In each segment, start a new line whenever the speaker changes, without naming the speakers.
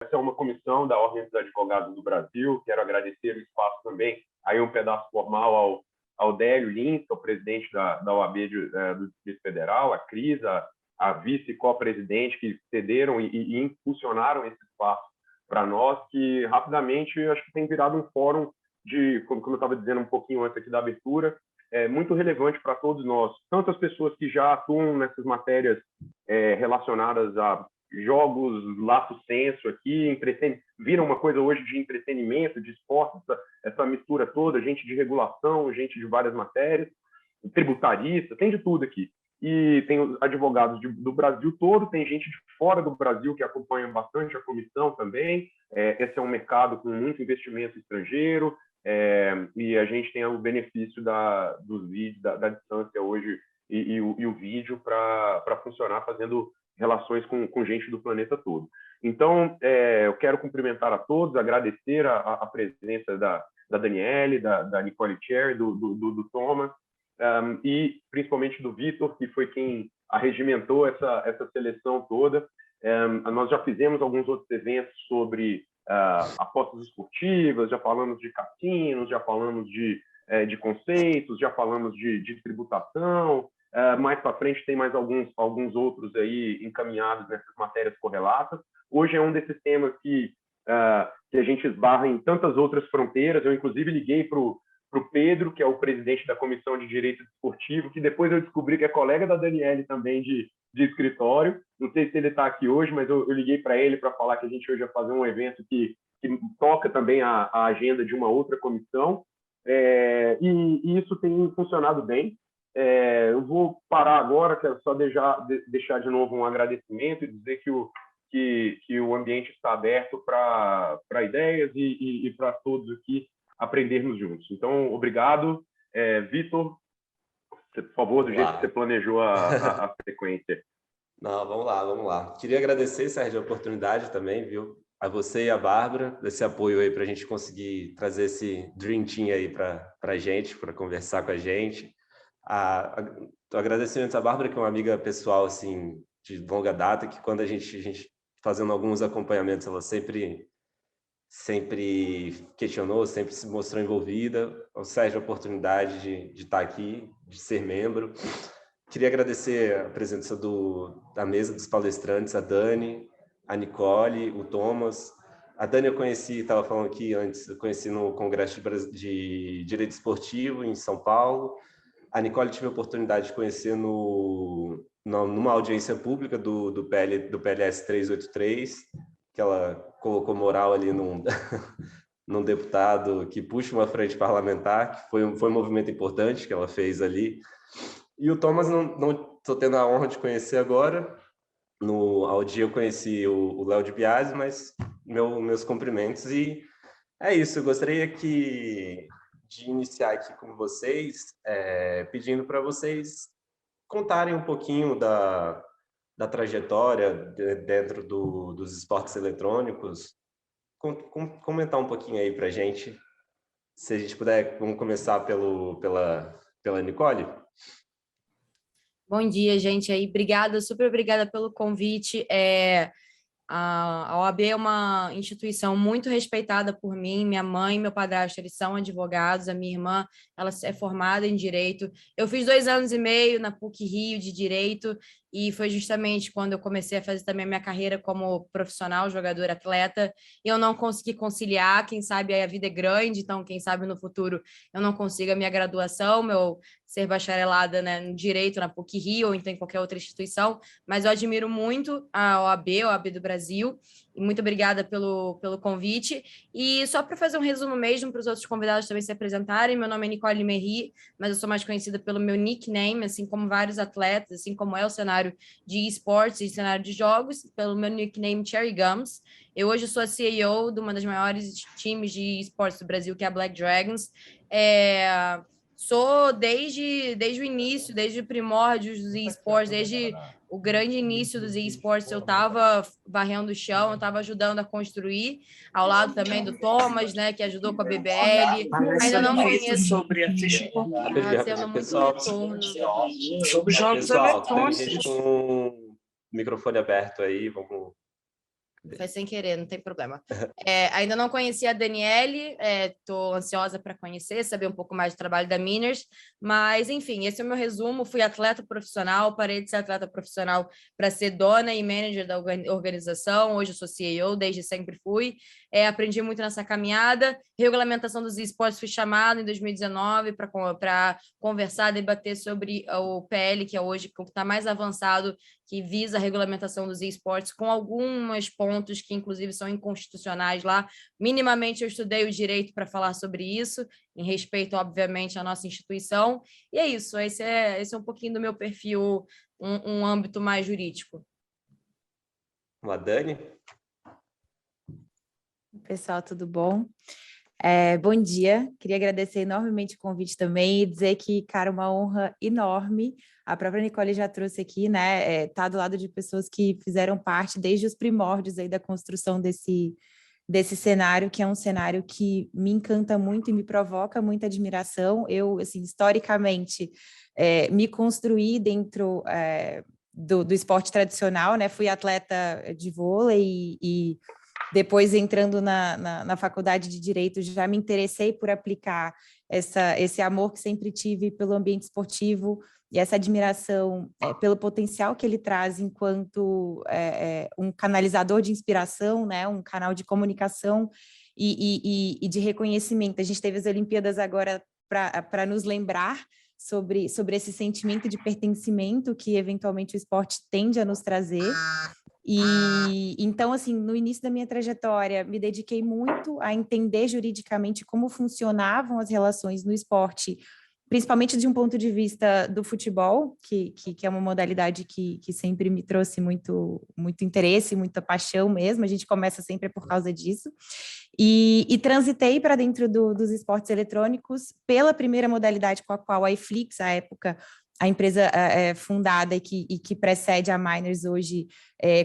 essa é uma comissão da Ordem dos Advogados do Brasil. Quero agradecer o espaço também, aí um pedaço formal ao Délio Lins, que é o presidente da OAB do Distrito Federal, a Cris, a vice co-presidente, que cederam e impulsionaram esse espaço para nós, que rapidamente acho que tem virado um fórum de, como eu estava dizendo um pouquinho antes aqui da abertura, muito relevante para todos nós, tanto as pessoas que já atuam nessas matérias relacionadas a jogos, lato senso aqui, viram uma coisa hoje de entretenimento, de esporte, essa mistura toda, gente de regulação, gente de várias matérias, tributarista, tem de tudo aqui. E tem os advogados do Brasil todo, tem gente de fora do Brasil que acompanha bastante a comissão também. Esse é um mercado com muito investimento estrangeiro, e a gente tem o benefício dos vídeos, da distância hoje e o vídeo para funcionar fazendo relações com gente do planeta todo. Então, eu quero cumprimentar a todos, agradecer a presença da Daniele, da Nicole Cherry, do Thomas, e principalmente do Vitor, que foi quem arregimentou essa seleção toda. Nós já fizemos alguns outros eventos sobre apostas esportivas, já falamos de cassinos, já falamos de conceitos, já falamos de tributação. Mais para frente tem mais alguns outros aí encaminhados nessas matérias correlatas. Hoje é um desses temas que a gente esbarra em tantas outras fronteiras. Eu, inclusive, liguei para o Pedro, que é o presidente da Comissão de Direito Desportivo, que depois eu descobri que é colega da Daniele também de escritório. Não sei se ele está aqui hoje, mas eu liguei para ele para falar que a gente hoje vai fazer um evento que toca também a agenda de uma outra comissão. E isso tem funcionado bem. Eu vou parar agora, quero só deixar de novo um agradecimento e dizer que o ambiente está aberto para ideias e para todos aqui aprendermos juntos. Então, obrigado. Vitor, por favor, do jeito que você planejou a frequência.
Não, vamos lá. Queria agradecer, Sérgio, a oportunidade também, viu? A você e a Bárbara, desse apoio aí para a gente conseguir trazer esse Dream Team aí para a gente, para conversar com a gente. Agradecimento à Bárbara, que é uma amiga pessoal, assim, de longa data, que quando a gente fazendo alguns acompanhamentos, ela sempre questionou, sempre se mostrou envolvida. Ao Sérgio, a oportunidade de estar aqui, de ser membro. Queria agradecer a presença da mesa dos palestrantes, a Dani, a Nicole, o Thomas. A Dani eu conheci, estava falando aqui antes, eu conheci no Congresso de Direito Esportivo, em São Paulo. A Nicole tive a oportunidade de conhecer numa audiência pública do PLS 383, que ela colocou moral ali num deputado que puxa uma frente parlamentar, que foi um movimento importante que ela fez ali. E o Thomas não estou tendo a honra de conhecer agora. Ao dia eu conheci o Léo de Biasi, mas meus cumprimentos. E é isso, eu gostaria de iniciar aqui com vocês, pedindo para vocês contarem um pouquinho da trajetória dentro dos esportes eletrônicos, comentar um pouquinho aí para a gente. Se a gente puder, vamos começar pela Nicole.
Bom dia, gente. Obrigada, super obrigada pelo convite. A OAB é uma instituição muito respeitada por mim, minha mãe e meu padrasto, eles são advogados, a minha irmã, ela é formada em Direito. Eu fiz 2 anos e meio na PUC-Rio de Direito, e foi justamente quando eu comecei a fazer também a minha carreira como profissional, jogador, atleta, e eu não consegui conciliar. Quem sabe a vida é grande, então quem sabe no futuro eu não consiga a minha graduação, meu ser bacharelada, né, no Direito na PUC-Rio ou então em qualquer outra instituição, mas eu admiro muito a OAB do Brasil, e muito obrigada pelo convite. E só para fazer um resumo mesmo, para os outros convidados também se apresentarem, meu nome é Nicole Merri, mas eu sou mais conhecida pelo meu nickname, assim como vários atletas, assim como é o cenário de esportes e cenário de jogos, pelo meu nickname Cherry Gums. Eu hoje sou a CEO de uma das maiores times de esportes do Brasil, que é a Black Dragons. Sou desde o início, desde o primórdio dos esportes, desde o grande início dos esportes, eu estava varrendo o chão, eu estava ajudando a construir, ao lado também do Thomas, né, que ajudou com a BBL. Ainda não conheço
sobre a ficha
sendo muito retorno.
sobre jogos
Pessoal,
eletrônicos.
tem gente com o microfone aberto aí, vamos
Foi sem querer, não tem problema. Ainda não conhecia a Daniele, estou ansiosa para conhecer, saber um pouco mais do trabalho da Miners, mas, enfim, esse é o meu resumo. Fui atleta profissional, parei de ser atleta profissional para ser dona e manager da organização. Hoje eu sou CEO, desde sempre fui. Aprendi muito nessa caminhada. Regulamentação dos esportes, fui chamado em 2019 para conversar, debater sobre o PL, que é hoje o que está mais avançado, que visa a regulamentação dos esportes, com alguns pontos que, inclusive, são inconstitucionais lá. Minimamente, eu estudei o direito para falar sobre isso, em respeito, obviamente, à nossa instituição. E é isso, esse é um pouquinho do meu perfil, um âmbito mais jurídico.
A Dani?
Pessoal, tudo bom? Bom dia, queria agradecer enormemente o convite também e dizer que, cara, uma honra enorme. A própria Nicole já trouxe aqui, né? Tá do lado de pessoas que fizeram parte desde os primórdios aí da construção desse cenário, que é um cenário que me encanta muito e me provoca muita admiração. Eu, assim, historicamente, me construí dentro do esporte tradicional, né? Fui atleta de vôlei e depois, entrando na faculdade de Direito, já me interessei por aplicar esse amor que sempre tive pelo ambiente esportivo e essa admiração pelo potencial que ele traz enquanto um canalizador de inspiração, né, um canal de comunicação e de reconhecimento. A gente teve as Olimpíadas agora para nos lembrar sobre esse sentimento de pertencimento que, eventualmente, o esporte tende a nos trazer. E então, assim, no início da minha trajetória, me dediquei muito a entender juridicamente como funcionavam as relações no esporte, principalmente de um ponto de vista do futebol, que é uma modalidade que sempre me trouxe muito interesse, muita paixão mesmo. A gente começa sempre por causa disso. E transitei para dentro dos esportes eletrônicos pela primeira modalidade com a qual a iFlix, à época, a empresa fundada e que precede a Miners hoje,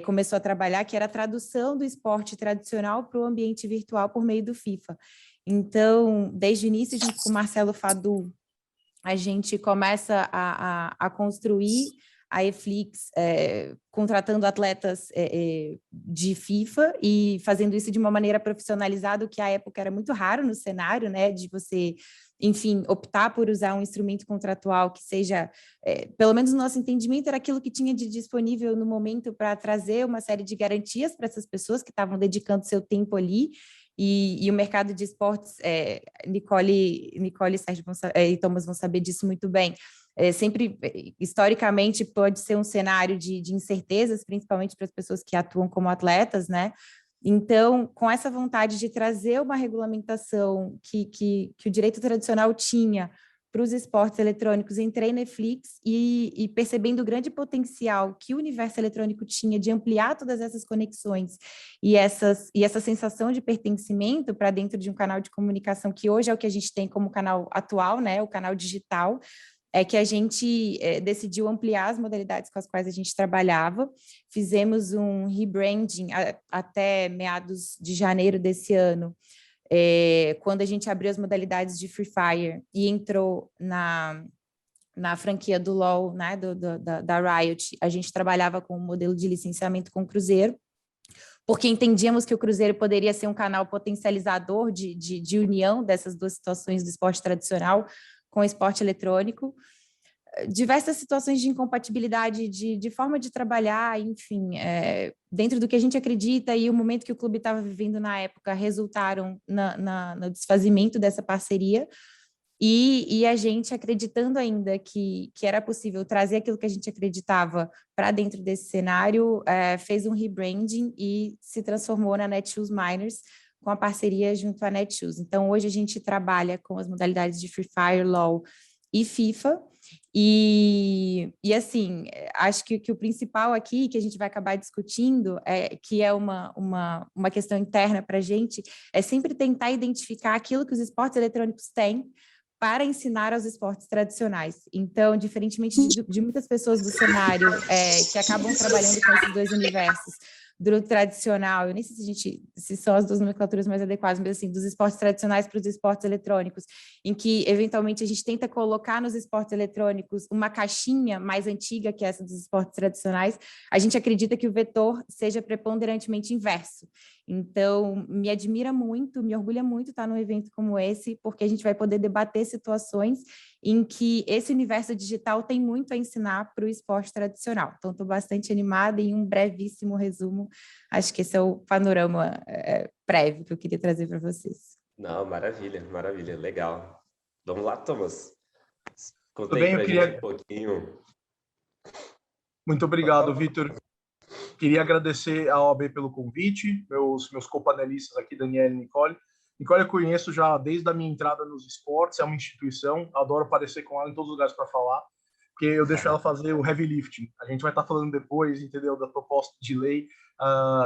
começou a trabalhar, que era a tradução do esporte tradicional para o ambiente virtual por meio do FIFA. Então, desde o início, junto com o Marcelo Fadu, a gente começa a construir a iFlix, contratando atletas de FIFA e fazendo isso de uma maneira profissionalizada, o que à época era muito raro no cenário, né, de você, enfim, optar por usar um instrumento contratual que seja, pelo menos no nosso entendimento, era aquilo que tinha de disponível no momento para trazer uma série de garantias para essas pessoas que estavam dedicando seu tempo ali. E o mercado de esportes, Nicole e Sérgio e Thomas vão saber disso muito bem, sempre, historicamente, pode ser um cenário de incertezas, principalmente para as pessoas que atuam como atletas, né? Então, com essa vontade de trazer uma regulamentação que o direito tradicional tinha para os esportes eletrônicos, entrei na Netflix e percebendo o grande potencial que o universo eletrônico tinha de ampliar todas essas conexões e essa sensação de pertencimento para dentro de um canal de comunicação que hoje é o que a gente tem como canal atual, né, o canal digital, é que a gente decidiu ampliar as modalidades com as quais a gente trabalhava. Fizemos um rebranding até meados de janeiro desse ano, quando a gente abriu as modalidades de Free Fire e entrou na franquia do LoL, né, da Riot. A gente trabalhava com um modelo de licenciamento com o Cruzeiro, porque entendíamos que o Cruzeiro poderia ser um canal potencializador de união dessas duas situações do esporte tradicional com o esporte eletrônico. Diversas situações de incompatibilidade de forma de trabalhar, enfim, dentro do que a gente acredita e o momento que o clube estava vivendo na época resultaram no desfazimento dessa parceria e a gente acreditando ainda que era possível trazer aquilo que a gente acreditava para dentro desse cenário, fez um rebranding e se transformou na Netshoes Miners, com a parceria junto à Netshoes. Então, hoje a gente trabalha com as modalidades de Free Fire, LoL e FIFA, e assim, acho que o principal aqui, que a gente vai acabar discutindo, que é uma questão interna para a gente, é sempre tentar identificar aquilo que os esportes eletrônicos têm para ensinar aos esportes tradicionais. Então, diferentemente de muitas pessoas do cenário que acabam trabalhando com esses dois universos, do tradicional, eu nem sei se são as duas nomenclaturas mais adequadas, mas assim, dos esportes tradicionais para os esportes eletrônicos, em que eventualmente a gente tenta colocar nos esportes eletrônicos uma caixinha mais antiga que essa dos esportes tradicionais, a gente acredita que o vetor seja preponderantemente inverso. Então, me admira muito, me orgulha muito estar num evento como esse, porque a gente vai poder debater situações em que esse universo digital tem muito a ensinar para o esporte tradicional. Então, estou bastante animada e em um brevíssimo resumo, acho que esse é o panorama prévio que eu queria trazer para vocês.
Não, maravilha, maravilha, legal. Vamos lá, Thomas. Conta
Tudo
aí
bem,
pra gente um pouquinho.
Muito obrigado, Vitor. Queria agradecer à OAB pelo convite, meus co-panelistas aqui, Daniela e Nicole. Nicole eu conheço já desde a minha entrada nos esportes, é uma instituição, adoro aparecer com ela em todos os lugares para falar, porque eu deixo ela fazer o heavy lifting. A gente vai estar falando depois, entendeu, da proposta de lei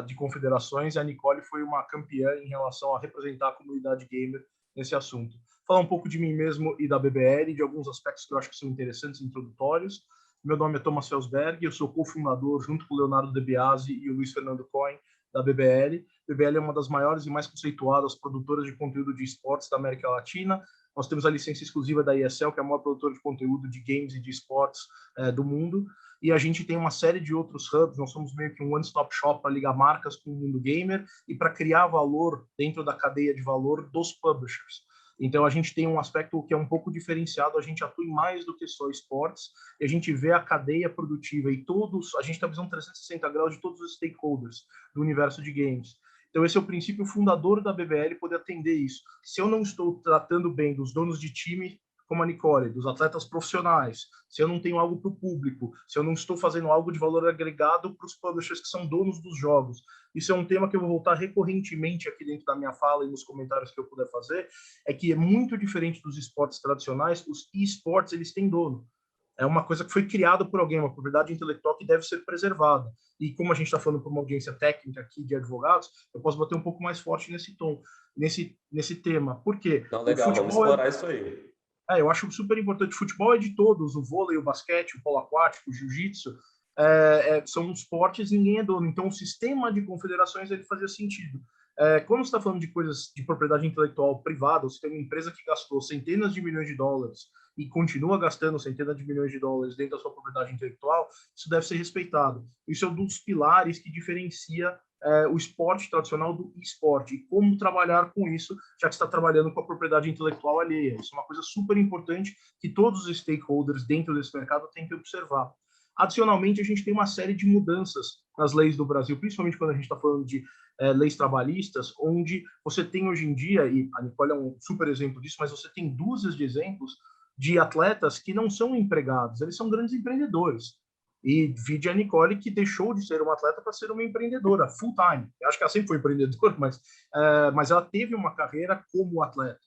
de confederações, e a Nicole foi uma campeã em relação a representar a comunidade gamer nesse assunto. Falar um pouco de mim mesmo e da BBL, de alguns aspectos que eu acho que são interessantes, introdutórios. Meu nome é Thomas Felsberg, eu sou cofundador, junto com o Leonardo De Biasi e o Luiz Fernando Cohen, da BBL. A BBL é uma das maiores e mais conceituadas produtoras de conteúdo de esportes da América Latina. Nós temos a licença exclusiva da ESL, que é a maior produtora de conteúdo de games e de esportes do mundo. E a gente tem uma série de outros hubs, nós somos meio que um one-stop shop para ligar marcas com o mundo gamer e para criar valor dentro da cadeia de valor dos publishers. Então, a gente tem um aspecto que é um pouco diferenciado, a gente atua em mais do que só esportes, e a gente vê a cadeia produtiva e a gente tem a visão 360 graus de todos os stakeholders do universo de games. Então, esse é o princípio fundador da BBL, poder atender isso. Se eu não estou tratando bem dos donos de time, como a Nicole, dos atletas profissionais, se eu não tenho algo para o público, se eu não estou fazendo algo de valor agregado para os publishers que são donos dos jogos. Isso é um tema que eu vou voltar recorrentemente aqui dentro da minha fala e nos comentários que eu puder fazer, é que é muito diferente dos esportes tradicionais, os esportes, eles têm dono. É uma coisa que foi criada por alguém, uma propriedade intelectual que deve ser preservada. E como a gente está falando por uma audiência técnica aqui de advogados, eu posso bater um pouco mais forte nesse tom, nesse tema. Por quê?
Não, legal, vamos explorar isso aí.
Eu acho super importante. O futebol é de todos, o vôlei, o basquete, o polo aquático, o jiu-jitsu, são esportes, ninguém é dono. Então, o sistema de confederações ele fazia sentido. Quando você está falando de coisas de propriedade intelectual privada, você tem uma empresa que gastou centenas de milhões de dólares e continua gastando centenas de milhões de dólares dentro da sua propriedade intelectual, isso deve ser respeitado. Isso é um dos pilares que diferencia o esporte tradicional do esporte e como trabalhar com isso, já que está trabalhando com a propriedade intelectual alheia. Isso é uma coisa super importante que todos os stakeholders dentro desse mercado têm que observar. Adicionalmente, a gente tem uma série de mudanças nas leis do Brasil, principalmente quando a gente está falando de leis trabalhistas, onde você tem hoje em dia, e a Nicole é um super exemplo disso, mas você tem dúzias de exemplos de atletas que não são empregados, eles são grandes empreendedores. E vide a Nicole, que deixou de ser uma atleta para ser uma empreendedora, full time. Eu acho que ela sempre foi empreendedora, mas ela teve uma carreira como atleta.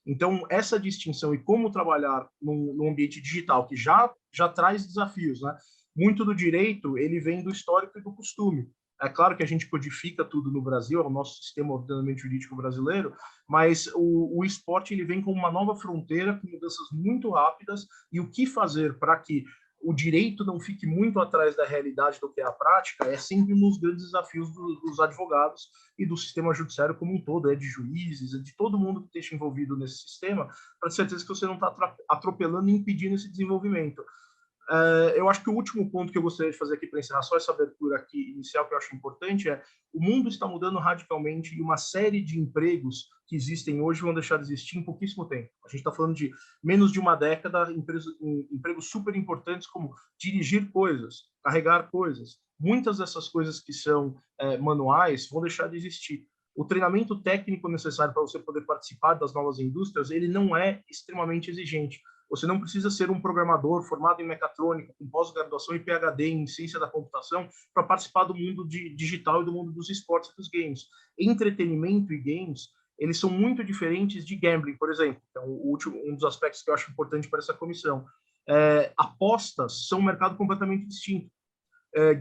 Então, essa distinção e como trabalhar num ambiente digital, que já traz desafios, né? Muito do direito, ele vem do histórico e do costume. É claro que a gente codifica tudo no Brasil, é o nosso sistema de ordenamento jurídico brasileiro, mas o esporte ele vem com uma nova fronteira, com mudanças muito rápidas, e o que fazer para que o direito não fique muito atrás da realidade do que é a prática, é sempre um dos grandes desafios dos advogados e do sistema judiciário como um todo, de juízes, de todo mundo que esteja envolvido nesse sistema, para ter certeza que você não está atropelando e impedindo esse desenvolvimento. Eu acho que o último ponto que eu gostaria de fazer aqui para encerrar só essa abertura aqui inicial que eu acho importante o mundo está mudando radicalmente e uma série de empregos que existem hoje vão deixar de existir em pouquíssimo tempo. A gente está falando de menos de uma década, empregos super importantes como dirigir coisas, carregar coisas. Muitas dessas coisas que são manuais vão deixar de existir. O treinamento técnico necessário para você poder participar das novas indústrias, ele não é extremamente exigente. Você não precisa ser um programador formado em mecatrônica, com pós-graduação e PhD em ciência da computação para participar do mundo digital e do mundo dos esportes e dos games. Entretenimento e games, eles são muito diferentes de gambling, por exemplo. Então, um dos aspectos que eu acho importante para essa comissão. Apostas são um mercado completamente distinto.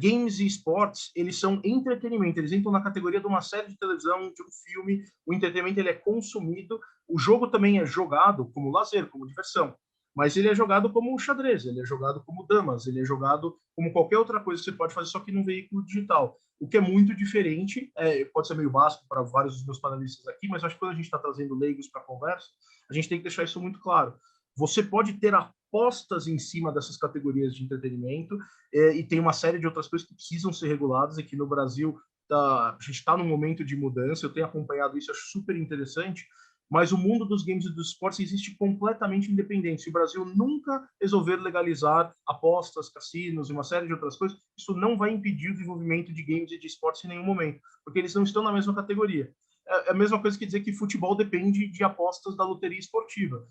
Games e esportes, eles são entretenimento, eles entram na categoria de uma série de televisão, de um filme, o entretenimento ele é consumido, o jogo também é jogado como lazer, como diversão. mas ele é jogado como xadrez, ele é jogado como damas, ele é jogado como qualquer outra coisa que você pode fazer, só que num veículo digital. O que é muito diferente, pode ser meio básico para vários dos meus panelistas aqui, mas acho que quando a gente está trazendo leigos para a conversa, a gente tem que deixar isso muito claro. Você pode ter apostas em cima dessas categorias de entretenimento, e tem uma série de outras coisas que precisam ser reguladas. Aqui no Brasil, a gente está num momento de mudança, eu tenho acompanhado isso, acho super interessante, mas o mundo dos games e dos esportes existe completamente independente. Se o Brasil nunca resolver legalizar apostas, cassinos e uma série de outras coisas, isso não vai impedir o desenvolvimento de games e de esportes em nenhum momento, porque eles não estão na mesma categoria. É a mesma coisa que dizer que futebol depende de apostas da loteria esportiva.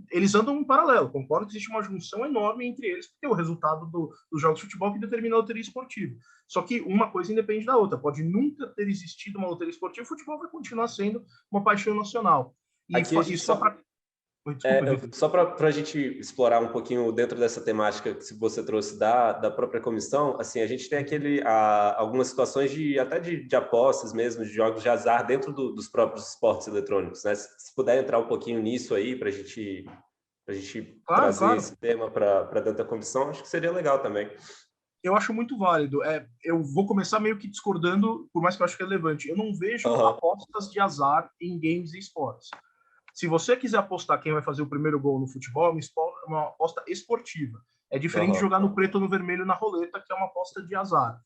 Eles andam em paralelo, concordo que existe uma junção enorme entre eles, porque é o resultado dos jogos de futebol que determina a loteria esportiva. Só que uma coisa independe da outra. Pode nunca ter existido uma loteria esportiva, o futebol vai continuar sendo uma paixão nacional.
Aqui a gente só para a gente explorar um pouquinho dentro dessa temática que você trouxe da própria comissão, assim, a gente tem algumas situações até de apostas mesmo, de jogos de azar dentro dos próprios esportes eletrônicos, né? Se puder entrar um pouquinho nisso aí para a gente trazer esse tema para dentro da comissão, acho que seria legal também.
Eu acho muito válido. Eu vou começar meio que discordando, por mais que eu acho relevante. Eu não vejo apostas de azar em games e esportes. Se você quiser apostar quem vai fazer o primeiro gol no futebol, é uma aposta esportiva. É diferente de jogar no preto ou no vermelho na roleta, que é uma aposta de azar.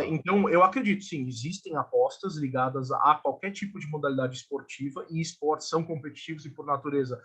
Então, eu acredito, sim, existem apostas ligadas a qualquer tipo de modalidade esportiva, e esportes são competitivos e, por natureza,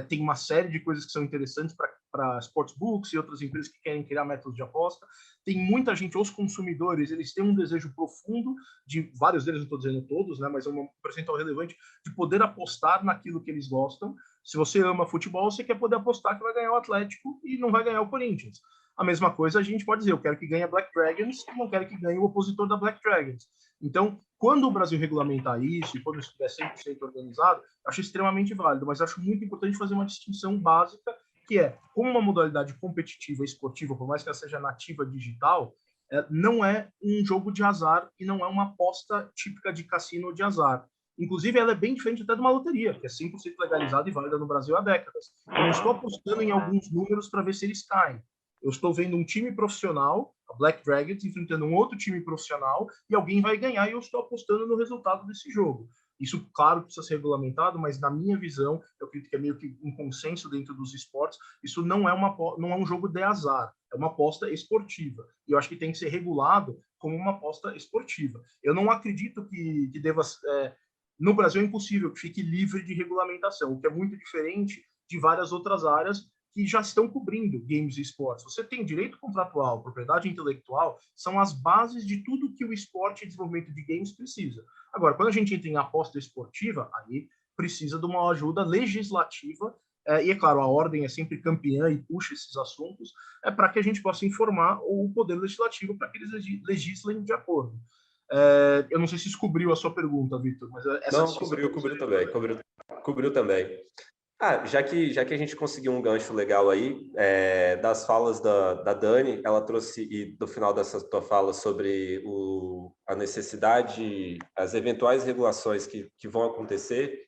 tem uma série de coisas que são interessantes para sportsbooks e outras empresas que querem criar métodos de aposta. Tem muita gente, os consumidores, eles têm um desejo profundo, de vários deles, não estou dizendo todos, né, mas é um percentual relevante, de poder apostar naquilo que eles gostam. Se você ama futebol, você quer poder apostar que vai ganhar o Atlético e não vai ganhar o Corinthians. A mesma coisa a gente pode dizer, eu quero que ganhe a Black Dragons e não quero que ganhe o opositor da Black Dragons. Então, quando o Brasil regulamentar isso e quando isso estiver 100% organizado, acho extremamente válido, mas acho muito importante fazer uma distinção básica, que é, como uma modalidade competitiva e esportiva, por mais que ela seja nativa digital, não é um jogo de azar e não é uma aposta típica de cassino ou de azar. Inclusive, ela é bem diferente até de uma loteria, que é 100% legalizada e válida no Brasil há décadas. Eu não estou apostando em alguns números para ver se eles caem. Eu estou vendo um time profissional, a Black Dragons, enfrentando um outro time profissional, e alguém vai ganhar, e eu estou apostando no resultado desse jogo. Isso, claro, precisa ser regulamentado, mas na minha visão, eu acredito que é meio que um consenso dentro dos esportes, isso não é um jogo de azar, é uma aposta esportiva. E eu acho que tem que ser regulado como uma aposta esportiva. Eu não acredito que deva... no Brasil é impossível que fique livre de regulamentação, o que é muito diferente de várias outras áreas que já estão cobrindo games e esportes. Você tem direito contratual, propriedade intelectual, são as bases de tudo que o esporte e desenvolvimento de games precisa. Agora, quando a gente entra em aposta esportiva, aí precisa de uma ajuda legislativa, e é claro, a ordem é sempre campeã e puxa esses assuntos, para que a gente possa informar o poder legislativo para que eles legislem de acordo. Eu não sei se isso cobriu a sua pergunta, Vitor, mas essa
não, cobriu também. Já que a gente conseguiu um gancho legal aí, das falas da Dani, ela trouxe, e do final dessa tua fala, sobre a necessidade, as eventuais regulações que vão acontecer.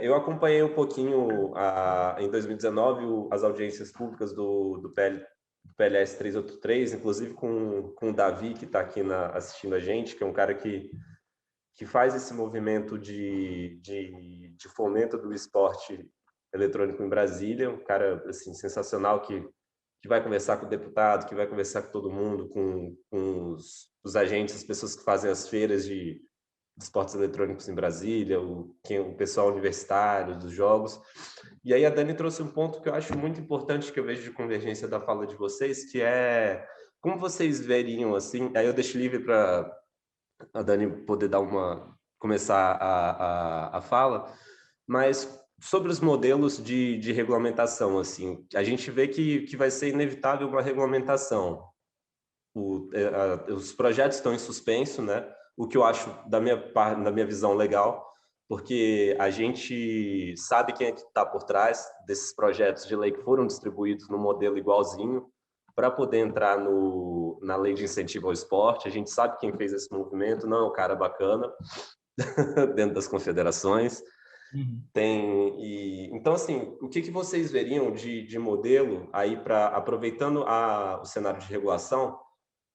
Eu acompanhei um pouquinho, em 2019, as audiências públicas do PLS 383, inclusive com o Davi, que está aqui assistindo a gente, que é um cara que faz esse movimento de fomento do esporte eletrônico em Brasília, um cara assim, sensacional que vai conversar com o deputado, que vai conversar com todo mundo, com os agentes, as pessoas que fazem as feiras de esportes eletrônicos em Brasília, o pessoal universitário dos jogos. E aí a Dani trouxe um ponto que eu acho muito importante, que eu vejo de convergência da fala de vocês, que é como vocês veriam, assim, aí eu deixo livre para a Dani poder começar a fala, mas sobre os modelos de regulamentação, assim, a gente vê que vai ser inevitável uma regulamentação. Os projetos estão em suspenso, né? O que eu acho, da minha visão, legal, porque a gente sabe quem é que está por trás desses projetos de lei que foram distribuídos no modelo igualzinho, para poder entrar na lei de incentivo ao esporte. A gente sabe quem fez esse movimento, não é um cara bacana dentro das confederações. Então, assim, o que vocês veriam de modelo aí para, aproveitando o cenário de regulação,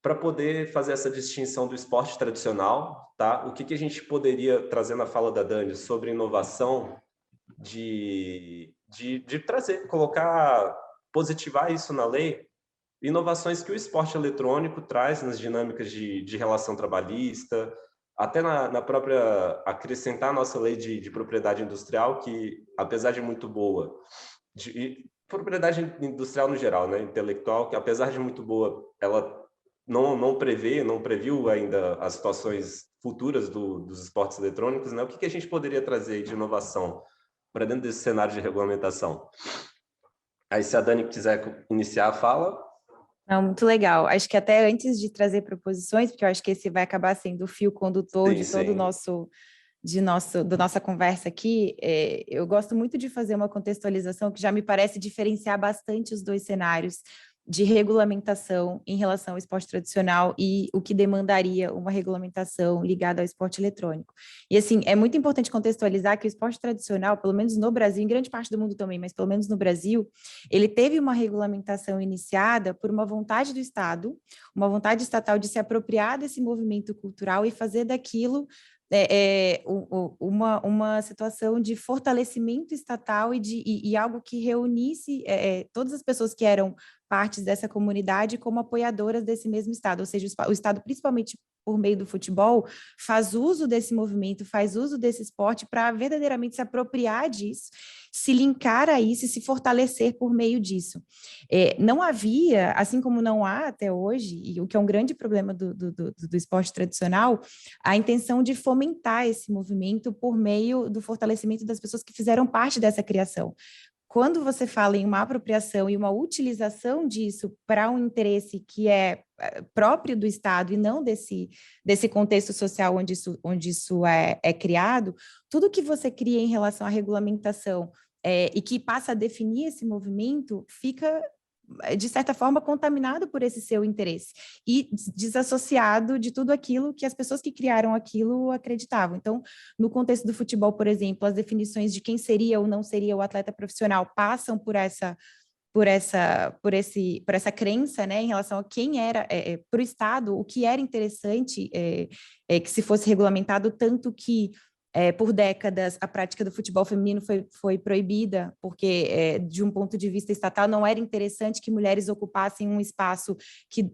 para poder fazer essa distinção do esporte tradicional, tá? O que a gente poderia trazer na fala da Dani sobre inovação, de trazer, positivar isso na lei, inovações que o esporte eletrônico traz nas dinâmicas de relação trabalhista, até na própria, acrescentar a nossa lei de propriedade industrial, que, apesar de muito boa, propriedade industrial no geral, né, intelectual, que apesar de muito boa, ela não previu ainda as situações futuras dos esportes eletrônicos, né? O que a gente poderia trazer de inovação para dentro desse cenário de regulamentação? Aí, se a Dani quiser iniciar a fala.
Não, muito legal. Acho que até antes de trazer proposições, porque eu acho que esse vai acabar sendo o fio condutor de todo da nossa conversa aqui, eu gosto muito de fazer uma contextualização que já me parece diferenciar bastante os dois cenários de regulamentação em relação ao esporte tradicional e o que demandaria uma regulamentação ligada ao esporte eletrônico. E, assim, é muito importante contextualizar que o esporte tradicional, pelo menos no Brasil, em grande parte do mundo também, mas pelo menos no Brasil, ele teve uma regulamentação iniciada por uma vontade do Estado, uma vontade estatal de se apropriar desse movimento cultural e fazer daquilo uma situação de fortalecimento estatal e algo que reunisse todas as pessoas que eram partes dessa comunidade como apoiadoras desse mesmo Estado, ou seja, o Estado, principalmente por meio do futebol, faz uso desse movimento, faz uso desse esporte para verdadeiramente se apropriar disso, se linkar a isso e se fortalecer por meio disso. Não havia, assim como não há até hoje, e o que é um grande problema do esporte tradicional, a intenção de fomentar esse movimento por meio do fortalecimento das pessoas que fizeram parte dessa criação. Quando você fala em uma apropriação e uma utilização disso para um interesse que é próprio do Estado e não desse contexto social onde isso é criado, tudo que você cria em relação à regulamentação e que passa a definir esse movimento fica, de certa forma, contaminado por esse seu interesse e desassociado de tudo aquilo que as pessoas que criaram aquilo acreditavam. Então, no contexto do futebol, por exemplo, as definições de quem seria ou não seria o atleta profissional passam por essa crença, né, em relação a quem era, para o Estado, o que era interessante que se fosse regulamentado, tanto que por décadas, a prática do futebol feminino foi proibida, porque, de um ponto de vista estatal, não era interessante que mulheres ocupassem um espaço que,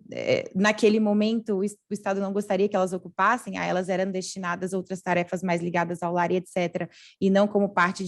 naquele momento, o Estado não gostaria que elas ocupassem, aí elas eram destinadas a outras tarefas mais ligadas ao lar e etc., e não como parte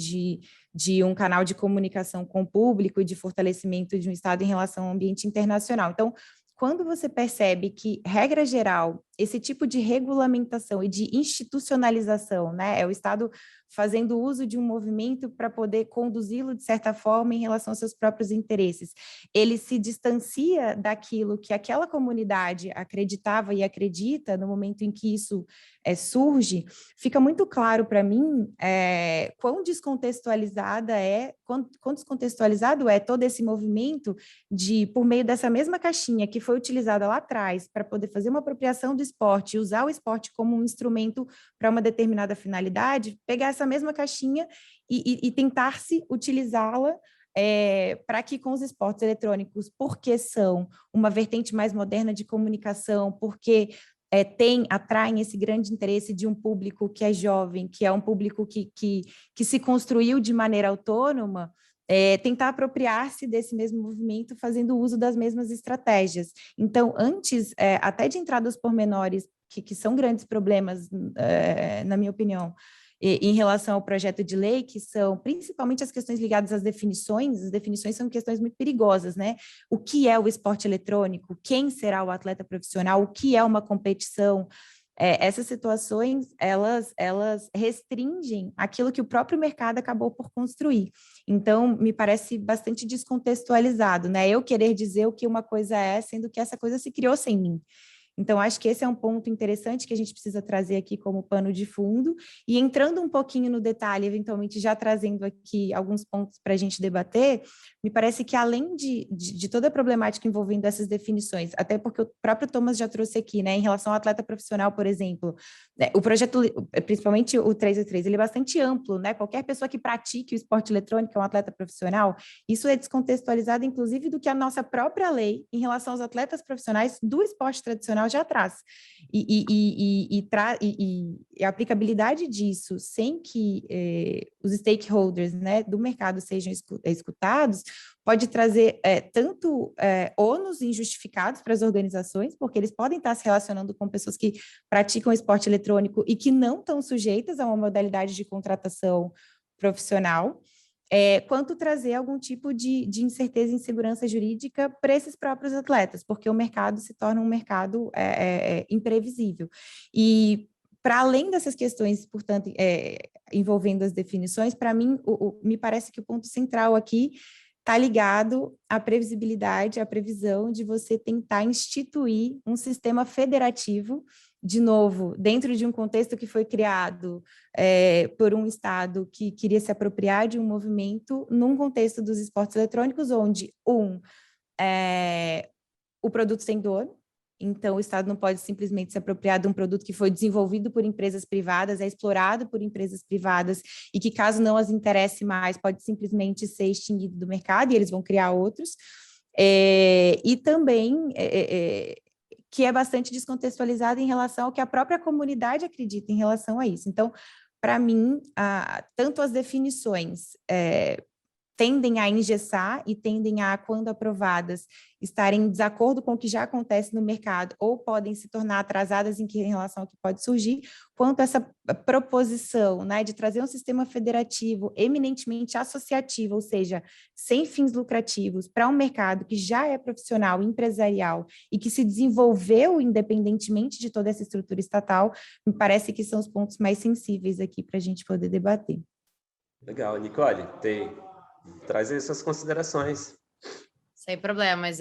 de um canal de comunicação com o público e de fortalecimento de um Estado em relação ao ambiente internacional. Então, quando você percebe que, regra geral, esse tipo de regulamentação e de institucionalização, né, é o Estado fazendo uso de um movimento para poder conduzi-lo, de certa forma, em relação aos seus próprios interesses, ele se distancia daquilo que aquela comunidade acreditava e acredita no momento em que isso surge, fica muito claro para mim quão descontextualizado é todo esse movimento por meio dessa mesma caixinha que foi utilizada lá atrás para poder fazer uma apropriação do esporte e usar o esporte como um instrumento para uma determinada finalidade, pegar essa mesma caixinha e tentar se utilizá-la para que com os esportes eletrônicos, porque são uma vertente mais moderna de comunicação, porque atraem esse grande interesse de um público que é jovem, que é um público que se construiu de maneira autônoma, tentar apropriar-se desse mesmo movimento fazendo uso das mesmas estratégias. Então, antes até de entrar dos pormenores, que são grandes problemas, na minha opinião, em relação ao projeto de lei, que são principalmente as questões ligadas às definições. As definições são questões muito perigosas, né? O que é o esporte eletrônico? Quem será o atleta profissional? O que é uma competição? Essas situações, elas restringem aquilo que o próprio mercado acabou por construir. Então, me parece bastante descontextualizado, né? Eu querer dizer o que uma coisa é, sendo que essa coisa se criou sem mim. Então, acho que esse é um ponto interessante que a gente precisa trazer aqui como pano de fundo, e entrando um pouquinho no detalhe, eventualmente já trazendo aqui alguns pontos para a gente debater, me parece que além de toda a problemática envolvendo essas definições, até porque o próprio Thomas já trouxe aqui, né, em relação ao atleta profissional, por exemplo, né, o projeto, principalmente o 3x3, ele é bastante amplo, né, qualquer pessoa que pratique o esporte eletrônico é um atleta profissional, isso é descontextualizado, inclusive, do que a nossa própria lei em relação aos atletas profissionais do esporte tradicional já traz. E a aplicabilidade disso, sem que os stakeholders, né, do mercado sejam escutados, pode trazer tanto ônus injustificados para as organizações, porque eles podem estar se relacionando com pessoas que praticam esporte eletrônico e que não estão sujeitas a uma modalidade de contratação profissional, quanto trazer algum tipo de incerteza e insegurança jurídica para esses próprios atletas, porque o mercado se torna um mercado imprevisível. E, para além dessas questões, portanto, envolvendo as definições, para mim, me parece que o ponto central aqui está ligado à previsibilidade, à previsão de você tentar instituir um sistema federativo, de novo, dentro de um contexto que foi criado por um Estado que queria se apropriar de um movimento, num contexto dos esportes eletrônicos, onde, o produto tem dono, então o Estado não pode simplesmente se apropriar de um produto que foi desenvolvido por empresas privadas, é explorado por empresas privadas, e que, caso não as interesse mais, pode simplesmente ser extinguido do mercado, e eles vão criar outros. E também que é bastante descontextualizado em relação ao que a própria comunidade acredita em relação a isso. Então, para mim, tanto as definições tendem a engessar e tendem a, quando aprovadas, estarem em desacordo com o que já acontece no mercado, ou podem se tornar atrasadas em relação ao que pode surgir, quanto essa proposição, né, de trazer um sistema federativo eminentemente associativo, ou seja, sem fins lucrativos, para um mercado que já é profissional, empresarial, e que se desenvolveu independentemente de toda essa estrutura estatal, me parece que são os pontos mais sensíveis aqui para a gente poder debater.
Legal, Nicole, traz aí suas considerações.
Sem problemas.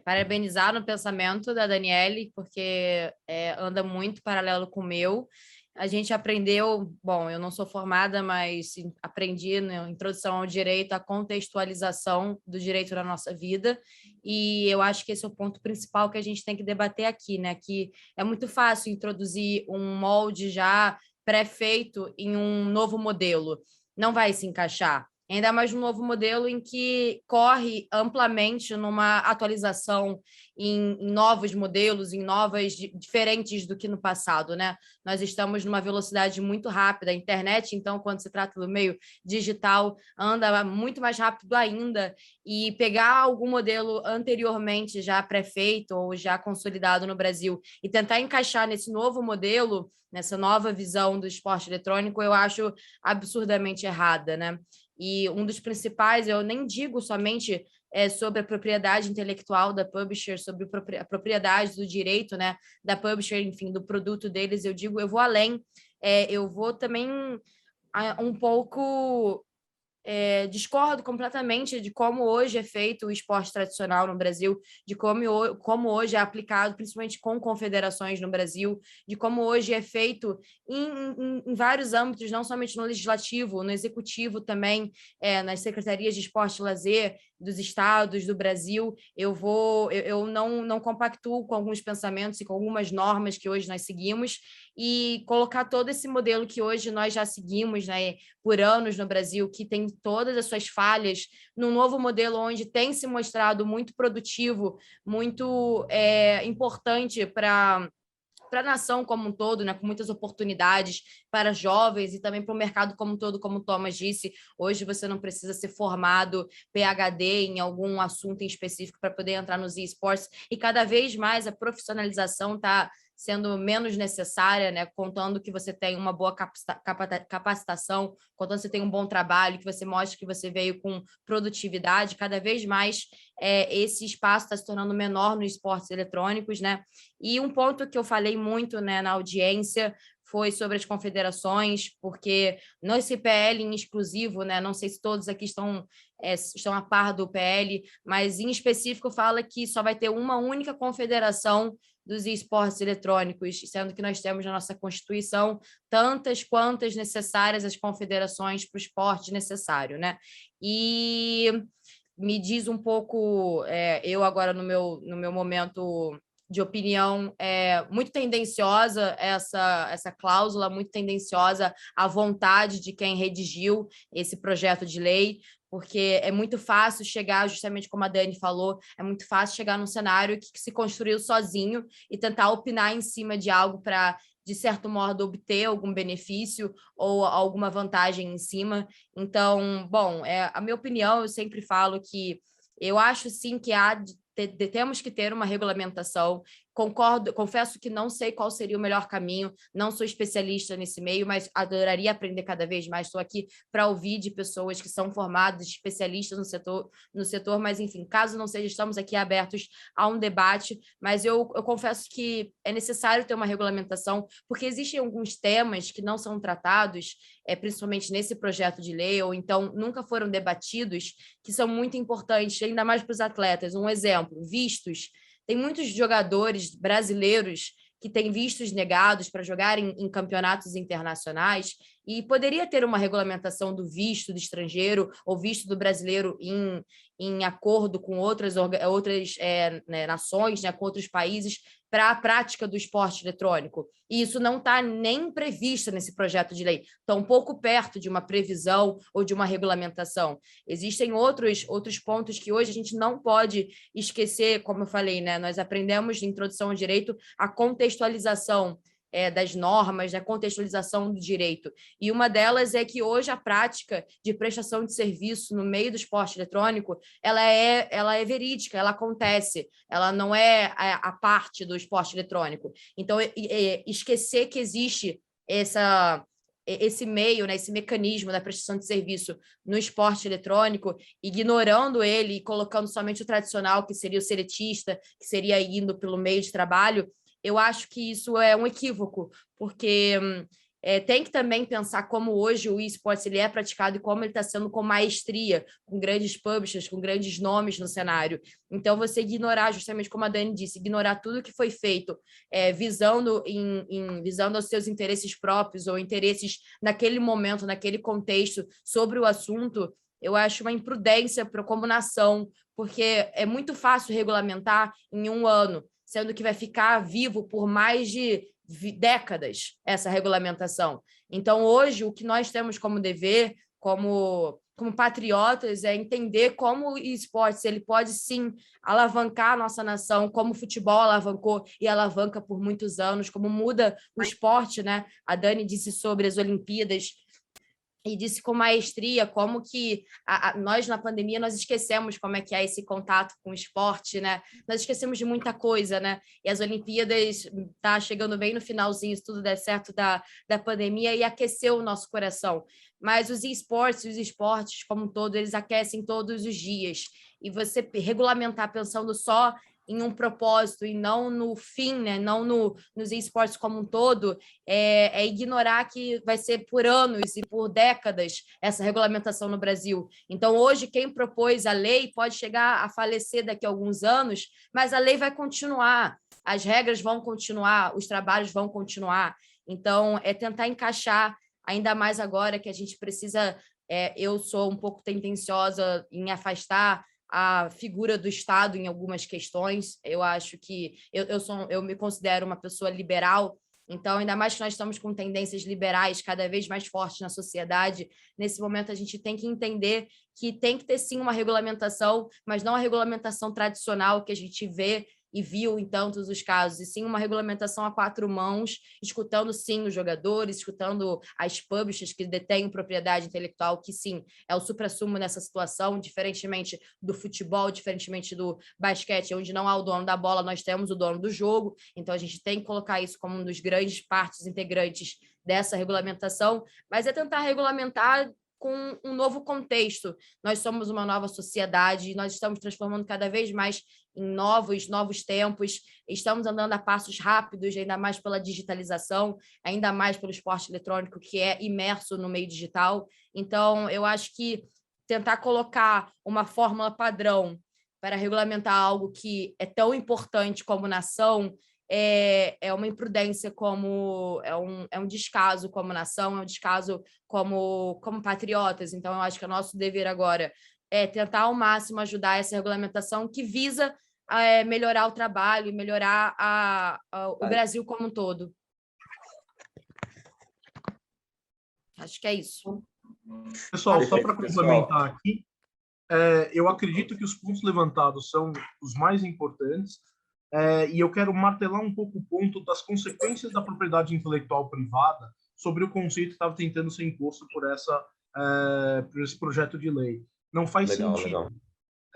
Parabenizar no pensamento da Daniele, porque anda muito paralelo com o meu. A gente aprendeu, bom, eu não sou formada, mas aprendi na introdução ao direito, a contextualização do direito na nossa vida, e eu acho que esse é o ponto principal que a gente tem que debater aqui, né? Que é muito fácil introduzir um molde já pré-feito em um novo modelo. Não vai se encaixar. Ainda mais um novo modelo em que corre amplamente numa atualização em novos modelos, em novas, diferentes do que no passado, né? Nós estamos numa velocidade muito rápida. A internet, então, quando se trata do meio digital, anda muito mais rápido ainda, e pegar algum modelo anteriormente já pré-feito ou já consolidado no Brasil e tentar encaixar nesse novo modelo, nessa nova visão do esporte eletrônico, eu acho absurdamente errada, né? E um dos principais, eu nem digo somente sobre a propriedade intelectual da publisher, sobre a propriedade do direito, né, da publisher, enfim, do produto deles, eu vou além, eu vou também um pouco... discordo completamente de como hoje é feito o esporte tradicional no Brasil, de como hoje é aplicado, principalmente com confederações no Brasil, de como hoje é feito em vários âmbitos, não somente no legislativo, no executivo também, nas secretarias de esporte e lazer dos estados do Brasil. Eu não compactuo com alguns pensamentos e com algumas normas que hoje nós seguimos, e colocar todo esse modelo que hoje nós já seguimos, né, por anos no Brasil, que tem todas as suas falhas, num novo modelo onde tem se mostrado muito produtivo, muito importante para a nação como um todo, né, com muitas oportunidades para jovens e também para o mercado como um todo, como o Thomas disse. Hoje você não precisa ser formado PhD em algum assunto em específico para poder entrar nos esportes, e cada vez mais a profissionalização está sendo menos necessária, né? Contando que você tem uma boa capacitação, contando que você tem um bom trabalho, que você mostre que você veio com produtividade. Cada vez mais esse espaço está se tornando menor nos esportes eletrônicos, né? E um ponto que eu falei muito, né, na audiência foi sobre as confederações, porque no CPL em exclusivo, né, não sei se todos aqui estão a par do PL, mas em específico fala que só vai ter uma única confederação dos esportes eletrônicos, sendo que nós temos na nossa Constituição tantas quantas necessárias as confederações para o esporte necessário, né? E me diz um pouco, eu agora no meu momento de opinião, muito tendenciosa essa cláusula, muito tendenciosa à vontade de quem redigiu esse projeto de lei, porque é muito fácil chegar, justamente como a Dani falou, é muito fácil chegar num cenário que se construiu sozinho e tentar opinar em cima de algo para, de certo modo, obter algum benefício ou alguma vantagem em cima. Então, bom, a minha opinião, eu sempre falo que eu acho sim que temos que ter uma regulamentação. Concordo, confesso que não sei qual seria o melhor caminho, não sou especialista nesse meio, mas adoraria aprender cada vez mais. Estou aqui para ouvir de pessoas que são formadas, especialistas no setor, mas enfim, caso não seja, estamos aqui abertos a um debate, mas eu confesso que é necessário ter uma regulamentação, porque existem alguns temas que não são tratados, principalmente nesse projeto de lei, ou então nunca foram debatidos, que são muito importantes, ainda mais para os atletas. Um exemplo, vistos. Tem muitos jogadores brasileiros que têm vistos negados para jogar em campeonatos internacionais e poderia ter uma regulamentação do visto do estrangeiro ou visto do brasileiro em acordo com outras nações, né, com outros países, para a prática do esporte eletrônico. E isso não está nem previsto nesse projeto de lei, está um pouco perto de uma previsão ou de uma regulamentação. Existem outros pontos que hoje a gente não pode esquecer, como eu falei, né? Nós aprendemos na introdução ao direito a contextualização das normas, da contextualização do direito. E uma delas é que hoje a prática de prestação de serviço no meio do esporte eletrônico, ela é verídica, ela acontece, ela não é a parte do esporte eletrônico. Então, esquecer que existe esse meio, né, esse mecanismo da prestação de serviço no esporte eletrônico, ignorando ele e colocando somente o tradicional, que seria o seletista, que seria indo pelo meio de trabalho, eu acho que isso é um equívoco, porque tem que também pensar como hoje o esportes ele é praticado e como ele está sendo com maestria, com grandes publishers, com grandes nomes no cenário. Então, você ignorar, justamente como a Dani disse, ignorar tudo que foi feito, visando aos seus interesses próprios ou interesses naquele momento, naquele contexto, sobre o assunto, eu acho uma imprudência como nação, porque é muito fácil regulamentar em um ano, sendo que vai ficar vivo por mais de décadas essa regulamentação. Então, hoje, o que nós temos como dever, como patriotas, é entender como o esportes ele pode, sim, alavancar a nossa nação, como o futebol alavancou e alavanca por muitos anos, como muda o esporte, né? A Dani disse sobre as Olimpíadas, e disse com maestria como que nós, na pandemia, nós esquecemos como é que é esse contato com o esporte, né? Nós esquecemos de muita coisa, né? E as Olimpíadas tá chegando bem no finalzinho, se tudo der certo, da pandemia, e aqueceu o nosso coração. Mas os esportes como um todo, eles aquecem todos os dias. E você regulamentar pensando só em um propósito e não no fim, né? Não nos esportes como um todo, é ignorar que vai ser por anos e por décadas essa regulamentação no Brasil. Então, hoje, quem propôs a lei pode chegar a falecer daqui a alguns anos, mas a lei vai continuar, as regras vão continuar, os trabalhos vão continuar. Então, é tentar encaixar, ainda mais agora que a gente precisa... eu sou um pouco tendenciosa em afastar a figura do Estado em algumas questões. Eu acho que eu me considero uma pessoa liberal, então, ainda mais que nós estamos com tendências liberais cada vez mais fortes na sociedade, nesse momento a gente tem que entender que tem que ter, sim, uma regulamentação, mas não a regulamentação tradicional que a gente vê e viu em tantos os casos, e sim uma regulamentação a quatro mãos, escutando, sim, os jogadores, escutando as publishers que detêm propriedade intelectual, que, sim, é o suprassumo nessa situação, diferentemente do futebol, diferentemente do basquete, onde não há o dono da bola, nós temos o dono do jogo, então a gente tem que colocar isso como um dos grandes partes integrantes dessa regulamentação, mas é tentar regulamentar com um novo contexto. Nós somos uma nova sociedade, nós estamos transformando cada vez mais em novos tempos, estamos andando a passos rápidos, ainda mais pela digitalização, ainda mais pelo esporte eletrônico, que é imerso no meio digital. Então, eu acho que tentar colocar uma fórmula padrão para regulamentar algo que é tão importante como nação, é uma imprudência como é um descaso como nação, é um descaso como patriotas. Então, eu acho que o nosso dever agora é tentar ao máximo ajudar essa regulamentação que visa melhorar o trabalho e melhorar o Brasil como um todo. Acho que é isso.
Pessoal, só para complementar aqui, eu acredito que os pontos levantados são os mais importantes, e eu quero martelar um pouco o ponto das consequências da propriedade intelectual privada sobre o conceito que estava tentando ser imposto por esse projeto de lei. Não faz sentido. Legal.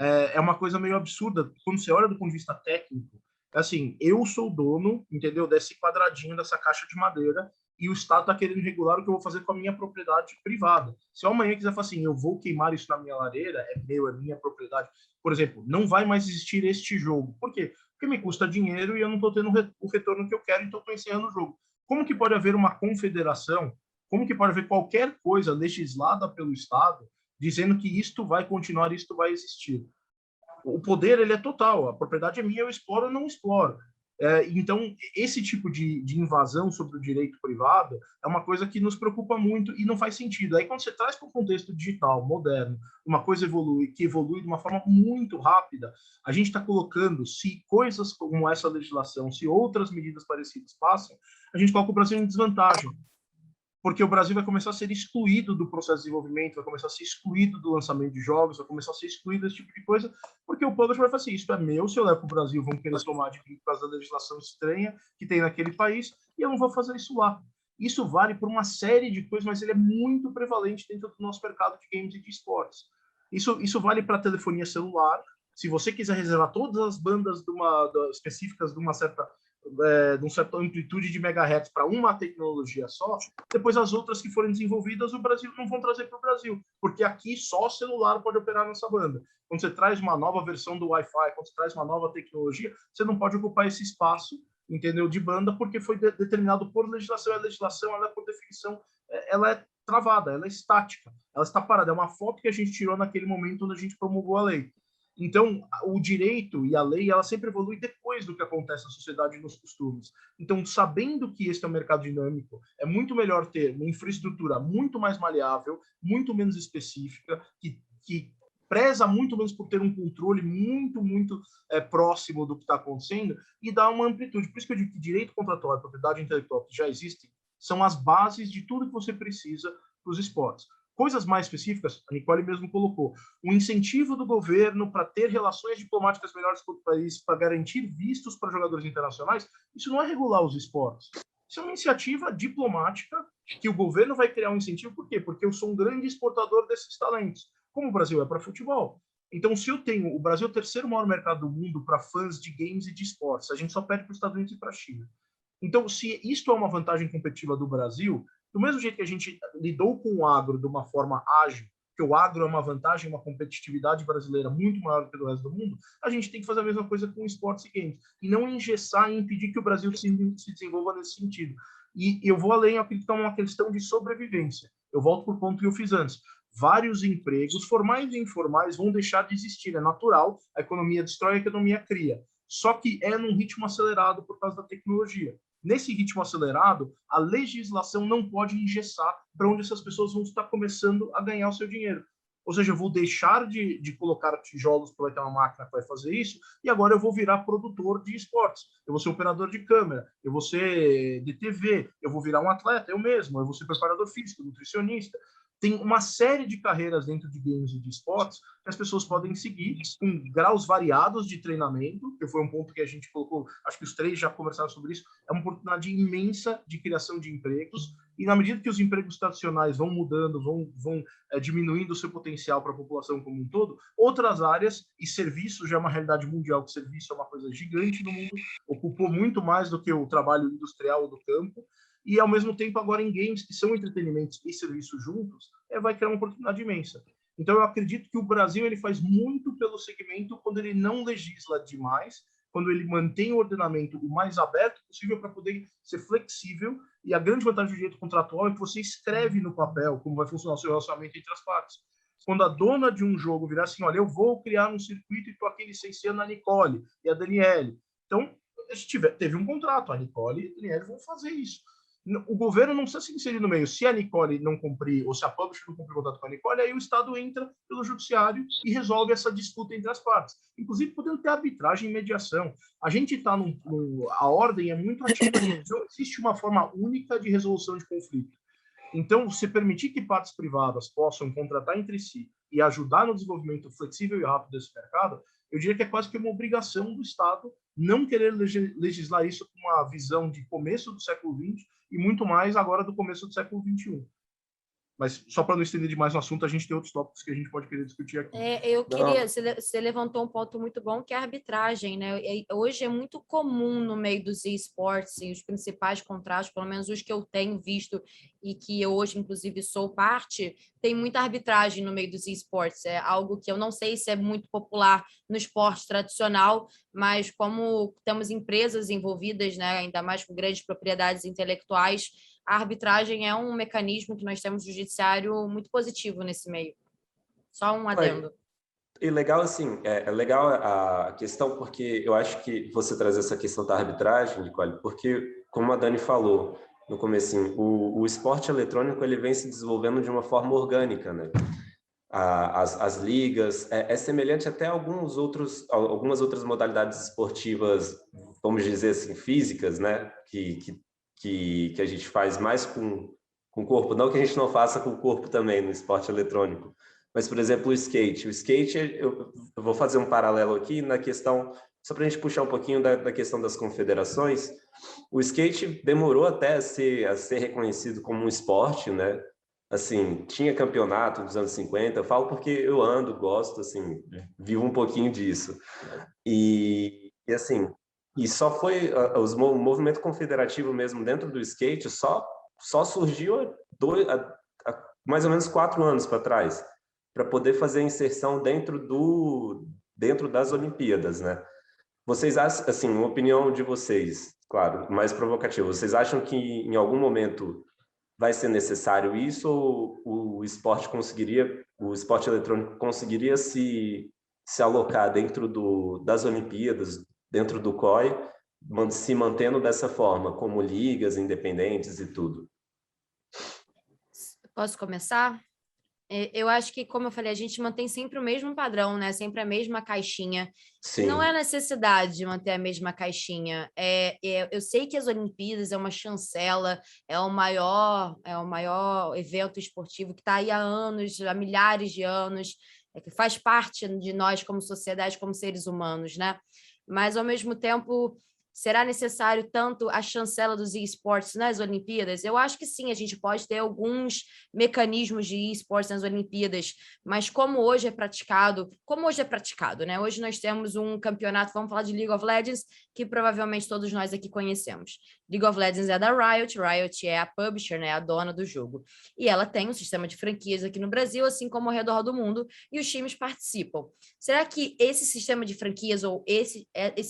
É uma coisa meio absurda. Quando você olha do ponto de vista técnico, assim, eu sou dono, entendeu, desse quadradinho, dessa caixa de madeira, e o Estado está querendo regular o que eu vou fazer com a minha propriedade privada. Se eu amanhã quiser falar assim, eu vou queimar isso na minha lareira, é meu, é minha propriedade. Por exemplo, não vai mais existir este jogo. Por quê? Porque me custa dinheiro e eu não estou tendo o retorno que eu quero, então estou encerrando o jogo. Como que pode haver uma confederação? Como que pode haver qualquer coisa legislada pelo Estado dizendo que isto vai continuar, isto vai existir? O poder, ele é total. A propriedade é minha, eu exploro ou não exploro. Então, esse tipo de invasão sobre o direito privado é uma coisa que nos preocupa muito e não faz sentido. Aí, quando você traz para o contexto digital, moderno, uma coisa que evolui de uma forma muito rápida, a gente está colocando, se coisas como essa legislação, se outras medidas parecidas passam, a gente coloca o Brasil em desvantagem. Porque o Brasil vai começar a ser excluído do processo de desenvolvimento, vai começar a ser excluído do lançamento de jogos, vai começar a ser excluído desse tipo de coisa, porque o publisher vai falar assim, isso é meu, se eu levo para o Brasil, vão querer tomar de mim por causa da legislação estranha que tem naquele país, e eu não vou fazer isso lá. Isso vale por uma série de coisas, mas ele é muito prevalente dentro do nosso mercado de games e de esportes. Isso vale para telefonia celular. Se você quiser reservar todas as bandas específicas de uma certa amplitude de megahertz para uma tecnologia só, depois as outras que forem desenvolvidas, o Brasil não vão trazer para o Brasil, porque aqui só o celular pode operar nessa banda. Quando você traz uma nova versão do Wi-Fi, quando você traz uma nova tecnologia, você não pode ocupar esse espaço, entendeu, de banda, porque foi determinado por legislação. A legislação, ela, por definição, ela é travada, ela é estática, ela está parada. É uma foto que a gente tirou naquele momento onde a gente promulgou a lei. Então, o direito e a lei, ela sempre evolui depois do que acontece na sociedade e nos costumes. Então, sabendo que este é um mercado dinâmico, é muito melhor ter uma infraestrutura muito mais maleável, muito menos específica, que preza muito menos por ter um controle muito próximo do que está acontecendo e dá uma amplitude. Por isso que eu digo que direito contratual e propriedade intelectual que já existem são as bases de tudo que você precisa para os esportes. Coisas mais específicas, a Nicole mesmo colocou, o incentivo do governo para ter relações diplomáticas melhores com o país, para garantir vistos para jogadores internacionais, isso não é regular os esportes. Isso é uma iniciativa diplomática que o governo vai criar um incentivo. Por quê? Porque eu sou um grande exportador desses talentos, como o Brasil é para futebol. Então, se eu tenho... O Brasil é o terceiro maior mercado do mundo para fãs de games e de esportes. A gente só perde para os Estados Unidos e para a China. Então, se isto é uma vantagem competitiva do Brasil, do mesmo jeito que a gente lidou com o agro de uma forma ágil, que o agro é uma vantagem, uma competitividade brasileira muito maior do que do resto do mundo, a gente tem que fazer a mesma coisa com esportes e games. E não engessar e impedir que o Brasil se desenvolva nesse sentido. E eu vou além, eu acredito que é uma questão de sobrevivência. Eu volto para o ponto que eu fiz antes. Vários empregos, formais e informais, vão deixar de existir. É natural, a economia destrói, a economia cria. Só que é num ritmo acelerado por causa da tecnologia. Nesse ritmo acelerado, a legislação não pode engessar para onde essas pessoas vão estar começando a ganhar o seu dinheiro. Ou seja, eu vou deixar de colocar tijolos para vai ter uma máquina que vai fazer isso, e agora eu vou virar produtor de esportes. Eu vou ser operador de câmera, eu vou ser de TV, eu vou virar um atleta, eu mesmo, eu vou ser preparador físico, nutricionista. Tem uma série de carreiras dentro de games e de esportes que as pessoas podem seguir com graus variados de treinamento, que foi um ponto que a gente colocou, acho que os três já conversaram sobre isso, é uma oportunidade imensa de criação de empregos, e na medida que os empregos tradicionais vão mudando, vão diminuindo o seu potencial para a população como um todo, outras áreas, e serviços já é uma realidade mundial, que serviço é uma coisa gigante no mundo, ocupou muito mais do que o trabalho industrial do campo, e, ao mesmo tempo, agora em games, que são entretenimentos e serviços juntos, vai criar uma oportunidade imensa. Então, eu acredito que o Brasil ele faz muito pelo segmento quando ele não legisla demais, quando ele mantém o ordenamento o mais aberto possível para poder ser flexível. E a grande vantagem do direito contratual é que você escreve no papel como vai funcionar o seu relacionamento entre as partes. Quando a dona de um jogo virar assim, olha, eu vou criar um circuito e estou aqui licenciando a Nicole e a Daniele. Então, teve um contrato, a Nicole e a Daniele vão fazer isso. O governo não precisa se inserir no meio. Se a Nicole não cumprir, ou se a publisher não cumprir o contrato com a Nicole, aí o Estado entra pelo judiciário e resolve essa disputa entre as partes. Inclusive, podendo ter arbitragem e mediação. A gente está a ordem é muito ativa. Não existe uma forma única de resolução de conflito. Então, se permitir que partes privadas possam contratar entre si e ajudar no desenvolvimento flexível e rápido desse mercado, eu diria que é quase que uma obrigação do Estado não querer legislar isso com uma visão de começo do século XX e muito mais agora do começo do século XXI. Mas só para não estender demais no assunto, a gente tem outros tópicos que a gente pode querer discutir aqui.
Eu queria, você levantou um ponto muito bom, que é a arbitragem, né? Hoje é muito comum no meio dos esportes, e os principais contratos, pelo menos os que eu tenho visto e que eu hoje, inclusive, sou parte, tem muita arbitragem no meio dos esportes. É algo que eu não sei se é muito popular no esporte tradicional, mas como temos empresas envolvidas, né, ainda mais com grandes propriedades intelectuais, a arbitragem é um mecanismo que nós temos no judiciário muito positivo nesse meio. Só um adendo.
E legal, assim, é legal a questão, porque eu acho que você traz essa questão da arbitragem, Nicole, porque, como a Dani falou no comecinho, o esporte eletrônico ele vem se desenvolvendo de uma forma orgânica, né? As ligas, é semelhante até a algumas outras modalidades esportivas, vamos dizer assim, físicas, né? Que a gente faz mais com o corpo, não que a gente não faça com o corpo também no esporte eletrônico, mas, por exemplo, o skate. O skate, eu vou fazer um paralelo aqui na questão, só para a gente puxar um pouquinho da questão das confederações. O skate demorou até a ser reconhecido como um esporte, né? Assim, tinha campeonato nos anos 50, eu falo porque eu ando, gosto, assim, vivo um pouquinho disso. E assim, e só foi o movimento confederativo mesmo dentro do skate só surgiu há mais ou menos 4 anos para trás, para poder fazer a inserção dentro das Olimpíadas, né? Vocês acham, assim, uma opinião de vocês, claro, mais provocativa, vocês acham que em algum momento vai ser necessário isso, ou o esporte eletrônico conseguiria se alocar dentro das Olimpíadas, dentro do COI, se mantendo dessa forma, como ligas independentes e tudo?
Posso começar? Eu acho que, como eu falei, a gente mantém sempre o mesmo padrão, né? Sempre a mesma caixinha.
Sim.
Não é necessidade de manter a mesma caixinha. Eu sei que as Olimpíadas é uma chancela, é o maior evento esportivo que está aí há anos, há milhares de anos, que faz parte de nós como sociedade, como seres humanos, né? Mas, ao mesmo tempo, será necessário tanto a chancela dos esportes nas Olimpíadas? Eu acho que sim, a gente pode ter alguns mecanismos de esportes nas Olimpíadas, mas como hoje é praticado, né? Hoje nós temos um campeonato, vamos falar de League of Legends, que provavelmente todos nós aqui conhecemos. League of Legends é da Riot é a publisher, né? A dona do jogo. E ela tem um sistema de franquias aqui no Brasil, assim como ao redor do mundo, e os times participam. Será que esse sistema de franquias ou esse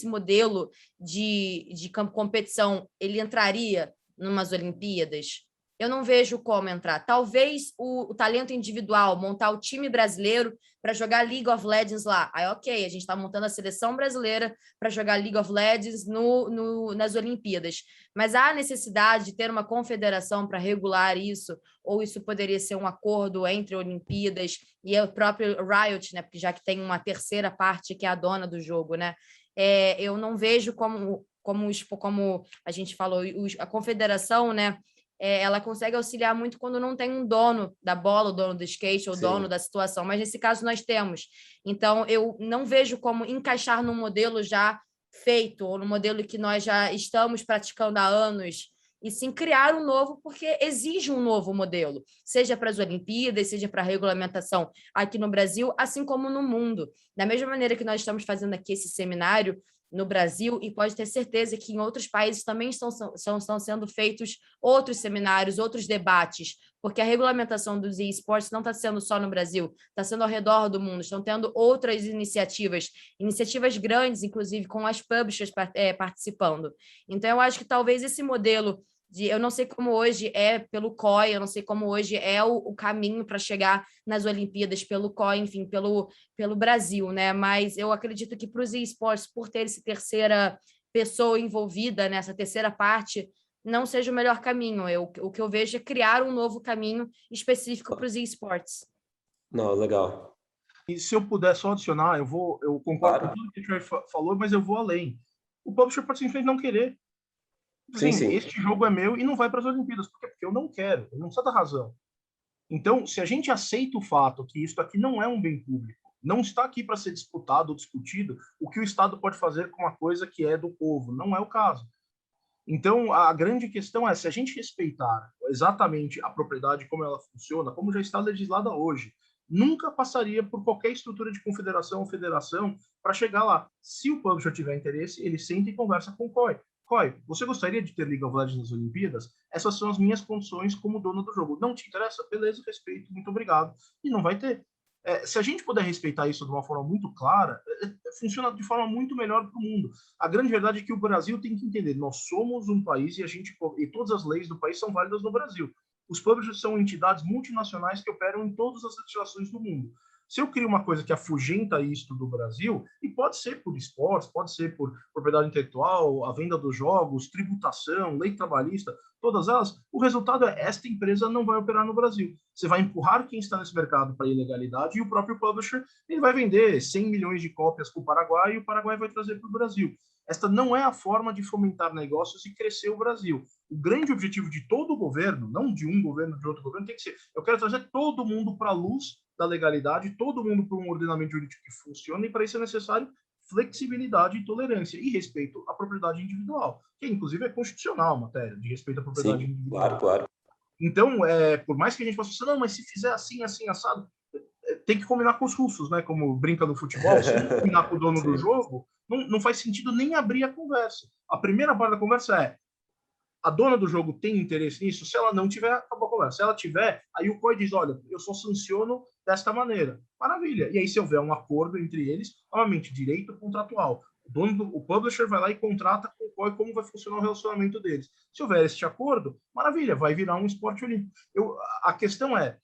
modelo de competição, ele entraria numas Olimpíadas? Eu não vejo como entrar. Talvez o talento individual, montar o time brasileiro para jogar League of Legends lá. Aí, ok, a gente está montando a seleção brasileira para jogar League of Legends nas Olimpíadas. Mas há necessidade de ter uma confederação para regular isso? Ou isso poderia ser um acordo entre Olimpíadas e o próprio Riot, né? Porque já que tem uma terceira parte que é a dona do jogo, né? Eu não vejo como a gente falou, a confederação, né? Ela consegue auxiliar muito quando não tem um dono da bola, o dono do skate, ou o dono da situação, mas nesse caso nós temos. Então, eu não vejo como encaixar num modelo já feito, ou no modelo que nós já estamos praticando há anos, e sim criar um novo, porque exige um novo modelo, seja para as Olimpíadas, seja para a regulamentação aqui no Brasil, assim como no mundo. Da mesma maneira que nós estamos fazendo aqui esse seminário no Brasil, e pode ter certeza que em outros países também estão sendo feitos outros seminários, outros debates, porque a regulamentação dos esportes não está sendo só no Brasil, está sendo ao redor do mundo, estão tendo outras iniciativas grandes, inclusive com as publishers participando. Então, eu acho que talvez esse modelo eu não sei como hoje é pelo COI, eu não sei como hoje é o caminho para chegar nas Olimpíadas pelo COI, enfim, pelo Brasil, né? Mas eu acredito que para os esportes, por ter pessoa envolvida nessa terceira parte não seja o melhor caminho. O que eu vejo é criar um novo caminho específico para os esportes.
Não, legal.
E se eu puder só adicionar, eu concordo com tudo que o Troy falou, mas eu vou além. O publisher pode simplesmente não querer. Assim,
Sim.
este jogo é meu e não vai para as Olimpíadas. Por quê? Porque eu não quero, eu não precisa dar razão. Então, se a gente aceita o fato que isso aqui não é um bem público, não está aqui para ser disputado ou discutido, o que o Estado pode fazer com uma coisa que é do povo, não é o caso. Então, a grande questão é, se a gente respeitar exatamente a propriedade, como ela funciona, como já está legislada hoje, nunca passaria por qualquer estrutura de confederação ou federação para chegar lá. Se o publisher tiver interesse, ele senta e conversa com o COI. COI, você gostaria de ter League of Legends nas Olimpíadas? Essas são as minhas condições como dono do jogo. Não te interessa? Beleza, respeito, muito obrigado. E não vai ter. Se a gente puder respeitar isso de uma forma muito clara, funciona de forma muito melhor para o mundo. A grande verdade é que o Brasil tem que entender, nós somos um país e todas as leis do país são válidas no Brasil. Os publishers são entidades multinacionais que operam em todas as legislações do mundo. Se eu crio uma coisa que afugenta isto do Brasil, e pode ser por esportes, pode ser por propriedade intelectual, a venda dos jogos, tributação, lei trabalhista, todas elas, o resultado é esta empresa não vai operar no Brasil. Você vai empurrar quem está nesse mercado para a ilegalidade e o próprio publisher ele vai vender 100 milhões de cópias para o Paraguai e o Paraguai vai trazer para o Brasil. Esta não é a forma de fomentar negócios e crescer o Brasil. O grande objetivo de todo o governo, não de um governo, de outro governo, tem que ser, eu quero trazer todo mundo para a luz da legalidade, todo mundo para um ordenamento jurídico que funcione, e para isso é necessário flexibilidade e tolerância e respeito à propriedade individual, que inclusive é constitucional a matéria de respeito à propriedade individual.
Claro.
Então, por mais que a gente possa pensar, não, mas se fizer assim, assim, assado, tem que combinar com os russos, né? Como brinca no futebol, se não combinar com o dono do jogo, não faz sentido nem abrir a conversa. A primeira parte da conversa é: a dona do jogo tem interesse nisso? Se ela não tiver, acabou a conversa. Se ela tiver, aí o COI diz, olha, eu só sanciono desta maneira. Maravilha. E aí, se houver um acordo entre eles, novamente, direito contratual. O publisher vai lá e contrata com o COI como vai funcionar o relacionamento deles. Se houver este acordo, maravilha, vai virar um esporte olímpico. A questão é,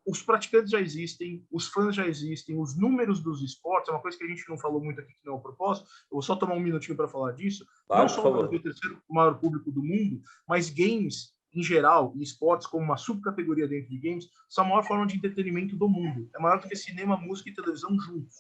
os praticantes já existem, os fãs já existem, os números dos esportes, é uma coisa que a gente não falou muito aqui, que não é o propósito, eu vou só tomar um minutinho para falar disso.
Claro,
não só o Brasil, o terceiro maior público do mundo, mas games, em geral, e esportes como uma subcategoria dentro de games, são a maior forma de entretenimento do mundo. É maior do que cinema, música e televisão juntos.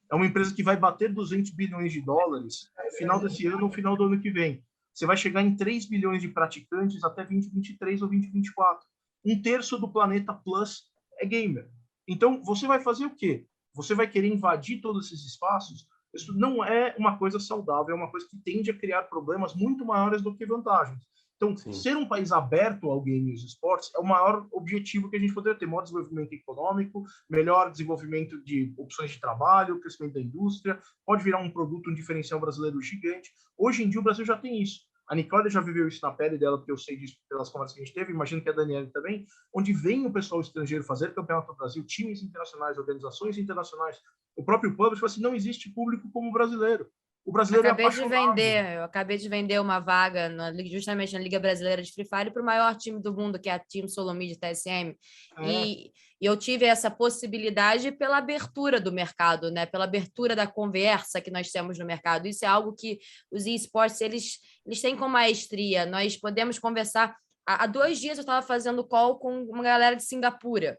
É uma empresa que vai bater 200 bilhões de dólares no final desse ano ou no final do ano que vem. Você vai chegar em 3 bilhões de praticantes até 2023 ou 2024. Um terço do planeta Plus é gamer. Então, você vai fazer o quê? Você vai querer invadir todos esses espaços? Isso não é uma coisa saudável, é uma coisa que tende a criar problemas muito maiores do que vantagens. Então, ser um país aberto ao game e aos esportes é o maior objetivo que a gente poderia ter. Maior desenvolvimento econômico, melhor desenvolvimento de opções de trabalho, crescimento da indústria, pode virar um produto, um diferencial brasileiro gigante. Hoje em dia, o Brasil já tem isso. A Nicole já viveu isso na pele dela, porque eu sei disso pelas conversas que a gente teve, imagino que a Daniela também, onde vem o pessoal estrangeiro fazer campeonato do Brasil, times internacionais, organizações internacionais. O próprio público fala assim, não existe público como o brasileiro. O brasileiro
eu acabei de vender uma vaga justamente na Liga Brasileira de Free Fire para o maior time do mundo, que é a Team Solomid TSM. E eu tive essa possibilidade pela abertura do mercado, né? Pela abertura da conversa que nós temos no mercado. Isso é algo que os esportes eles têm com maestria. Nós podemos conversar. Há 2 dias eu estava fazendo call com uma galera de Singapura.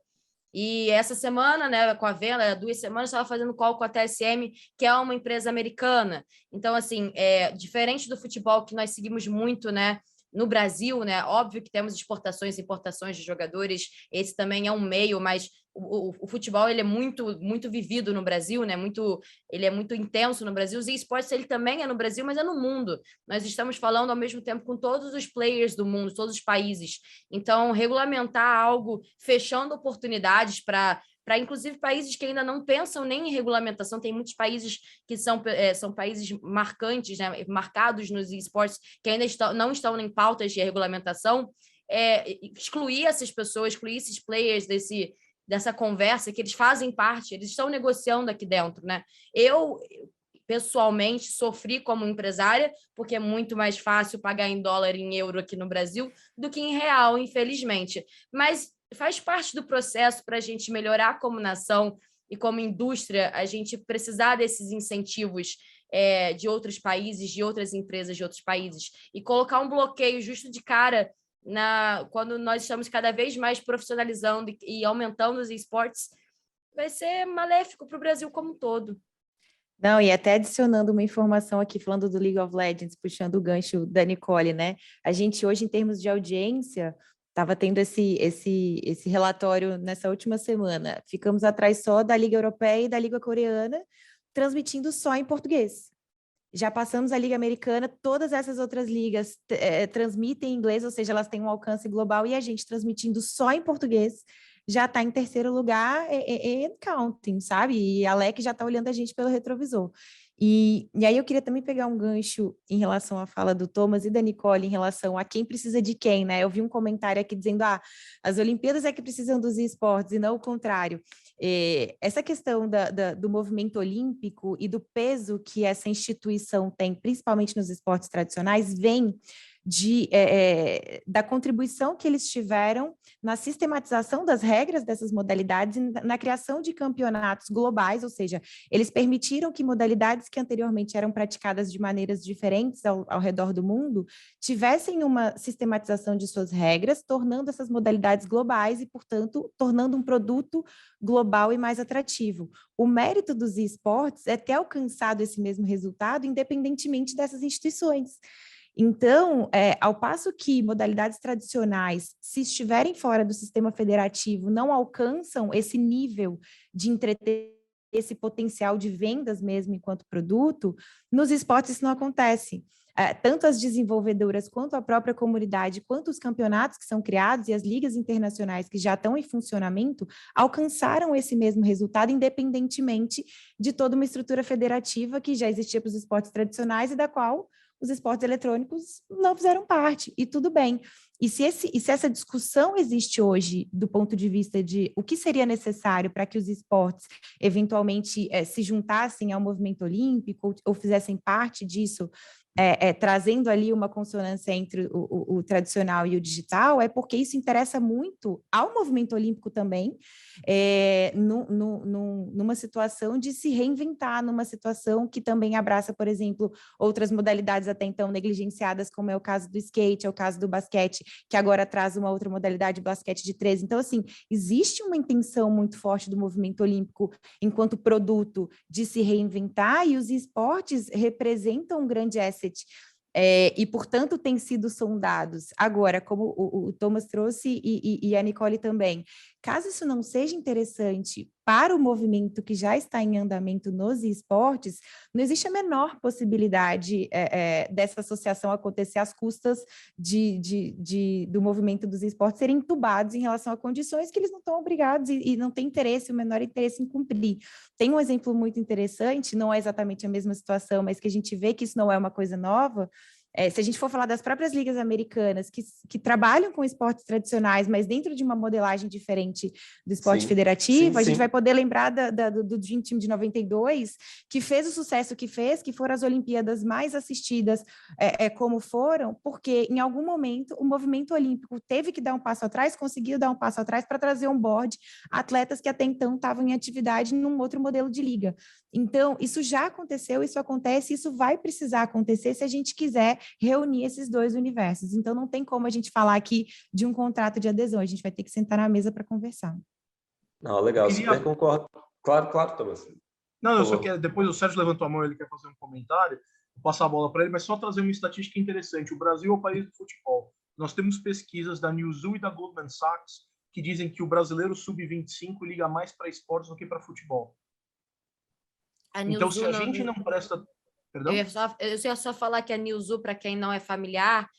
E essa semana, né, com a venda, há 2 semanas, estava fazendo call com a TSM, que é uma empresa americana. Então, assim, diferente do futebol que nós seguimos muito, né, no Brasil, né, óbvio que temos exportações e importações de jogadores, esse também é um meio, mas o futebol ele é muito, muito vivido no Brasil, né, ele é muito intenso no Brasil. Os esportes ele também é no Brasil, mas é no mundo. Nós estamos falando ao mesmo tempo com todos os players do mundo, todos os países. Então, regulamentar algo, fechando oportunidades para inclusive países que ainda não pensam nem em regulamentação, tem muitos países que são países marcantes, né, marcados nos esportes, que ainda não estão em pautas de regulamentação, excluir essas pessoas, excluir esses players dessa conversa, que eles fazem parte, eles estão negociando aqui dentro, né? Eu pessoalmente sofri como empresária, porque é muito mais fácil pagar em dólar e em euro aqui no Brasil do que em real, infelizmente. Mas faz parte do processo para a gente melhorar como nação e como indústria, a gente precisar desses incentivos de outros países, de outras empresas de outros países, e colocar um bloqueio justo de cara quando nós estamos cada vez mais profissionalizando e aumentando os esportes, vai ser maléfico para o Brasil como um todo.
Não, e até adicionando uma informação aqui, falando do League of Legends, puxando o gancho da Nicole, né? A gente hoje, em termos de audiência, estava tendo esse relatório nessa última semana. Ficamos atrás só da Liga Europeia e da Liga Coreana, transmitindo só em português. Já passamos a Liga Americana, todas essas outras ligas transmitem em inglês, ou seja, elas têm um alcance global, e a gente transmitindo só em português já está em terceiro lugar e counting, sabe? E a Alec já está olhando a gente pelo retrovisor. E aí eu queria também pegar um gancho em relação à fala do Thomas e da Nicole em relação a quem precisa de quem, né? Eu vi um comentário aqui dizendo, as Olimpíadas é que precisam dos esportes e não o contrário. Essa questão do movimento olímpico e do peso que essa instituição tem, principalmente nos esportes tradicionais, vem da contribuição que eles tiveram na sistematização das regras dessas modalidades e na criação de campeonatos globais, ou seja, eles permitiram que modalidades que anteriormente eram praticadas de maneiras diferentes ao redor do mundo tivessem uma sistematização de suas regras, tornando essas modalidades globais e, portanto, tornando um produto global e mais atrativo. O mérito dos esportes é ter alcançado esse mesmo resultado independentemente dessas instituições. Então, ao passo que modalidades tradicionais, se estiverem fora do sistema federativo, não alcançam esse nível de entreter, esse potencial de vendas mesmo enquanto produto, nos esportes isso não acontece. Tanto as desenvolvedoras quanto a própria comunidade, quanto os campeonatos que são criados e as ligas internacionais que já estão em funcionamento, alcançaram esse mesmo resultado, independentemente de toda uma estrutura federativa que já existia para os esportes tradicionais e da qual os esportes eletrônicos não fizeram parte, e tudo bem. E se essa discussão existe hoje do ponto de vista de o que seria necessário para que os esportes eventualmente se juntassem ao movimento olímpico ou fizessem parte disso, trazendo ali uma consonância entre o tradicional e o digital, é porque isso interessa muito ao movimento olímpico também, numa situação de se reinventar, numa situação que também abraça, por exemplo, outras modalidades até então negligenciadas, como é o caso do skate, é o caso do basquete, que agora traz uma outra modalidade, basquete de 13. Então, assim, existe uma intenção muito forte do movimento olímpico enquanto produto de se reinventar, e os esportes representam um grande asset, e, portanto, têm sido sondados. Agora, como o Thomas trouxe e a Nicole também, caso isso não seja interessante para o movimento que já está em andamento nos esportes, não existe a menor possibilidade dessa associação acontecer às custas do movimento dos esportes serem entubados em relação a condições que eles não estão obrigados e não têm interesse, o menor interesse em cumprir. Tem um exemplo muito interessante, não é exatamente a mesma situação, mas que a gente vê que isso não é uma coisa nova. Se a gente for falar das próprias ligas americanas, que trabalham com esportes tradicionais, mas dentro de uma modelagem diferente do esporte federativo, a gente vai poder lembrar do Dream Team de 92, que fez o sucesso que fez, que foram as Olimpíadas mais assistidas como foram, porque em algum momento o movimento olímpico teve que dar um passo atrás, conseguiu dar um passo atrás para trazer on board atletas que até então estavam em atividade num outro modelo de liga. Então, isso já aconteceu, isso acontece, isso vai precisar acontecer se a gente quiser reunir esses dois universos. Então, não tem como a gente falar aqui de um contrato de adesão, a gente vai ter que sentar na mesa para conversar.
Não, legal, super concordo. Claro, Thomas.
Não, eu só quero, depois o Sérgio levantou a mão, ele quer fazer um comentário, vou passar a bola para ele, mas só trazer uma estatística interessante. O Brasil é o país do futebol. Nós temos pesquisas da Newzoo e da Goldman Sachs que dizem que o brasileiro sub-25 liga mais para esportes do que para futebol. Então, se a gente não presta... Perdão?
Eu ia só falar que a Newzoo, para quem não é familiar,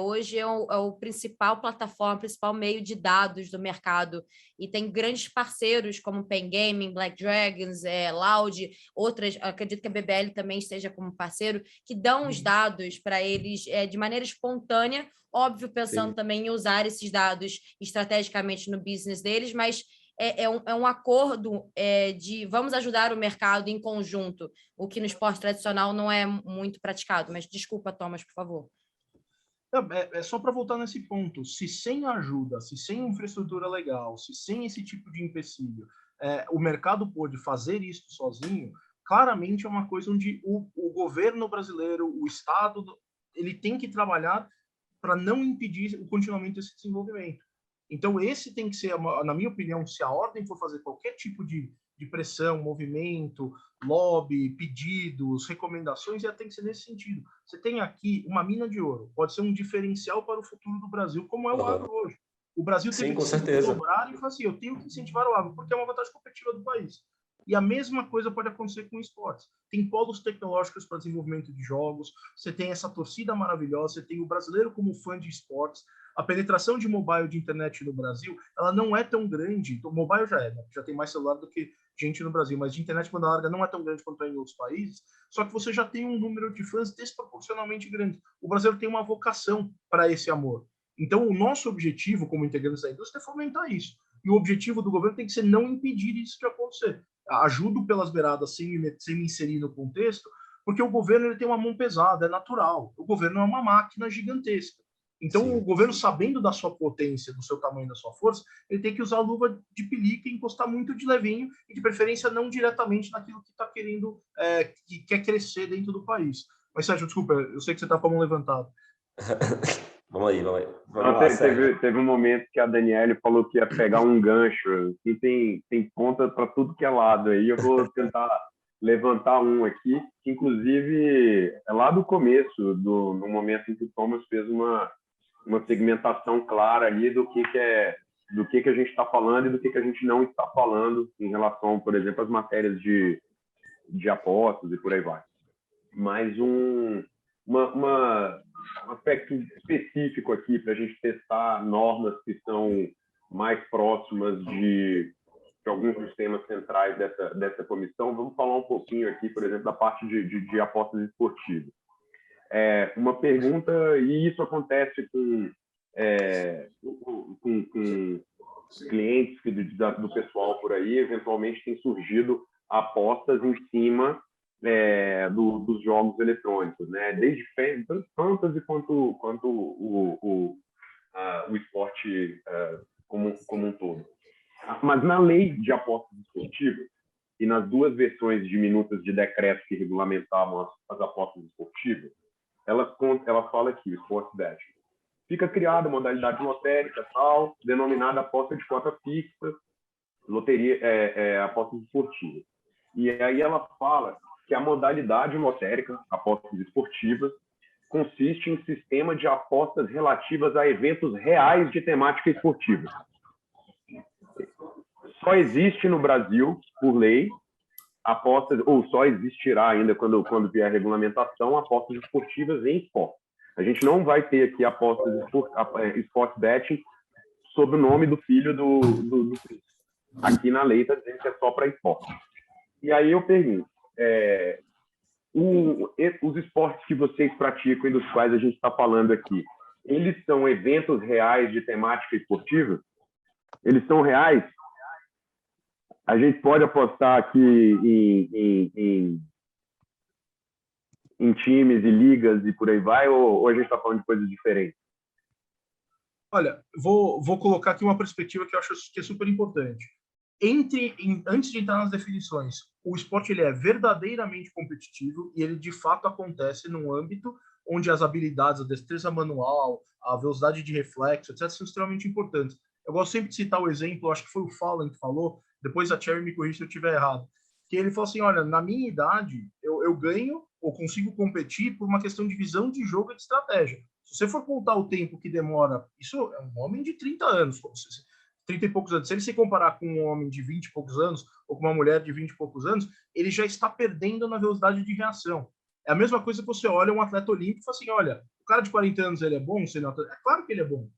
hoje é o principal plataforma, o principal meio de dados do mercado. E tem grandes parceiros como Pen Gaming, Black Dragons, Loud, outras, acredito que a BBL também esteja como parceiro, que dão os dados para eles de maneira espontânea, óbvio, pensando também em usar esses dados estrategicamente no business deles, mas é um acordo de vamos ajudar o mercado em conjunto, o que no esporte tradicional não é muito praticado. Mas desculpa, Thomas, por favor.
É só para voltar nesse ponto. Se sem ajuda, se sem infraestrutura legal, se sem esse tipo de empecilho, o mercado pôde fazer isso sozinho, claramente é uma coisa onde o governo brasileiro, o Estado, ele tem que trabalhar para não impedir o continuamento desse desenvolvimento. Então, esse tem que ser, na minha opinião, se a ordem for fazer qualquer tipo de pressão, movimento, lobby, pedidos, recomendações, tem que ser nesse sentido. Você tem aqui uma mina de ouro, pode ser um diferencial para o futuro do Brasil, como é o agro hoje. O Brasil teve que se dobrar e falar assim, eu tenho que incentivar o agro, porque é uma vantagem competitiva do país. E a mesma coisa pode acontecer com esportes. Tem polos tecnológicos para desenvolvimento de jogos, você tem essa torcida maravilhosa, você tem o brasileiro como fã de esportes. A penetração de mobile, de internet no Brasil, ela não é tão grande. O mobile já é, né? Já tem mais celular do que gente no Brasil, mas de internet banda larga não é tão grande quanto é em outros países. Só que você já tem um número de fãs desproporcionalmente grande. O brasileiro tem uma vocação para esse amor. Então, o nosso objetivo como integrantes da indústria é fomentar isso. E o objetivo do governo tem que ser não impedir isso de acontecer. Ajudo pelas beiradas sem me inserir no contexto, porque o governo ele tem uma mão pesada, é natural. O governo é uma máquina gigantesca. Então, sim, o governo, sabendo da sua potência, do seu tamanho, da sua força, ele tem que usar a luva de pelica e encostar muito de levinho, e de preferência não diretamente naquilo que está querendo, que quer crescer dentro do país. Mas, Sérgio, desculpa, eu sei que você está com a mão levantada.
Vamos aí. Vamos lá,
teve um momento que a Daniele falou que ia pegar um gancho, e tem ponta para tudo que é lado aí. Eu vou tentar levantar um aqui, que inclusive é lá do começo, no momento em que o Thomas fez uma segmentação clara ali do que a gente está falando e do que a gente não está falando em relação, por exemplo, às matérias de apostas e por aí vai. Mas um aspecto específico aqui para a gente testar normas que são mais próximas de alguns dos temas centrais dessa comissão. Vamos falar um pouquinho aqui, por exemplo, da parte de apostas esportivas. Uma pergunta, e isso acontece com clientes do pessoal por aí, eventualmente tem surgido apostas em cima dos jogos eletrônicos, né? Desde tanto fantasy quanto o esporte como um todo. Mas na lei de apostas esportivas e nas duas versões diminutas de decreto que regulamentavam as apostas esportivas, ela fala aqui, o Sports Betting. Fica criada a modalidade lotérica, tal, denominada aposta de cota fixa, loteria, apostas esportivas. E aí ela fala que a modalidade lotérica, apostas esportivas, consiste em sistema de apostas relativas a eventos reais de temática esportiva. Só existe no Brasil, por lei, apostas, ou só existirá ainda quando vier a regulamentação, apostas esportivas em esporte. A gente não vai ter aqui apostas Sports Betting sob o nome do filho do aqui na lei está dizendo que é só para esporte. E aí eu pergunto, os esportes que vocês praticam e dos quais a gente está falando aqui, eles são eventos reais de temática esportiva? Eles são reais? A gente pode apostar aqui em times e ligas e por aí vai, ou a gente está falando de coisas diferentes?
Olha, vou colocar aqui uma perspectiva que eu acho que é super importante. Antes de entrar nas definições, o esporte ele é verdadeiramente competitivo e ele de fato acontece num âmbito onde as habilidades, a destreza manual, a velocidade de reflexo, etc., são extremamente importantes. Eu gosto sempre de citar o exemplo, acho que foi o Fallen que falou, depois a Cherry me corrige se eu estiver errado, que ele falou assim, olha, na minha idade, eu ganho ou consigo competir por uma questão de visão de jogo e de estratégia. Se você for contar o tempo que demora, isso é um homem de 30 anos, 30 e poucos anos, se ele se comparar com um homem de 20 e poucos anos, ou com uma mulher de 20 e poucos anos, ele já está perdendo na velocidade de reação. É a mesma coisa que você olha um atleta olímpico e fala assim, olha, o cara de 40 anos, ele é bom? É claro que ele é bom.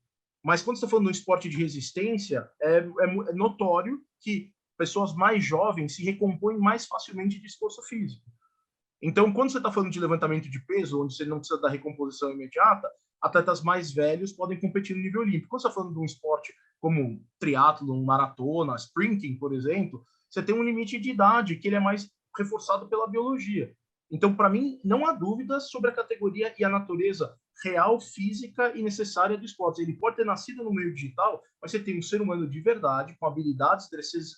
Mas quando você está falando de um esporte de resistência, é notório que pessoas mais jovens se recompõem mais facilmente de esforço físico. Então, quando você está falando de levantamento de peso, onde você não precisa da recomposição imediata, atletas mais velhos podem competir no nível olímpico. Quando você está falando de um esporte como triatlon, maratona, sprinting, por exemplo, você tem um limite de idade que ele é mais reforçado pela biologia. Então, para mim, não há dúvidas sobre a categoria e a natureza real, física e necessária do esporte. Ele pode ter nascido no meio digital, mas você tem um ser humano de verdade, com habilidades,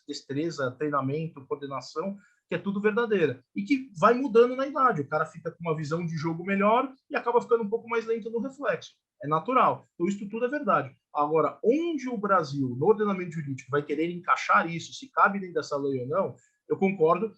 destreza, treinamento, coordenação, que é tudo verdadeira, e que vai mudando na idade. O cara fica com uma visão de jogo melhor e acaba ficando um pouco mais lento no reflexo. É natural. Então, isso tudo é verdade. Agora, onde o Brasil, no ordenamento jurídico, vai querer encaixar isso, se cabe dentro dessa lei ou não, eu concordo,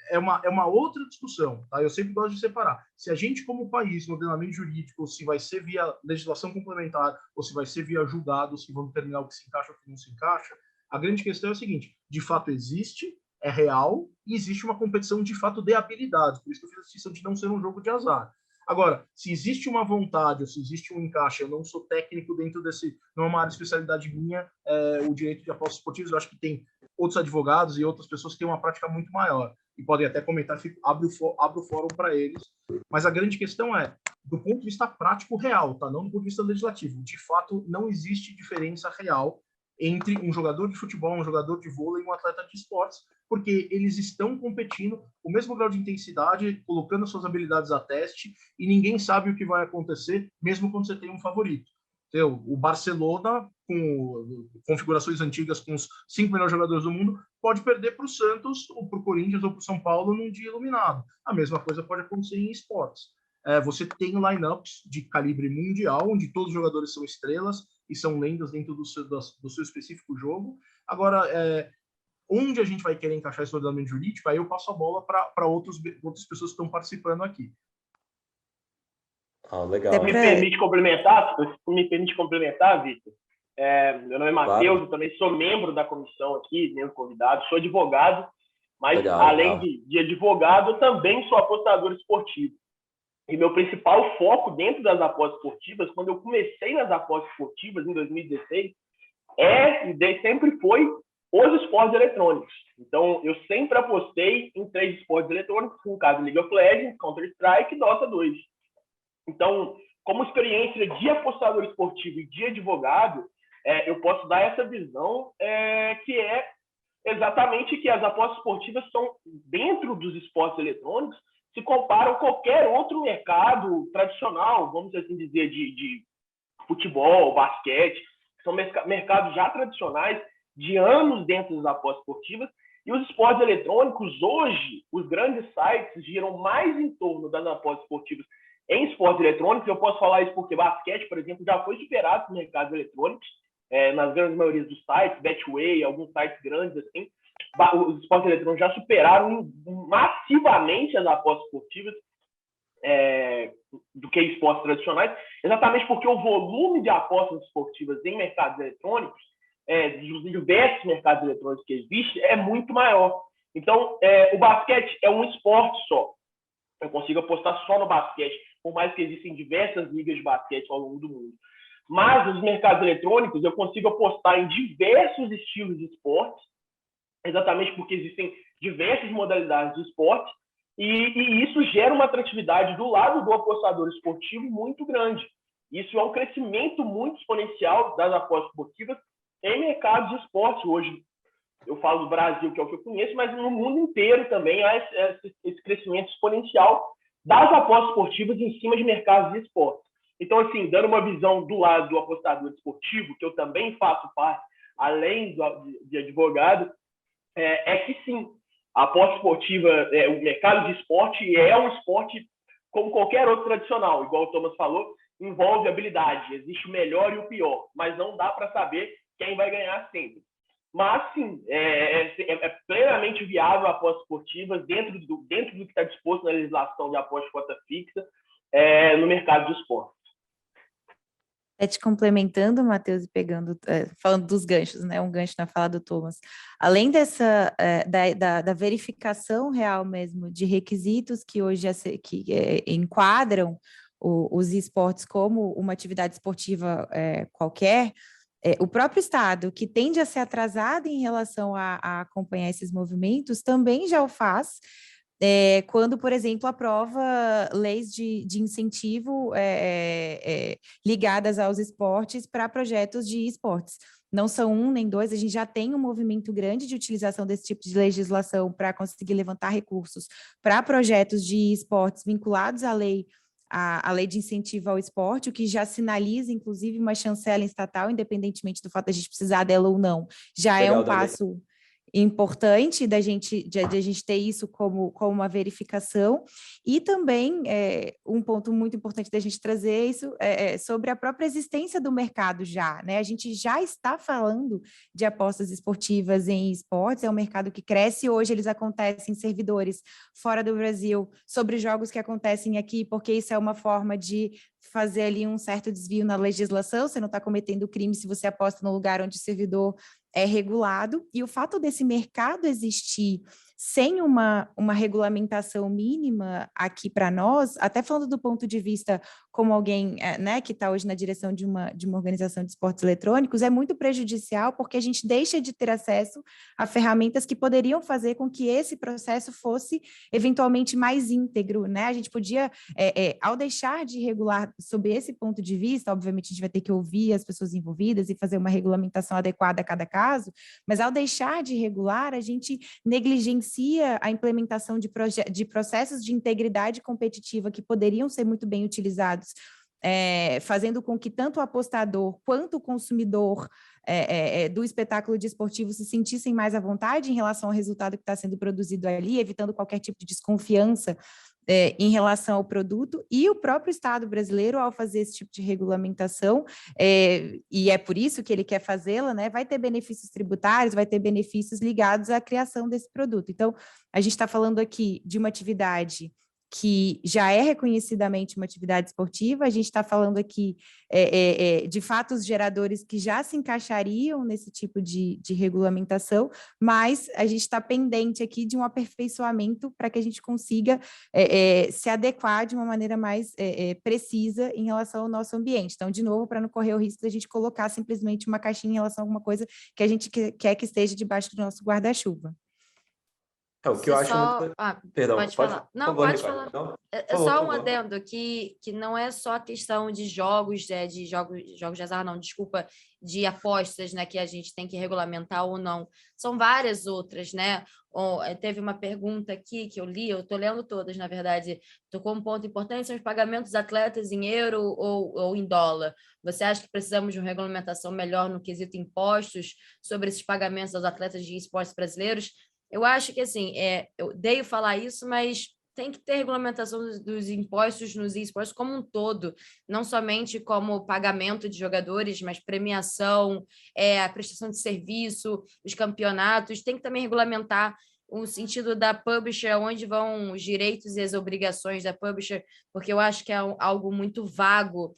é uma outra discussão. Tá? Eu sempre gosto de separar. Se a gente, como país, no ordenamento jurídico, se vai ser via legislação complementar ou se vai ser via julgado, se vão determinar o que se encaixa ou o que não se encaixa, a grande questão é o seguinte, de fato existe, é real, e existe uma competição de fato de habilidades. Por isso que eu fiz a distinção de não ser um jogo de azar. Agora, se existe uma vontade ou se existe um encaixe, eu não sou técnico dentro desse, não é uma área de especialidade minha, o direito de apostas esportivas, eu acho que tem outros advogados e outras pessoas que têm uma prática muito maior e podem até comentar, abre o fórum para eles. Mas a grande questão é, do ponto de vista prático real, tá? Não do ponto de vista legislativo. De fato, não existe diferença real entre um jogador de futebol, um jogador de vôlei e um atleta de esportes, porque eles estão competindo o mesmo grau de intensidade, colocando suas habilidades a teste, e ninguém sabe o que vai acontecer, mesmo quando você tem um favorito. Então, o Barcelona, com configurações antigas, com os 5 melhores jogadores do mundo, pode perder para o Santos, ou para o Corinthians, ou para o São Paulo num dia iluminado. A mesma coisa pode acontecer em esportes. Você tem lineups de calibre mundial, onde todos os jogadores são estrelas e são lendas dentro do seu específico jogo. Agora, onde a gente vai querer encaixar esse ordenamento jurídico, aí eu passo a bola para outras pessoas que estão participando aqui.
Legal.
Me permite complementar, Vitor? Meu nome é Matheus, claro. Eu também sou membro da comissão aqui, membro convidado, sou advogado, mas além de advogado, eu também sou apostador esportivo. E meu principal foco dentro das apostas esportivas, quando eu comecei nas apostas esportivas em 2016, sempre foi os esportes eletrônicos. Então, eu sempre apostei em 3 esportes eletrônicos, no caso League of Legends, Counter-Strike e Dota 2. Então, como experiência de apostador esportivo e de advogado, eu posso dar essa visão que é exatamente que as apostas esportivas são, dentro dos esportes eletrônicos, se comparam a qualquer outro mercado tradicional, vamos assim dizer, de futebol, basquete, são mercados já tradicionais, de anos dentro das apostas esportivas, e os esportes eletrônicos, hoje, os grandes sites giram mais em torno das apostas esportivas em esportes eletrônicos. Eu posso falar isso porque basquete, por exemplo, já foi superado nos mercados eletrônicos, nas grandes maiorias dos sites, Betway, alguns sites grandes assim. Os esportes eletrônicos já superaram massivamente as apostas esportivas do que esportes tradicionais, exatamente porque o volume de apostas esportivas em mercados eletrônicos, dos diversos mercados eletrônicos que existem, é muito maior. Então, o basquete é um esporte só. Eu consigo apostar só no basquete, por mais que existem diversas ligas de basquete ao longo do mundo. Mas nos mercados eletrônicos, eu consigo apostar em diversos estilos de esportes, exatamente porque existem diversas modalidades de esporte, e isso gera uma atratividade do lado do apostador esportivo muito grande. Isso é um crescimento muito exponencial das apostas esportivas em mercados de esporte hoje. Eu falo do Brasil, que é o que eu conheço, mas no mundo inteiro também há esse crescimento exponencial das apostas esportivas em cima de mercados de esporte. Então, assim, dando uma visão do lado do apostador esportivo, que eu também faço parte, além de advogado, que sim, a aposta esportiva, o mercado de esporte é um esporte como qualquer outro tradicional, igual o Thomas falou, envolve habilidade, existe o melhor e o pior, mas não dá para saber quem vai ganhar sempre. Mas, sim, é plenamente viável a aposta esportiva dentro do que está disposto na legislação de aposta de cota fixa no mercado de esporte.
Te complementando, Matheus, e falando dos ganchos, né? Um gancho na fala do Thomas. Além dessa da verificação real mesmo de requisitos que hoje enquadram os esportes como uma atividade esportiva qualquer, o próprio Estado, que tende a ser atrasado em relação a acompanhar esses movimentos, também já o faz, quando, por exemplo, aprova leis de incentivo ligadas aos esportes para projetos de esportes. Não são 1 nem 2, a gente já tem um movimento grande de utilização desse tipo de legislação para conseguir levantar recursos para projetos de esportes vinculados à lei de incentivo ao esporte, o que já sinaliza, inclusive, uma chancela estatal, independentemente do fato de a gente precisar dela ou não, já legal, é um passo importante de a gente ter isso como uma verificação, e também um ponto muito importante da gente trazer isso sobre a própria existência do mercado já, né? A gente já está falando de apostas esportivas em esportes, é um mercado que cresce, hoje eles acontecem em servidores fora do Brasil, sobre jogos que acontecem aqui, porque isso é uma forma de fazer ali um certo desvio na legislação, você não está cometendo crime se você aposta no lugar onde o servidor é regulado, e o fato desse mercado existir sem uma regulamentação mínima aqui para nós, até falando do ponto de vista como alguém né, que está hoje na direção de uma organização de esportes eletrônicos, é muito prejudicial, porque a gente deixa de ter acesso a ferramentas que poderiam fazer com que esse processo fosse eventualmente mais íntegro, né? A gente podia, ao deixar de regular sob esse ponto de vista, obviamente a gente vai ter que ouvir as pessoas envolvidas e fazer uma regulamentação adequada a cada caso, mas ao deixar de regular, a gente negligencia a implementação de processos de integridade competitiva que poderiam ser muito bem utilizados, fazendo com que tanto o apostador quanto o consumidor do espetáculo desportivo se sentissem mais à vontade em relação ao resultado que está sendo produzido ali, evitando qualquer tipo de desconfiança em relação ao produto, e o próprio Estado brasileiro, ao fazer esse tipo de regulamentação, e é por isso que ele quer fazê-la, né, vai ter benefícios tributários, vai ter benefícios ligados à criação desse produto. Então, a gente está falando aqui de uma atividade que já é reconhecidamente uma atividade esportiva, a gente está falando aqui de fatos geradores que já se encaixariam nesse tipo de regulamentação, mas a gente está pendente aqui de um aperfeiçoamento para que a gente consiga se adequar de uma maneira mais precisa em relação ao nosso ambiente. Então, de novo, para não correr o risco de a gente colocar simplesmente uma caixinha em relação a alguma coisa que a gente quer que esteja debaixo do nosso guarda-chuva.
O que eu acho muito... Perdão,
pode falar. Não,
por favor,
pode
Ricardo.
falar.
Não,
é só um adendo que não é só questão de jogos de azar, não, desculpa, de apostas, né, que a gente tem que regulamentar ou não. São várias outras, né? Teve uma pergunta aqui que eu li, eu estou lendo todas, na verdade, tocou um ponto importante, são os pagamentos dos atletas em euro ou em dólar. Você acha que precisamos de uma regulamentação melhor no quesito impostos sobre esses pagamentos aos atletas de esportes brasileiros? Eu acho que, assim, eu odeio falar isso, mas tem que ter regulamentação dos impostos nos esportes como um todo, não somente como pagamento de jogadores, mas premiação, a prestação de serviço, os campeonatos, tem que também regulamentar o sentido da publisher, onde vão os direitos e as obrigações da publisher, porque eu acho que é algo muito vago.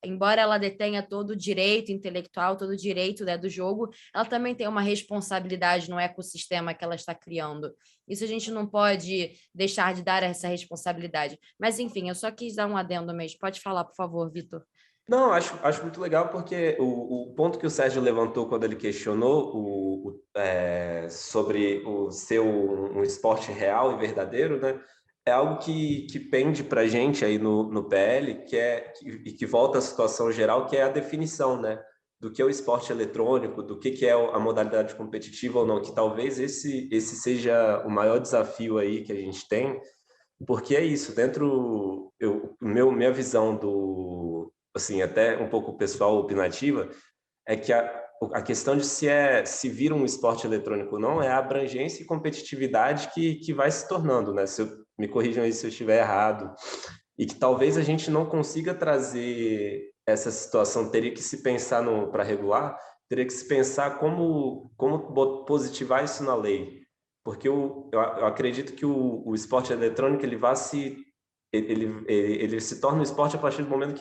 Embora ela detenha todo o direito intelectual, todo o direito, né, do jogo, ela também tem uma responsabilidade no ecossistema que ela está criando. Isso a gente não pode deixar de dar essa responsabilidade. Mas, enfim, eu só quis dar um adendo mesmo. Pode falar, por favor, Vitor.
Não, acho muito legal, porque o ponto que o Sérgio levantou quando ele questionou sobre ser um esporte real e verdadeiro, né? É algo que pende para a gente aí no PL, que volta à situação geral, que é a definição, né, do que é o esporte eletrônico, do que é a modalidade competitiva ou não, que talvez esse seja o maior desafio aí que a gente tem, porque é isso, minha visão assim, até um pouco pessoal, opinativa, é que a questão de se vira um esporte eletrônico ou não é a abrangência e competitividade que vai se tornando, né? Me corrijam aí se eu estiver errado, e que talvez a gente não consiga trazer essa situação, teria que se pensar para regular, teria que se pensar como positivar isso na lei, porque eu acredito que o esporte eletrônico ele se torna um esporte a partir do momento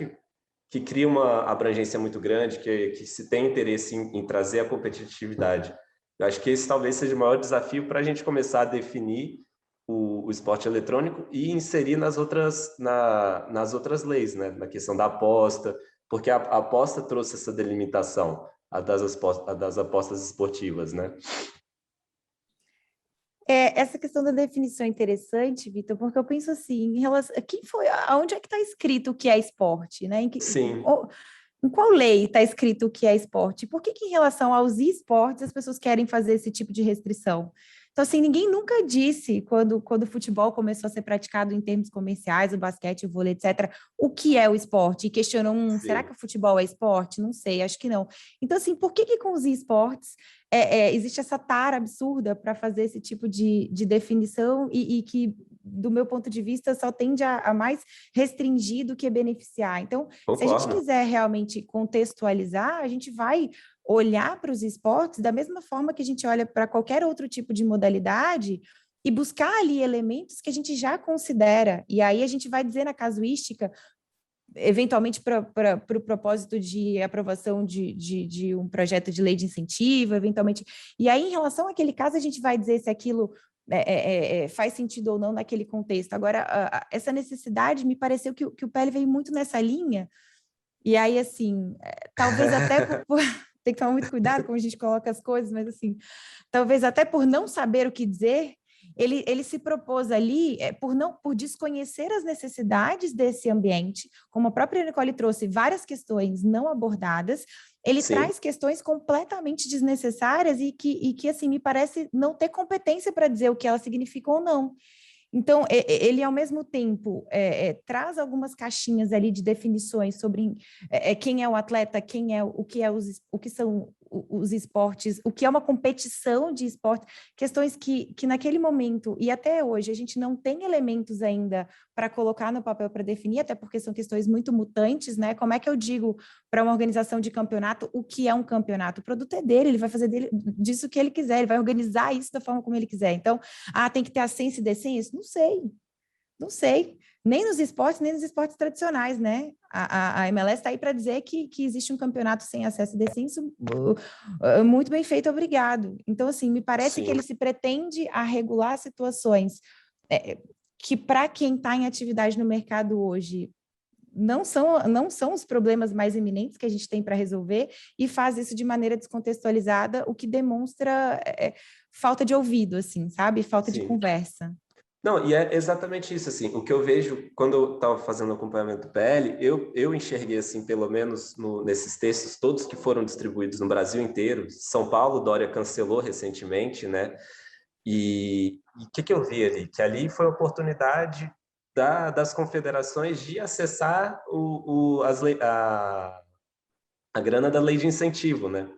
que cria uma abrangência muito grande, que se tem interesse em trazer a competitividade. Eu acho que esse talvez seja o maior desafio para a gente começar a definir o esporte eletrônico e inserir nas outras leis, né? Na questão da aposta, porque a aposta trouxe essa delimitação, a das apostas esportivas, né?
Essa questão da definição é interessante, Vitor, porque eu penso assim, em relação, aonde é que está escrito o que é esporte, né?
Sim.
Em qual lei está escrito o que é esporte? Por que em relação aos esportes as pessoas querem fazer esse tipo de restrição? Então, assim, ninguém nunca disse, quando o futebol começou a ser praticado em termos comerciais, o basquete, o vôlei, etc., o que é o esporte? E questionam, será que o futebol é esporte? Não sei, acho que não. Então, assim, por que com os esportes existe essa tara absurda para fazer esse tipo de definição e que, do meu ponto de vista, só tende a mais restringir do que beneficiar? Então, se a gente quiser realmente contextualizar, a gente vai olhar para os esportes da mesma forma que a gente olha para qualquer outro tipo de modalidade e buscar ali elementos que a gente já considera. E aí a gente vai dizer na casuística, eventualmente para o propósito de aprovação de um projeto de lei de incentivo, eventualmente. E aí, em relação àquele caso, a gente vai dizer se aquilo faz sentido ou não naquele contexto. Agora, essa necessidade, me pareceu que o PL veio muito nessa linha, e aí, assim, talvez até tem que tomar muito cuidado como a gente coloca as coisas, mas assim, talvez até por não saber o que dizer, ele se propôs ali, por desconhecer as necessidades desse ambiente, como a própria Nicole trouxe várias questões não abordadas, ele traz questões completamente desnecessárias e que, assim, me parece não ter competência para dizer o que elas significam ou não. Então, ele, ao mesmo tempo, traz algumas caixinhas ali de definições sobre quem é o atleta, o que são os esportes, o que é uma competição de esporte, questões que naquele momento e até hoje a gente não tem elementos ainda para colocar no papel para definir, até porque são questões muito mutantes, né? Como é que eu digo para uma organização de campeonato o que é um campeonato? O produto é dele, ele vai fazer disso o que ele quiser, ele vai organizar isso da forma como ele quiser. Então, tem que ter a ciência e decência? Não sei. Nem nos esportes tradicionais, né? A MLS está aí para dizer que existe um campeonato sem acesso e decência, muito bem feito, obrigado. Então, assim, me parece que ele se pretende a regular situações que, para quem está em atividade no mercado hoje, não são os problemas mais iminentes que a gente tem para resolver, e faz isso de maneira descontextualizada, o que demonstra falta de ouvido, assim, sabe? Falta de conversa.
Não, e é exatamente isso, assim, o que eu vejo quando eu estava fazendo o acompanhamento do PL, eu enxerguei, assim, pelo menos nesses textos todos que foram distribuídos no Brasil inteiro. São Paulo, Dória cancelou recentemente, né? E o que eu vi ali? Que ali foi a oportunidade das confederações de acessar a grana da lei de incentivo, né?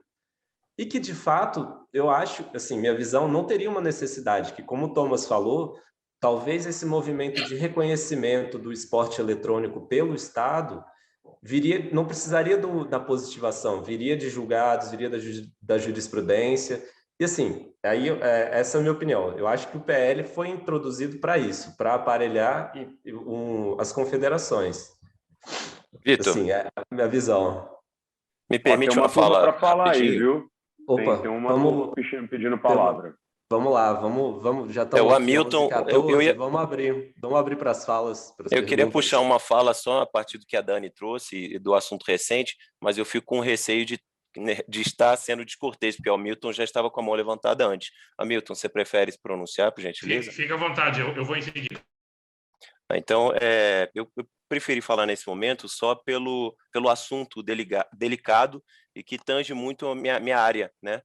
E que, de fato, eu acho, assim, minha visão não teria uma necessidade, que, como o Thomas falou, talvez esse movimento de reconhecimento do esporte eletrônico pelo Estado não precisaria da positivação, viria de julgados, viria da jurisprudência. E, assim, aí, essa é a minha opinião. Eu acho que o PL foi introduzido para isso, para aparelhar as confederações.
Vitor,
assim, é a minha visão.
Me permite uma fala
para falar
rapidinho?
aí, viu?
Opa,
tem uma turma pedindo palavra.
Vamos lá, vamos, já estamos
o Hamilton,
11h14, vamos abrir para as falas.
Eu queria puxar uma fala só a partir do que a Dani trouxe e do assunto recente, mas eu fico com receio de estar sendo descortês, porque o Hamilton já estava com a mão levantada antes. Hamilton, você prefere se pronunciar, por gentileza?
Fica à vontade, eu vou em seguida.
Então, eu preferi falar nesse momento só pelo assunto delicado e que tange muito a minha área, né?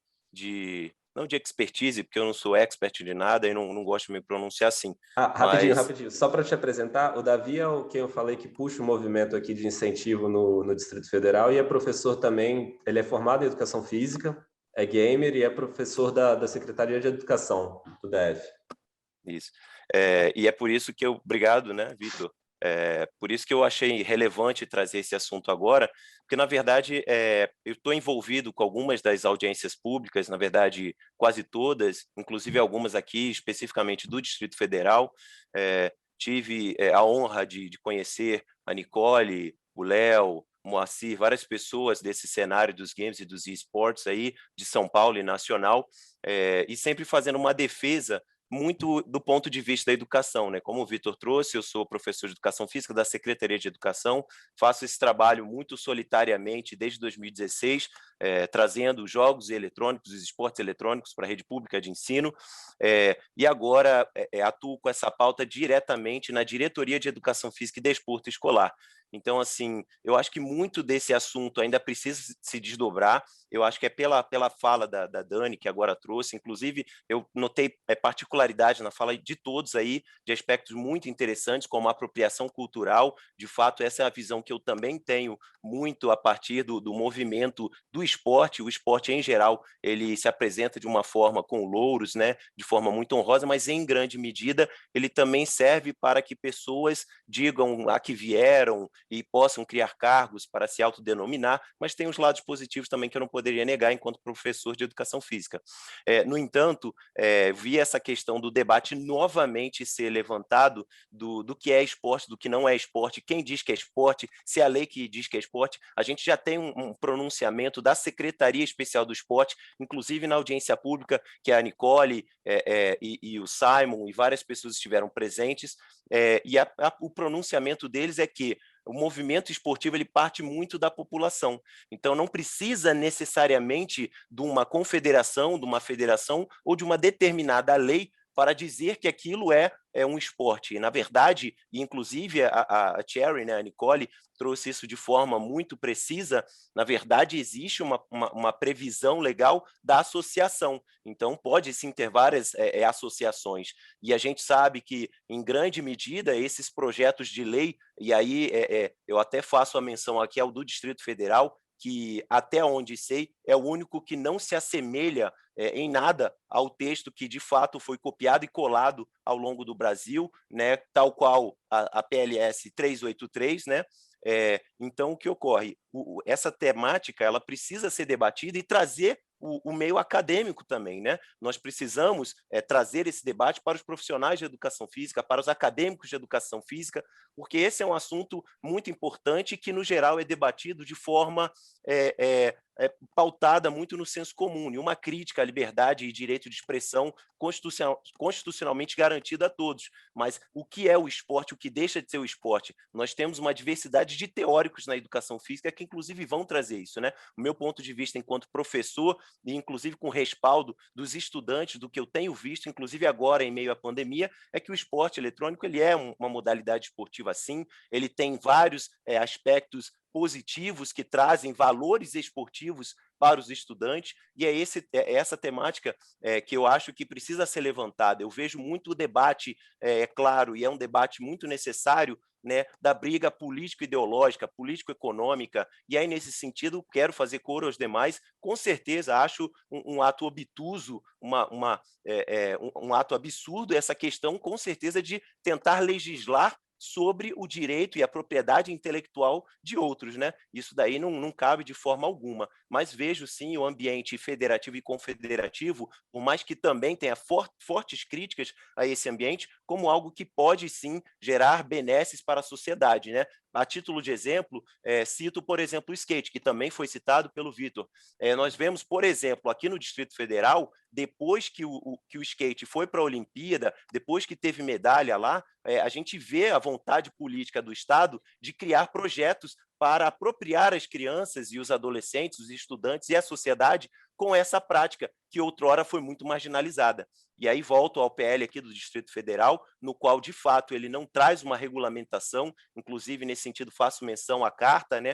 Não de expertise, porque eu não sou expert de nada e não gosto de me pronunciar assim.
Rapidinho. Só para te apresentar, o Davi é quem eu falei que puxa o movimento aqui de incentivo no Distrito Federal e é professor também, ele é formado em Educação Física, é gamer e é professor da Secretaria de Educação do DF.
Isso. E é por isso que obrigado, né, Vitor? Por isso que eu achei relevante trazer esse assunto agora, porque, na verdade, eu estou envolvido com algumas das audiências públicas, na verdade, quase todas, inclusive algumas aqui, especificamente do Distrito Federal. Tive a honra de conhecer a Nicole, o Léo, o Moacir, várias pessoas desse cenário dos games e dos esportes aí, de São Paulo e nacional, e sempre fazendo uma defesa muito do ponto de vista da educação, né? Como o Vitor trouxe, eu sou professor de Educação Física da Secretaria de Educação, faço esse trabalho muito solitariamente desde 2016, trazendo jogos eletrônicos, os esportes eletrônicos para a rede pública de ensino, e agora atuo com essa pauta diretamente na Diretoria de Educação Física e Desporto Escolar. Então, assim, eu acho que muito desse assunto ainda precisa se desdobrar. Eu acho que é pela fala da Dani, que agora trouxe, inclusive, eu notei particularidade na fala de todos aí, de aspectos muito interessantes, como a apropriação cultural. De fato, essa é a visão que eu também tenho muito a partir do movimento do esporte. O esporte, em geral, ele se apresenta de uma forma com louros, né, de forma muito honrosa, mas, em grande medida, ele também serve para que pessoas digam a que vieram e possam criar cargos para se autodenominar, mas tem os lados positivos também que eu não poderia negar enquanto professor de educação física. No entanto, vi essa questão do debate novamente ser levantado do que é esporte, do que não é esporte, quem diz que é esporte, se é a lei que diz que é esporte. A gente já tem um pronunciamento da Secretaria Especial do Esporte, inclusive na audiência pública, que a Nicole e o Simon e várias pessoas estiveram presentes, o pronunciamento deles é que o movimento esportivo ele parte muito da população. Então, não precisa necessariamente de uma confederação, de uma federação ou de uma determinada lei para dizer que aquilo é um esporte. E, na verdade, e inclusive a Cherry, né, a Nicole, trouxe isso de forma muito precisa. Na verdade, existe uma previsão legal da associação. Então, pode-se ter várias associações. E a gente sabe que, em grande medida, esses projetos de lei, e aí eu até faço a menção aqui ao do Distrito Federal, que, até onde sei, é o único que não se assemelha em nada ao texto que, de fato, foi copiado e colado ao longo do Brasil, né, tal qual a PLS 383, né? Então, o que ocorre? Essa temática ela precisa ser debatida e trazer o meio acadêmico também, né? Nós precisamos trazer esse debate para os profissionais de educação física, para os acadêmicos de educação física, porque esse é um assunto muito importante que, no geral, é debatido de forma pautada muito no senso comum, e uma crítica à liberdade e direito de expressão constitucionalmente garantida a todos. Mas o que é o esporte, o que deixa de ser o esporte? Nós temos uma diversidade de teóricos na educação física que, inclusive, vão trazer isso, né? O meu ponto de vista enquanto professor, e inclusive com respaldo dos estudantes, do que eu tenho visto, inclusive agora em meio à pandemia, é que o esporte eletrônico ele é uma modalidade esportiva, sim, ele tem vários aspectos positivos que trazem valores esportivos para os estudantes, e é essa temática que eu acho que precisa ser levantada. Eu vejo muito o debate, claro, e é um debate muito necessário, né, da briga político-ideológica, político-econômica, e aí, nesse sentido, quero fazer coro aos demais. Com certeza, acho um ato obtuso, um ato absurdo essa questão, com certeza, de tentar legislar sobre o direito e a propriedade intelectual de outros, né? Isso daí não cabe de forma alguma, mas vejo sim o ambiente federativo e confederativo, por mais que também tenha fortes críticas a esse ambiente, como algo que pode sim gerar benesses para a sociedade, né? A título de exemplo, cito, por exemplo, o skate, que também foi citado pelo Vitor. Nós vemos, por exemplo, aqui no Distrito Federal, depois que o skate foi para a Olimpíada, depois que teve medalha lá, a gente vê a vontade política do Estado de criar projetos para apropriar as crianças e os adolescentes, os estudantes e a sociedade com essa prática que outrora foi muito marginalizada. E aí volto ao PL aqui do Distrito Federal, no qual, de fato, ele não traz uma regulamentação, inclusive, nesse sentido, faço menção à carta, né,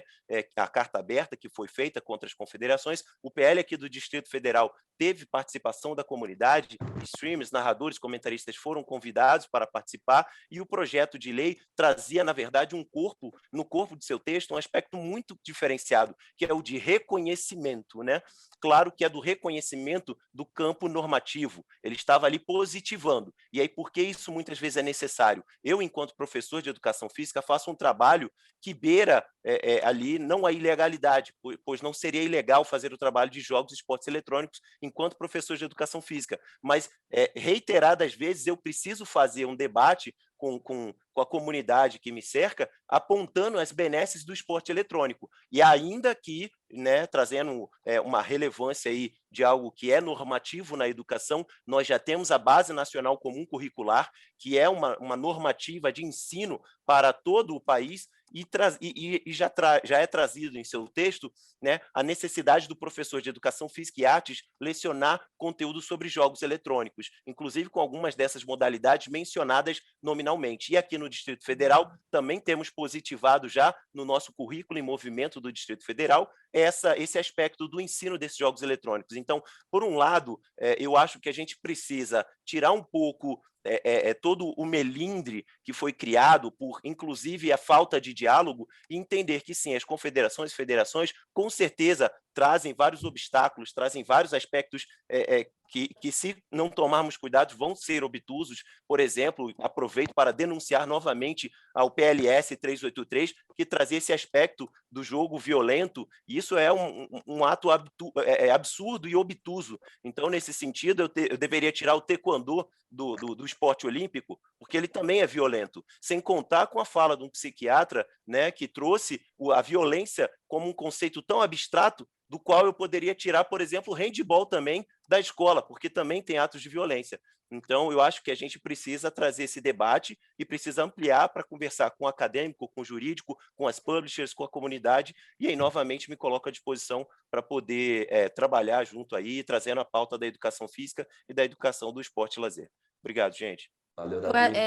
a carta aberta que foi feita contra as confederações. O PL aqui do Distrito Federal teve participação da comunidade, streamers, narradores, comentaristas foram convidados para participar, e o projeto de lei trazia, na verdade, no corpo de seu texto, um aspecto muito diferenciado, que é o de reconhecimento, né? Claro que é do reconhecimento do campo normativo, ele estava ali positivando. E aí, por que isso muitas vezes é necessário? Eu, enquanto professor de educação física, faço um trabalho que beira ali não a ilegalidade, pois não seria ilegal fazer o trabalho de jogos e esportes eletrônicos enquanto professor de educação física, mas reiteradas vezes eu preciso fazer um debate com a comunidade que me cerca, apontando as benesses do esporte eletrônico. E ainda que, né, trazendo uma relevância aí de algo que é normativo na educação, nós já temos a Base Nacional Comum Curricular, que é uma normativa de ensino para todo o país, e já é trazido em seu texto, né, a necessidade do professor de Educação Física e Artes lecionar conteúdo sobre jogos eletrônicos, inclusive com algumas dessas modalidades mencionadas nominalmente. E aqui no Distrito Federal também temos positivado já no nosso currículo em movimento do Distrito Federal esse aspecto do ensino desses jogos eletrônicos. Então, por um lado, eu acho que a gente precisa tirar um pouco todo o melindre que foi criado por, inclusive, a falta de diálogo e entender que, sim, as confederações e federações, com certeza, trazem vários obstáculos, trazem vários aspectos que, se não tomarmos cuidado, vão ser obtusos. Por exemplo, aproveito para denunciar novamente ao PLS 383, que trazia esse aspecto do jogo violento, e isso é um ato absurdo e obtuso. Então, nesse sentido, eu deveria tirar o taekwondo do esporte olímpico, porque ele também é violento, sem contar com a fala de um psiquiatra, né, que trouxe a violência como um conceito tão abstrato, do qual eu poderia tirar, por exemplo, o handebol também da escola, porque também tem atos de violência. Então, eu acho que a gente precisa trazer esse debate e precisa ampliar para conversar com o acadêmico, com o jurídico, com as publishers, com a comunidade, e aí, novamente, me coloco à disposição para poder trabalhar junto aí, trazendo a pauta da educação física e da educação do esporte e lazer. Obrigado, gente.
Valeu, Davi.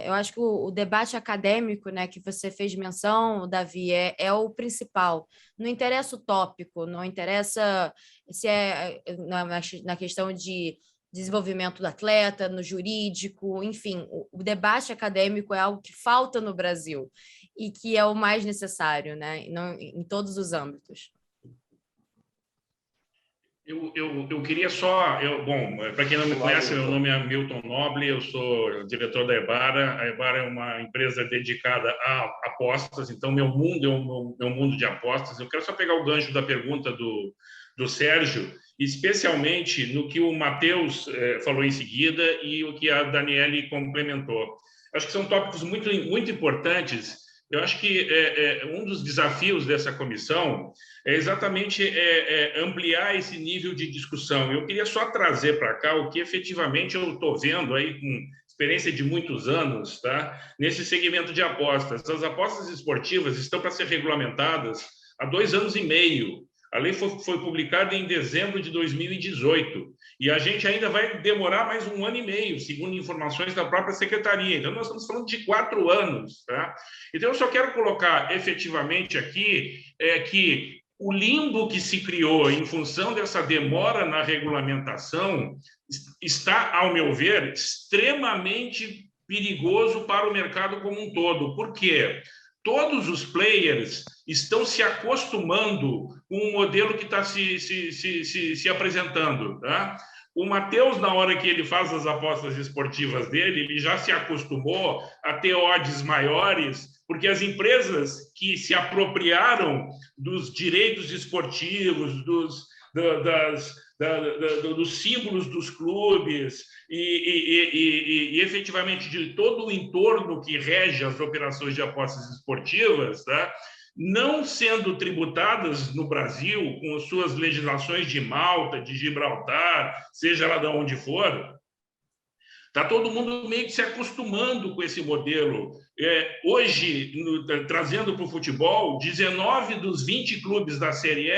Eu acho que o debate acadêmico, né, que você fez menção, Davi, é o principal. Não interessa o tópico, não interessa se é na questão de desenvolvimento do atleta, no jurídico, enfim, o debate acadêmico é algo que falta no Brasil e que é o mais necessário, né, em todos os âmbitos.
Eu queria só... Bom, para quem não me conhece, meu nome é Milton Noble, eu sou diretor da Ebara. A Ebara é uma empresa dedicada a apostas, então meu mundo é um mundo de apostas. Eu quero só pegar o gancho da pergunta do Sérgio, especialmente no que o Matheus falou em seguida e o que a Daniele complementou. Acho que são tópicos muito, muito importantes. Eu acho que um dos desafios dessa comissão é exatamente ampliar esse nível de discussão. Eu queria só trazer para cá o que efetivamente eu estou vendo aí com experiência de muitos anos, tá? Nesse segmento de apostas. As apostas esportivas estão para ser regulamentadas há 2 anos e meio. A lei foi publicada em dezembro de 2018 e a gente ainda vai demorar mais 1 ano e meio, segundo informações da própria secretaria. Então, nós estamos falando de 4 anos. Tá? Então, eu só quero colocar efetivamente aqui que o limbo que se criou em função dessa demora na regulamentação está, ao meu ver, extremamente perigoso para o mercado como um todo. Por quê? Todos os players estão se acostumando com o modelo que está se apresentando. Tá? O Matheus, na hora que ele faz as apostas esportivas dele, ele já se acostumou a ter odds maiores, porque as empresas que se apropriaram dos direitos esportivos, dos símbolos dos clubes e efetivamente de todo o entorno que rege as operações de apostas esportivas, tá? Não sendo tributadas no Brasil com as suas legislações de Malta, de Gibraltar, seja lá de onde for, está todo mundo meio que se acostumando com esse modelo. Hoje, trazendo para o futebol, 19 dos 20 clubes da Série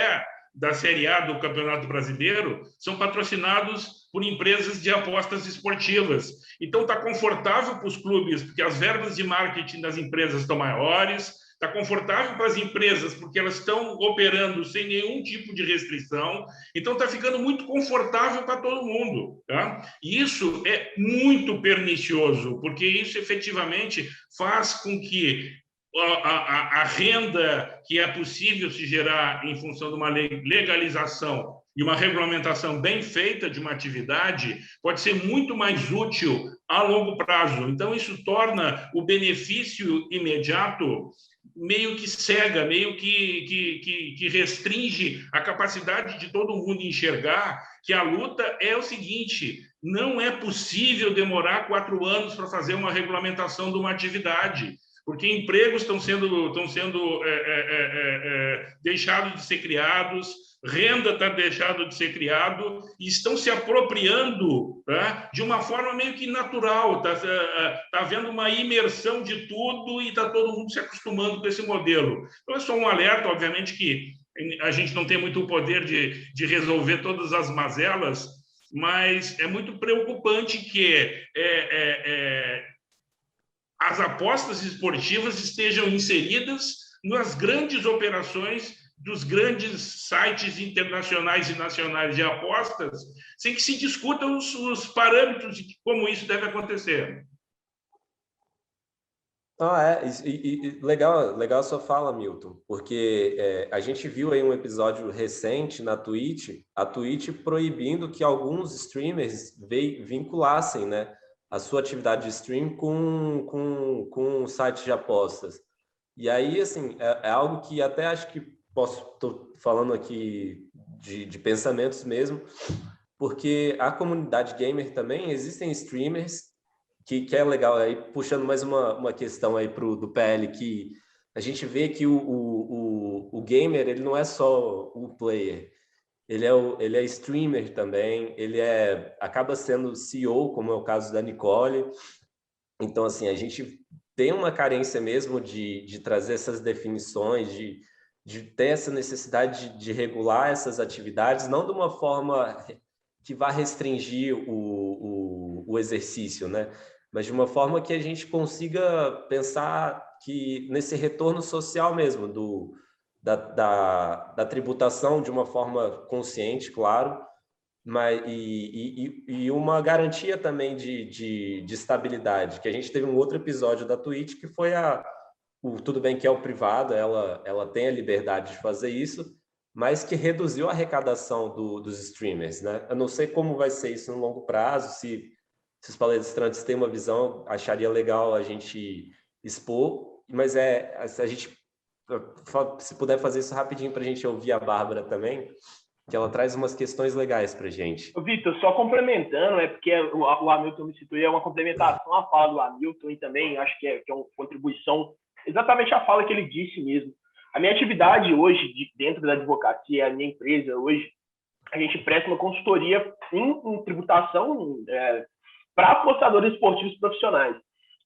A do Campeonato Brasileiro são patrocinados por empresas de apostas esportivas. Então, está confortável para os clubes, porque as verbas de marketing das empresas estão maiores, está confortável para as empresas, porque elas estão operando sem nenhum tipo de restrição. Então, está ficando muito confortável para todo mundo. Tá? E isso é muito pernicioso, porque isso efetivamente faz com que a renda que é possível se gerar em função de uma legalização e uma regulamentação bem feita de uma atividade pode ser muito mais útil a longo prazo. Então, isso torna o benefício imediato meio que cega, meio que restringe a capacidade de todo mundo enxergar que a luta é o seguinte: não é possível demorar 4 anos para fazer uma regulamentação de uma atividade, porque empregos estão sendo deixados de ser criados, renda está deixando de ser criado e estão se apropriando, tá, de uma forma meio que natural. Tá havendo uma imersão de tudo e está todo mundo se acostumando com esse modelo. Então, é só um alerta, obviamente, que a gente não tem muito o poder de resolver todas as mazelas, mas é muito preocupante que as apostas esportivas estejam inseridas nas grandes operações dos grandes sites internacionais e nacionais de apostas, sem que se discutam os parâmetros de como isso deve acontecer.
Legal a sua fala, Milton, porque a gente viu aí um episódio recente na Twitch, a Twitch proibindo que alguns streamers vinculassem, né, a sua atividade de stream com um site de apostas. E aí, assim, é algo que até acho que estou falando aqui de pensamentos mesmo, porque a comunidade gamer também, existem streamers que é legal, aí puxando mais uma questão aí do PL, que a gente vê que o gamer, ele não é só o player, ele é streamer também, ele acaba sendo CEO, como é o caso da Nicole. Então, assim, a gente tem uma carência mesmo de trazer essas definições, de ter essa necessidade de regular essas atividades, não de uma forma que vá restringir o exercício, né? Mas de uma forma que a gente consiga pensar que nesse retorno social mesmo, da tributação de uma forma consciente, claro, mas, e uma garantia também de estabilidade, que a gente teve um outro episódio da Twitch que foi tudo bem que é o privado, ela tem a liberdade de fazer isso, mas que reduziu a arrecadação dos streamers, né? Eu não sei como vai ser isso no longo prazo, se os palestrantes têm uma visão, acharia legal a gente expor, mas a gente, se puder fazer isso rapidinho para a gente ouvir a Bárbara também, que ela traz umas questões legais para a gente.
Vitor, só complementando, porque o Hamilton me citou, é uma complementação à fala do Hamilton e também acho que é uma contribuição exatamente à fala que ele disse mesmo. A minha atividade hoje, dentro da advocacia, a minha empresa hoje, a gente presta uma consultoria em tributação para apostadores esportivos profissionais.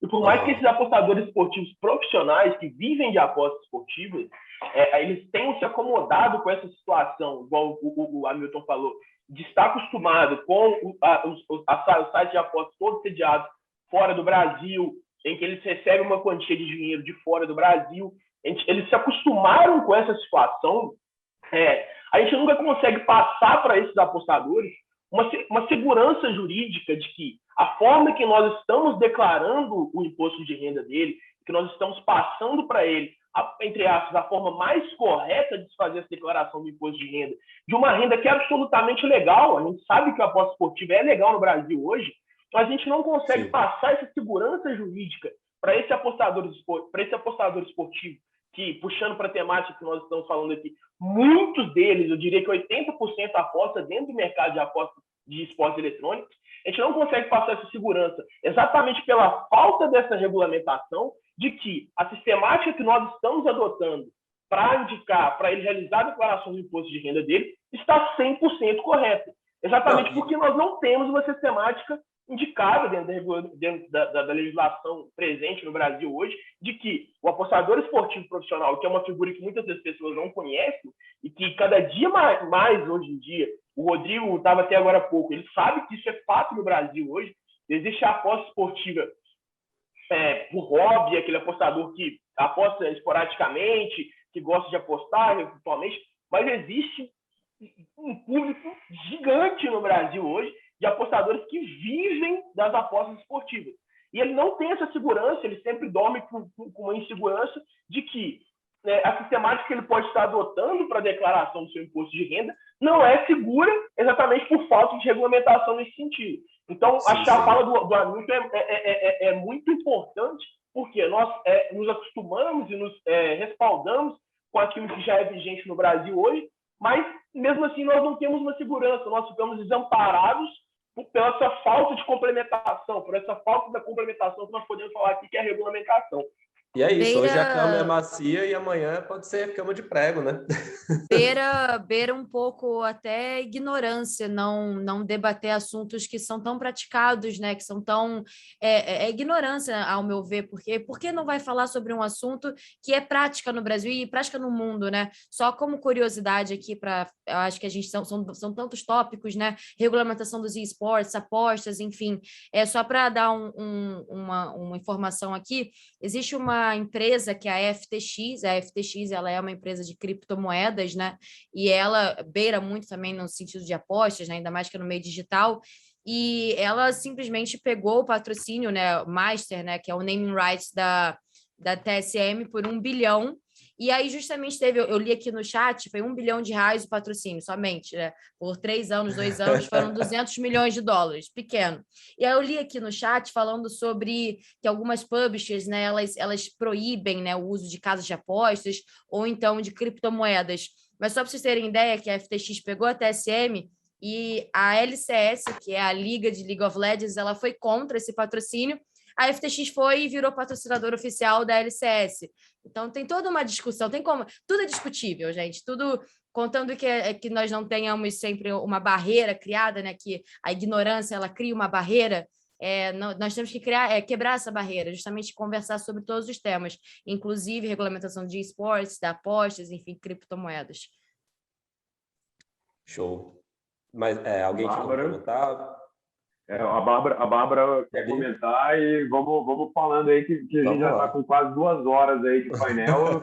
E por mais que esses apostadores esportivos profissionais que vivem de apostas esportivas, eles tenham se acomodado com essa situação, igual o Hamilton falou, de estar acostumado com os sites de apostas todos sediados fora do Brasil, em que eles recebem uma quantia de dinheiro de fora do Brasil. Eles se acostumaram com essa situação. A gente nunca consegue passar para esses apostadores uma segurança jurídica de que a forma que nós estamos declarando o imposto de renda dele, que nós estamos passando para ele, entre aspas, a forma mais correta de se fazer essa declaração do imposto de renda, de uma renda que é absolutamente legal. A gente sabe que a aposta esportiva é legal no Brasil hoje, mas a gente não consegue passar essa segurança jurídica para esse apostador esportivo, que, puxando para a temática que nós estamos falando aqui, muitos deles, eu diria que 80% aposta dentro do mercado de apostas de esportes eletrônicos. A gente não consegue passar essa segurança exatamente pela falta dessa regulamentação, de que a sistemática que nós estamos adotando para indicar, para ele realizar a declaração do imposto de renda dele, está 100% correta. Exatamente porque nós não temos uma sistemática indicada dentro da legislação presente no Brasil hoje, de que o apostador esportivo profissional, que é uma figura que muitas das pessoas não conhecem, e que cada dia mais hoje em dia, o Rodrigo estava até agora há pouco, ele sabe que isso é fato no Brasil hoje. Existe a aposta esportiva por hobby, aquele apostador que aposta esporadicamente, que gosta de apostar eventualmente, mas existe um público gigante no Brasil hoje de apostadores que vivem das apostas esportivas. E ele não tem essa segurança, ele sempre dorme com uma insegurança de que a sistemática que ele pode estar adotando para a declaração do seu imposto de renda não é segura, exatamente por falta de regulamentação nesse sentido. Então, a fala do Hamilton é muito importante, porque nós nos acostumamos e nos respaldamos com aquilo que já é vigente no Brasil hoje, mas, mesmo assim, nós não temos uma segurança, nós ficamos desamparados pela essa falta de complementação, por essa falta da complementação que nós podemos falar aqui, que é a regulamentação.
E é isso, hoje a cama é
Beira,
macia e amanhã pode ser cama de prego, né?
beira um pouco até ignorância, não debater assuntos que são tão praticados, né? Que são tão é ignorância, ao meu ver, porque por que não vai falar sobre um assunto que é prática no Brasil e prática no mundo, né? Só como curiosidade aqui para, eu acho que a gente são tantos tópicos, né? Regulamentação dos esportes, apostas, enfim, é só para dar uma informação aqui. Existe uma empresa que é a FTX ela é uma empresa de criptomoedas, né? E ela beira muito também no sentido de apostas, né? Ainda mais que é no meio digital. E ela simplesmente pegou o patrocínio, né? Master, né? Que é o naming rights da TSM por 1 bilhão. E aí, justamente, eu li aqui no chat, foi 1 bilhão de reais o patrocínio, somente, né? Por 3 anos, 2 anos, foram 200 milhões de dólares, pequeno. E aí eu li aqui no chat falando sobre que algumas publishers, né, elas proíbem, né, o uso de casas de apostas ou então de criptomoedas. Mas só para vocês terem ideia que a FTX pegou a TSM e a LCS, que é a Liga de League of Legends, ela foi contra esse patrocínio. A FTX foi e virou patrocinador oficial da LCS. Então tem toda uma discussão, tem como, tudo é discutível, gente, tudo contando que nós não tenhamos sempre uma barreira criada, né? Que a ignorância ela cria uma barreira. Nós temos que quebrar essa barreira, justamente conversar sobre todos os temas, inclusive regulamentação de esportes, da apostas, enfim, criptomoedas.
Show. Mas alguém quer
Bárbara.
comentar?
A Bárbara quer comentar e vamos falando aí que a gente já está com quase 2 horas aí de painel,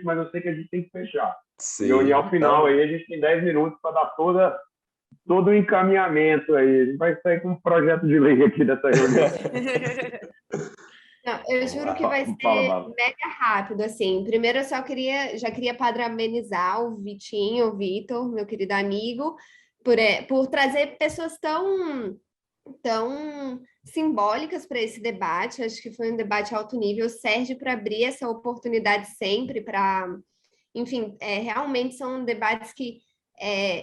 mas eu sei que a gente tem que fechar.
Sim.
E ao final aí a gente tem 10 minutos para dar todo o encaminhamento aí. A gente vai sair com um projeto de lei aqui dessa reunião.
Não, eu juro que vai ser mega rápido, assim. Primeiro, eu já queria parabenizar o Vitinho, o Vitor, meu querido amigo, por trazer pessoas tão simbólicas para esse debate. Acho que foi um debate alto nível. Sérgio, para abrir essa oportunidade sempre para... Enfim, realmente são debates que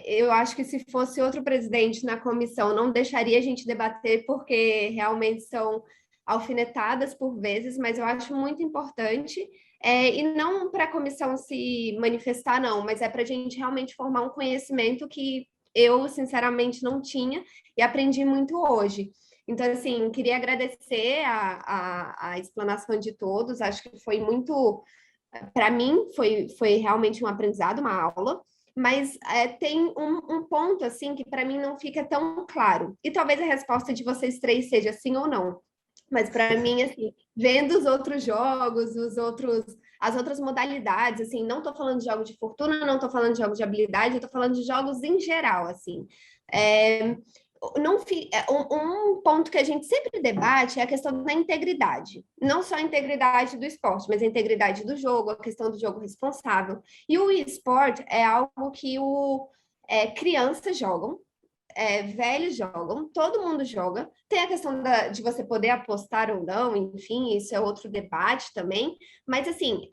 eu acho que se fosse outro presidente na comissão, não deixaria a gente debater, porque realmente são alfinetadas por vezes, mas eu acho muito importante, e não para a comissão se manifestar, não, mas é para a gente realmente formar um conhecimento que eu, sinceramente, não tinha e aprendi muito hoje. Então, assim, queria agradecer a explanação de todos, acho que foi muito... Para mim, foi realmente um aprendizado, uma aula, mas tem um ponto, assim, que para mim não fica tão claro. E talvez a resposta de vocês três seja sim ou não. Mas para mim, assim, vendo os outros jogos, as outras modalidades, assim, não estou falando de jogos de fortuna, não estou falando de jogos de habilidade, eu estou falando de jogos em geral, assim. Um ponto que a gente sempre debate é a questão da integridade. Não só a integridade do esporte, mas a integridade do jogo, a questão do jogo responsável. E o esporte é algo que crianças jogam, velhos jogam, todo mundo joga. Tem a questão de você poder apostar ou não, enfim, isso é outro debate também. Mas, assim,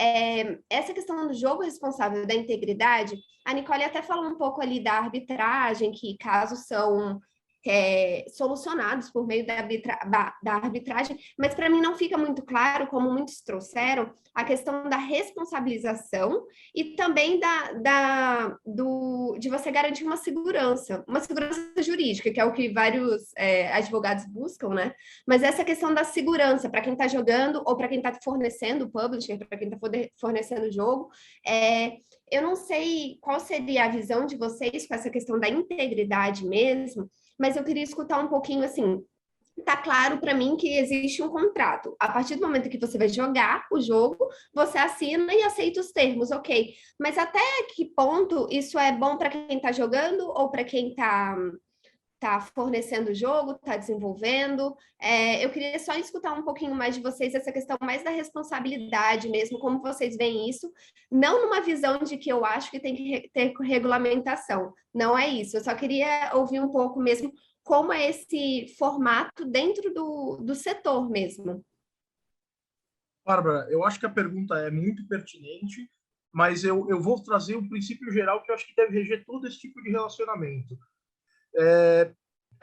essa questão do jogo responsável, da integridade, a Nicole até falou um pouco ali da arbitragem, que casos são solucionados por meio da arbitragem, mas para mim não fica muito claro, como muitos trouxeram, a questão da responsabilização e também de você garantir uma segurança jurídica, que é o que vários advogados buscam, né? Mas essa questão da segurança para quem está jogando ou para quem está fornecendo o publisher, para quem está fornecendo o jogo, eu não sei qual seria a visão de vocês com essa questão da integridade mesmo, mas eu queria escutar um pouquinho assim. Tá claro para mim que existe um contrato. A partir do momento que você vai jogar o jogo, você assina e aceita os termos, ok. Mas até que ponto isso é bom para quem está jogando ou para quem está fornecendo o jogo, está desenvolvendo? Eu queria só escutar um pouquinho mais de vocês, essa questão mais da responsabilidade mesmo, como vocês veem isso, não numa visão de que eu acho que tem que ter regulamentação, não é isso, eu só queria ouvir um pouco mesmo como é esse formato dentro do setor mesmo.
Bárbara, eu acho que a pergunta é muito pertinente, mas eu vou trazer um princípio geral que eu acho que deve reger todo esse tipo de relacionamento.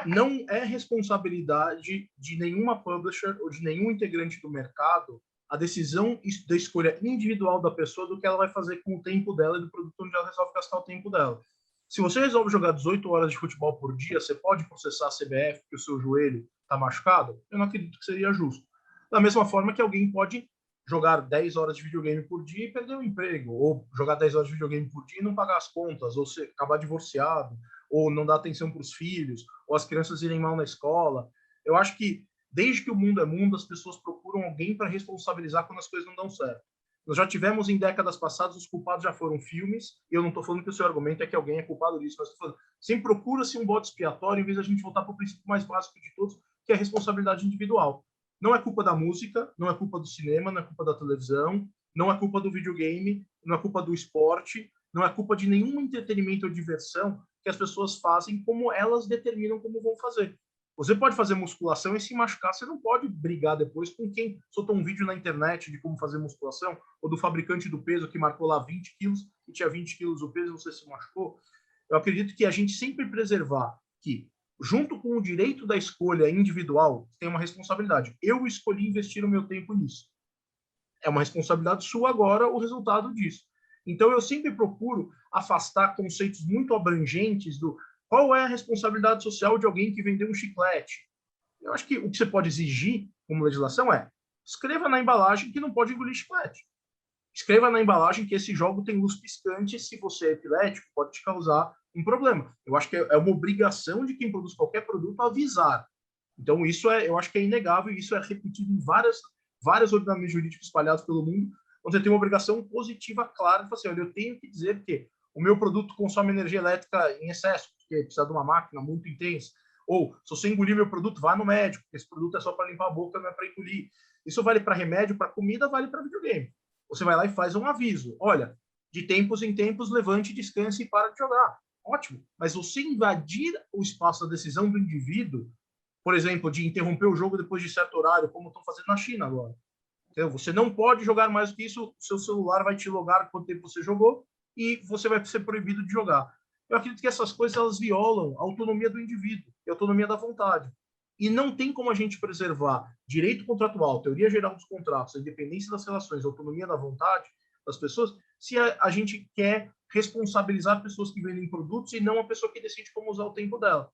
Não é responsabilidade de nenhuma publisher ou de nenhum integrante do mercado a decisão da escolha individual da pessoa do que ela vai fazer com o tempo dela e do produto onde ela resolve gastar o tempo dela. Se você resolve jogar 18 horas de futebol por dia, você pode processar a CBF porque o seu joelho está machucado? Eu não acredito que seria justo. Da mesma forma que alguém pode jogar 10 horas de videogame por dia e perder o emprego, ou jogar 10 horas de videogame por dia e não pagar as contas, ou acabar divorciado, ou não dar atenção para os filhos, ou as crianças irem mal na escola. Eu acho que, desde que o mundo é mundo, as pessoas procuram alguém para responsabilizar quando as coisas não dão certo. Nós já tivemos em décadas passadas, os culpados já foram filmes, e eu não estou falando que o seu argumento é que alguém é culpado disso, mas estou falando, sempre procura-se um bode expiatório em vez de a gente voltar para o princípio mais básico de todos, que é a responsabilidade individual. Não é culpa da música, não é culpa do cinema, não é culpa da televisão, não é culpa do videogame, não é culpa do esporte, não é culpa de nenhum entretenimento ou diversão que as pessoas fazem como elas determinam como vão fazer. Você pode fazer musculação e se machucar, você não pode brigar depois com quem soltou um vídeo na internet de como fazer musculação, ou do fabricante do peso que marcou lá 20 quilos e tinha 20 quilos o peso e você se machucou. Eu acredito que a gente sempre preservar que, junto com o direito da escolha individual, tem uma responsabilidade. Eu escolhi investir o meu tempo nisso. É uma responsabilidade sua agora o resultado disso. Então, eu sempre procuro afastar conceitos muito abrangentes do qual é a responsabilidade social de alguém que vendeu um chiclete. Eu acho que o que você pode exigir como legislação é escreva na embalagem que não pode engolir chiclete. Escreva na embalagem que esse jogo tem luz piscante, se você é epilético, pode te causar um problema. Eu acho que é uma obrigação de quem produz qualquer produto avisar. Então, isso eu acho que é inegável, e isso é repetido em vários ordenamentos jurídicos espalhados pelo mundo, onde você tem uma obrigação positiva clara de falar assim, olha, eu tenho que dizer que o meu produto consome energia elétrica em excesso, porque precisa de uma máquina muito intensa. Ou, se você engolir meu produto, vá no médico, porque esse produto é só para limpar a boca, não é para engolir. Isso vale para remédio, para comida, vale para videogame. Você vai lá e faz um aviso. Olha, de tempos em tempos, levante, descanse e para de jogar. Ótimo. Mas você invadir o espaço da decisão do indivíduo, por exemplo, de interromper o jogo depois de certo horário, como estão fazendo na China agora. Então, você não pode jogar mais do que isso, o seu celular vai te logar quanto tempo você jogou e você vai ser proibido de jogar. Eu acredito que essas coisas elas violam a autonomia do indivíduo e a autonomia da vontade. E não tem como a gente preservar direito contratual, teoria geral dos contratos, a independência das relações, a autonomia da vontade das pessoas, se a gente quer responsabilizar pessoas que vendem produtos e não a pessoa que decide como usar o tempo dela.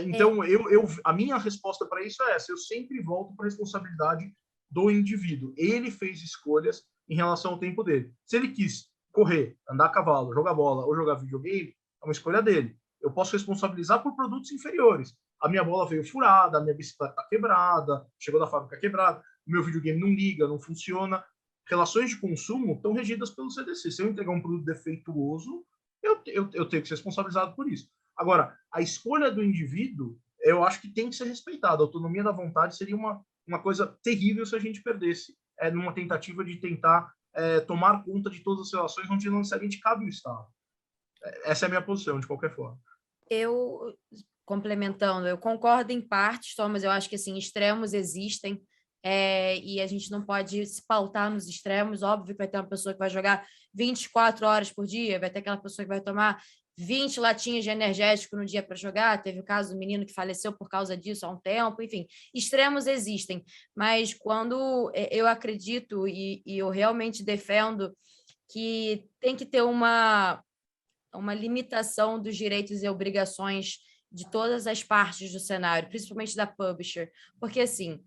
Então, a minha resposta para isso é essa. Eu sempre volto para a responsabilidade do indivíduo. Ele fez escolhas em relação ao tempo dele. Se ele quis correr, andar a cavalo, jogar bola ou jogar videogame, é uma escolha dele. Eu posso responsabilizar por produtos inferiores. A minha bola veio furada, a minha bicicleta está quebrada, chegou da fábrica quebrada, o meu videogame não liga, não funciona. Relações de consumo estão regidas pelo CDC. Se eu entregar um produto defeituoso, eu tenho que ser responsabilizado por isso. Agora, a escolha do indivíduo, eu acho que tem que ser respeitada. A autonomia da vontade seria uma coisa terrível se a gente perdesse numa tentativa de tentar tomar conta de todas as relações onde não necessariamente cabe o Estado. Essa é a minha posição, de qualquer forma.
Complementando, eu concordo em partes, Tom, mas eu acho que assim, extremos existem e a gente não pode se pautar nos extremos. Óbvio que vai ter uma pessoa que vai jogar 24 horas por dia, vai ter aquela pessoa que vai tomar 20 latinhas de energético no dia para jogar. Teve o caso do menino que faleceu por causa disso há um tempo. Enfim, extremos existem, mas quando eu acredito e eu realmente defendo que tem que ter uma limitação dos direitos e obrigações de todas as partes do cenário, principalmente da publisher, porque assim,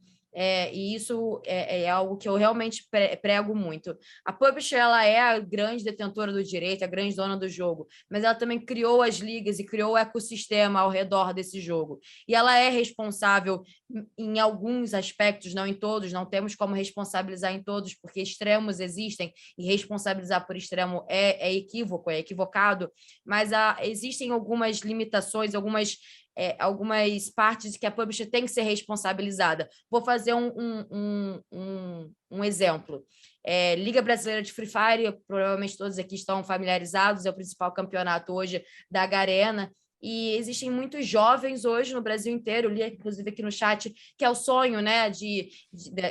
e isso é algo que eu realmente prego muito. A publisher, ela é a grande detentora do direito, a grande dona do jogo, mas ela também criou as ligas e criou o ecossistema ao redor desse jogo. E ela é responsável em alguns aspectos, não em todos, não temos como responsabilizar em todos, porque extremos existem, e responsabilizar por extremo é equívoco, é equivocado, mas existem algumas limitações, algumas partes que a publisher tem que ser responsabilizada. Vou fazer um exemplo. Liga Brasileira de Free Fire, provavelmente todos aqui estão familiarizados, é o principal campeonato hoje da Garena, e existem muitos jovens hoje no Brasil inteiro, li inclusive aqui no chat, que é o sonho, né,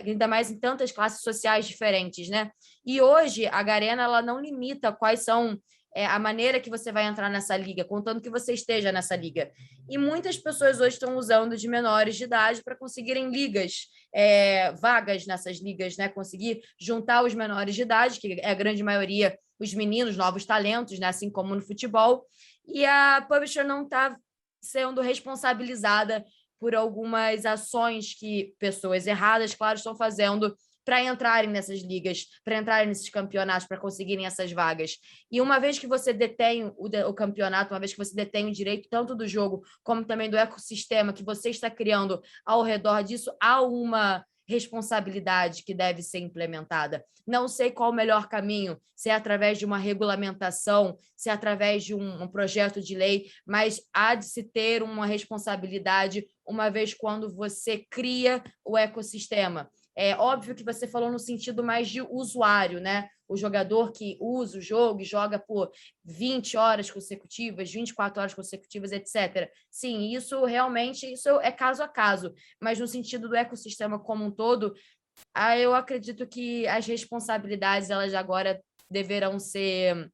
ainda mais em tantas classes sociais diferentes, né? E hoje a Garena ela não limita quais são a maneira que você vai entrar nessa liga, contando que você esteja nessa liga. E muitas pessoas hoje estão usando de menores de idade para conseguirem ligas, vagas nessas ligas, né? Conseguir juntar os menores de idade, que é a grande maioria, os meninos, novos talentos, né? Assim como no futebol. E a publisher não está sendo responsabilizada por algumas ações que pessoas erradas, claro, estão fazendo para entrarem nessas ligas, para entrarem nesses campeonatos, para conseguirem essas vagas. E uma vez que você detém o campeonato, uma vez que você detém o direito tanto do jogo como também do ecossistema que você está criando ao redor disso, há uma responsabilidade que deve ser implementada. Não sei qual o melhor caminho, se é através de uma regulamentação, se é através de um projeto de lei, mas há de se ter uma responsabilidade uma vez quando você cria o ecossistema. É óbvio que você falou no sentido mais de usuário, né? O jogador que usa o jogo e joga por 20 horas consecutivas, 24 horas consecutivas, etc. Sim, isso realmente isso é caso a caso, mas no sentido do ecossistema como um todo, eu acredito que as responsabilidades elas agora deverão ser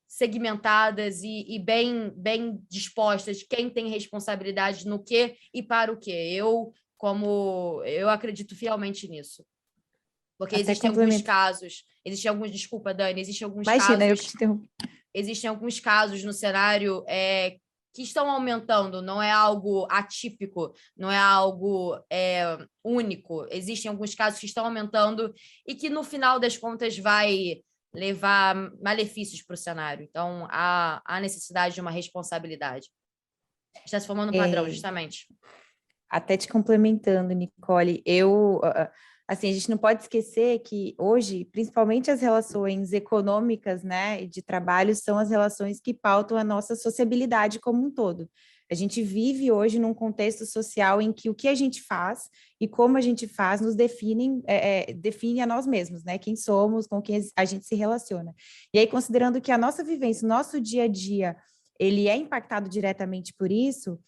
segmentadas e bem dispostas, quem tem responsabilidade no quê e para o quê. Eu acredito fielmente nisso. Porque desculpa, Dani,
Imagina, eu que te interrompi.
Existem alguns casos no cenário que estão aumentando, não é algo atípico, não é algo único. Existem alguns casos que estão aumentando e que, no final das contas, vai levar malefícios para o cenário. Então, há necessidade de uma responsabilidade. Está se formando um padrão, justamente.
Até te complementando, Nicole, assim, a gente não pode esquecer que hoje, principalmente as relações econômicas, né, e de trabalho, são as relações que pautam a nossa sociabilidade como um todo. A gente vive hoje num contexto social em que o que a gente faz e como a gente faz nos define a nós mesmos, né? Quem somos, com quem a gente se relaciona. E aí, considerando que a nossa vivência, o nosso dia a dia, ele é impactado diretamente por isso,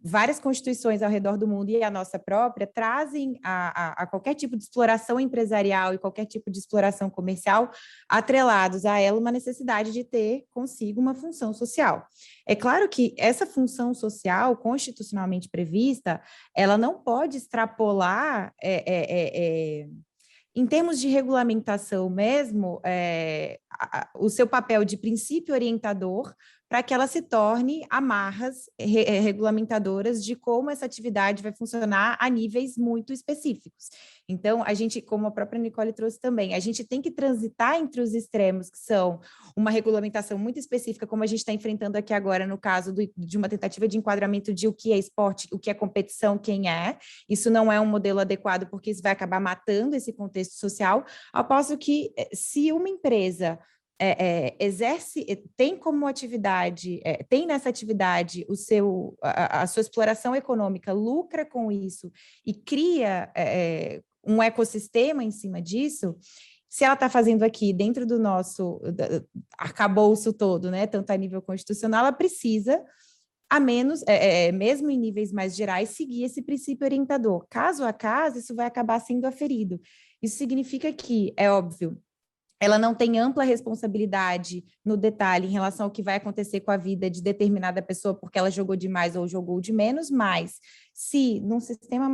várias constituições ao redor do mundo e a nossa própria trazem a qualquer tipo de exploração empresarial e qualquer tipo de exploração comercial atrelados a ela uma necessidade de ter consigo uma função social. É claro que essa função social constitucionalmente prevista, ela não pode extrapolar em termos de regulamentação mesmo, o seu papel de princípio orientador para que ela se torne amarras regulamentadoras de como essa atividade vai funcionar a níveis muito específicos. Então, a gente, como a própria Nicole trouxe também, a gente tem que transitar entre os extremos, que são uma regulamentação muito específica, como a gente está enfrentando aqui agora, no caso de uma tentativa de enquadramento de o que é esporte, o que é competição, quem é. Isso não é um modelo adequado, porque isso vai acabar matando esse contexto social, ao passo que, se uma empresa tem como atividade, tem nessa atividade a sua exploração econômica, lucra com isso e cria um ecossistema em cima disso, se ela está fazendo aqui dentro do nosso arcabouço todo, né, tanto a nível constitucional, ela precisa, mesmo em níveis mais gerais, seguir esse princípio orientador. Caso a caso, isso vai acabar sendo aferido. Isso significa que, é óbvio, ela não tem ampla responsabilidade no detalhe em relação ao que vai acontecer com a vida de determinada pessoa porque ela jogou de mais ou jogou de menos, mas se, num sistema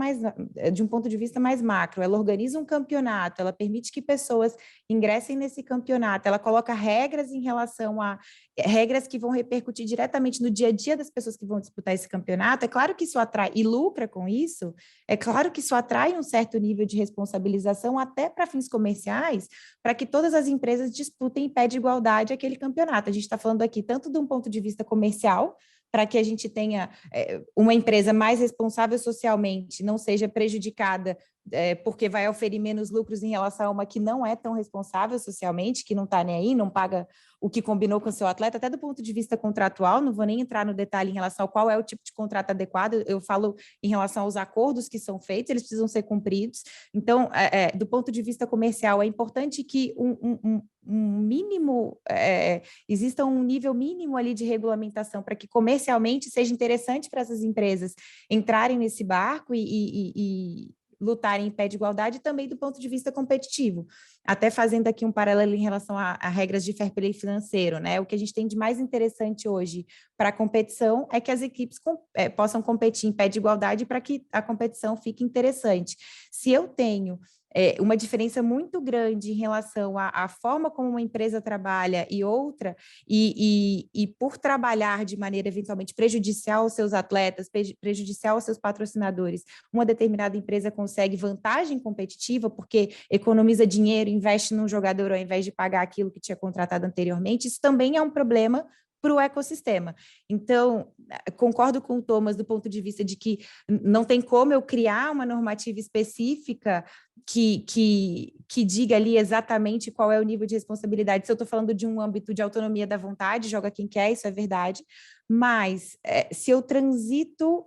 de um ponto de vista mais macro, ela organiza um campeonato, ela permite que pessoas ingressem nesse campeonato, ela coloca regras em relação a regras que vão repercutir diretamente no dia a dia das pessoas que vão disputar esse campeonato, é claro que isso atrai, e lucra com isso, é claro que isso atrai um certo nível de responsabilização até para fins comerciais, para que todas as empresas disputem em pé de igualdade aquele campeonato. A gente está falando aqui tanto de um ponto de vista comercial, para que a gente tenha uma empresa mais responsável socialmente, não seja prejudicada porque vai oferir menos lucros em relação a uma que não é tão responsável socialmente, que não está nem aí, não paga o que combinou com o seu atleta, até do ponto de vista contratual, não vou nem entrar no detalhe em relação a qual é o tipo de contrato adequado, eu falo em relação aos acordos que são feitos, eles precisam ser cumpridos. Então, do ponto de vista comercial, é importante que exista um nível mínimo ali de regulamentação para que comercialmente seja interessante para essas empresas entrarem nesse barco e lutarem em pé de igualdade, também do ponto de vista competitivo. Até fazendo aqui um paralelo em relação a regras de fair play financeiro, né? O que a gente tem de mais interessante hoje para a competição é que as equipes possam competir em pé de igualdade para que a competição fique interessante. Se eu tenho uma diferença muito grande em relação à forma como uma empresa trabalha e outra, e por trabalhar de maneira eventualmente prejudicial aos seus atletas, prejudicial aos seus patrocinadores, uma determinada empresa consegue vantagem competitiva porque economiza dinheiro, investe num jogador ao invés de pagar aquilo que tinha contratado anteriormente, isso também é um problema para o ecossistema. Então, concordo com o Thomas do ponto de vista de que não tem como eu criar uma normativa específica que diga ali exatamente qual é o nível de responsabilidade. Se eu estou falando de um âmbito de autonomia da vontade, joga quem quer, isso é verdade, mas se eu transito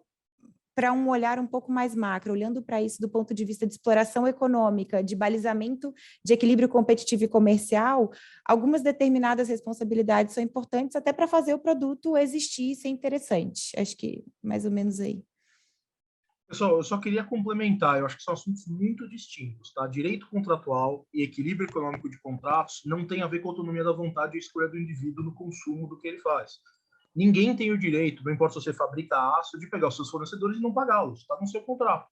para um olhar um pouco mais macro, olhando para isso do ponto de vista de exploração econômica, de balizamento de equilíbrio competitivo e comercial, algumas determinadas responsabilidades são importantes até para fazer o produto existir e ser interessante. Acho que mais ou menos aí.
Pessoal, eu só queria complementar, eu acho que são assuntos muito distintos, tá? Direito contratual e equilíbrio econômico de contratos não tem a ver com a autonomia da vontade e a escolha do indivíduo no consumo do que ele faz. Ninguém tem o direito, não importa se você fabrica aço, de pegar os seus fornecedores e não pagá-los, está no seu contrato.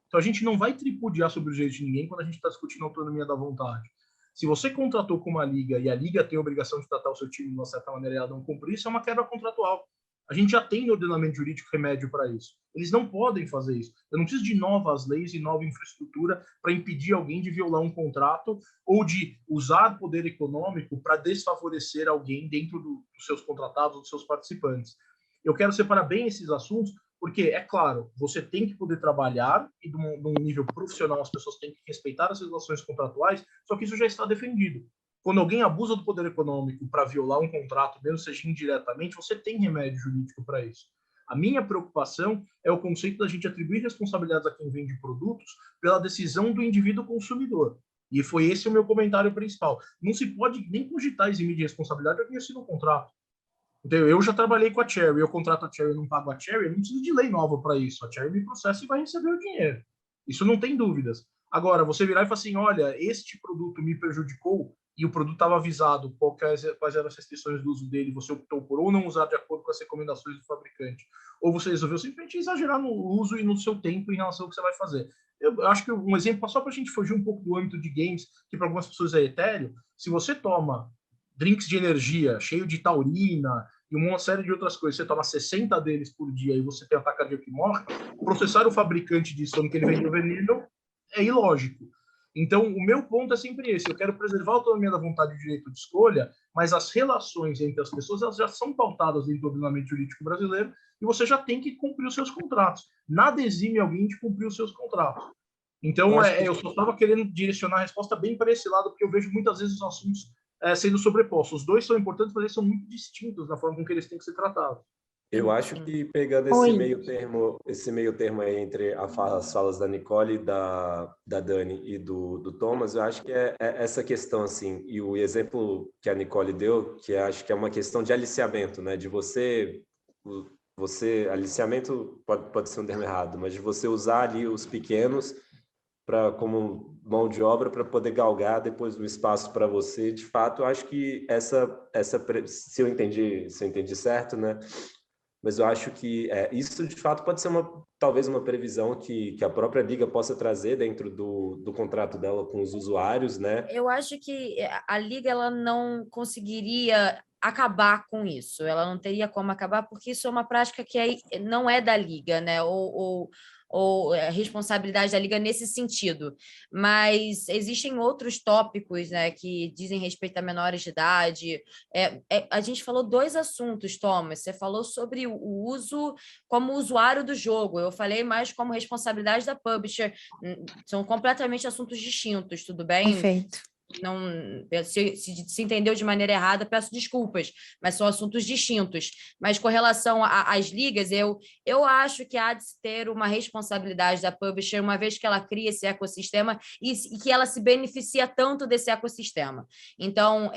Então a gente não vai tripudiar sobre os direitos de ninguém quando a gente está discutindo a autonomia da vontade. Se você contratou com uma liga e a liga tem a obrigação de tratar o seu time de uma certa maneira e ela não cumprir, isso é uma quebra contratual. A gente já tem no ordenamento jurídico remédio para isso. Eles não podem fazer isso. Eu não preciso de novas leis e nova infraestrutura para impedir alguém de violar um contrato ou de usar poder econômico para desfavorecer alguém dentro dos seus contratados, dos seus participantes. Eu quero separar bem esses assuntos, porque, é claro, você tem que poder trabalhar e, de um nível profissional, as pessoas têm que respeitar as relações contratuais, só que isso já está defendido. Quando alguém abusa do poder econômico para violar um contrato, mesmo seja indiretamente, você tem remédio jurídico para isso. A minha preocupação é o conceito da gente atribuir responsabilidades a quem vende produtos pela decisão do indivíduo consumidor. E foi esse o meu comentário principal. Não se pode nem cogitar eximir de responsabilidade a quem assina um contrato. Então, eu já trabalhei com a Cherry, eu contrato a Cherry e não pago a Cherry, eu não preciso de lei nova para isso. A Cherry me processa e vai receber o dinheiro. Isso não tem dúvidas. Agora, você virar e falar assim, olha, este produto me prejudicou, e o produto estava avisado quais eram as restrições do uso dele, você optou por ou não usar de acordo com as recomendações do fabricante, ou você resolveu simplesmente exagerar no uso e no seu tempo em relação ao que você vai fazer. Eu acho que um exemplo, só para a gente fugir um pouco do âmbito de games, que para algumas pessoas é etéreo, se você toma drinks de energia cheio de taurina e uma série de outras coisas, você toma 60 deles por dia e você tem ataque cardíaco e morre, processar o fabricante disso, falando que ele vendeu veneno, é ilógico. Então, o meu ponto é sempre esse. Eu quero preservar a autonomia da vontade e o direito de escolha, mas as relações entre as pessoas elas já são pautadas dentro do ordenamento jurídico brasileiro e você já tem que cumprir os seus contratos. Nada exime alguém de cumprir os seus contratos. Então, eu só estava querendo direcionar a resposta bem para esse lado, porque eu vejo muitas vezes os assuntos sendo sobrepostos. Os dois são importantes, mas eles são muito distintos na forma com que eles têm que ser tratados.
Eu acho que pegando esse meio termo aí entre as falas da Nicole, da Dani e do Thomas, eu acho que é essa questão, assim, e o exemplo que a Nicole deu, que acho que é uma questão de aliciamento, né, de você aliciamento pode ser um termo errado, mas de você usar ali os pequenos como mão de obra para poder galgar depois do espaço para você. De fato, eu acho que se eu entendi certo, né? Mas eu acho que isso, de fato, pode ser talvez uma previsão que a própria Liga possa trazer dentro do contrato dela com os usuários, né?
Eu acho que a Liga ela não conseguiria acabar com isso, ela não teria como acabar, porque isso é uma prática que não é da Liga, né? Ou a responsabilidade da Liga nesse sentido, mas existem outros tópicos, né, que dizem respeito a menores de idade. A gente falou dois assuntos, Thomas, você falou sobre o uso como usuário do jogo, eu falei mais como responsabilidade da publisher, são completamente assuntos distintos, tudo bem?
Perfeito.
Não, se entendeu de maneira errada, peço desculpas, mas são assuntos distintos. Mas com relação às ligas, eu acho que há de se ter uma responsabilidade da publisher, uma vez que ela cria esse ecossistema e que ela se beneficia tanto desse ecossistema. Então,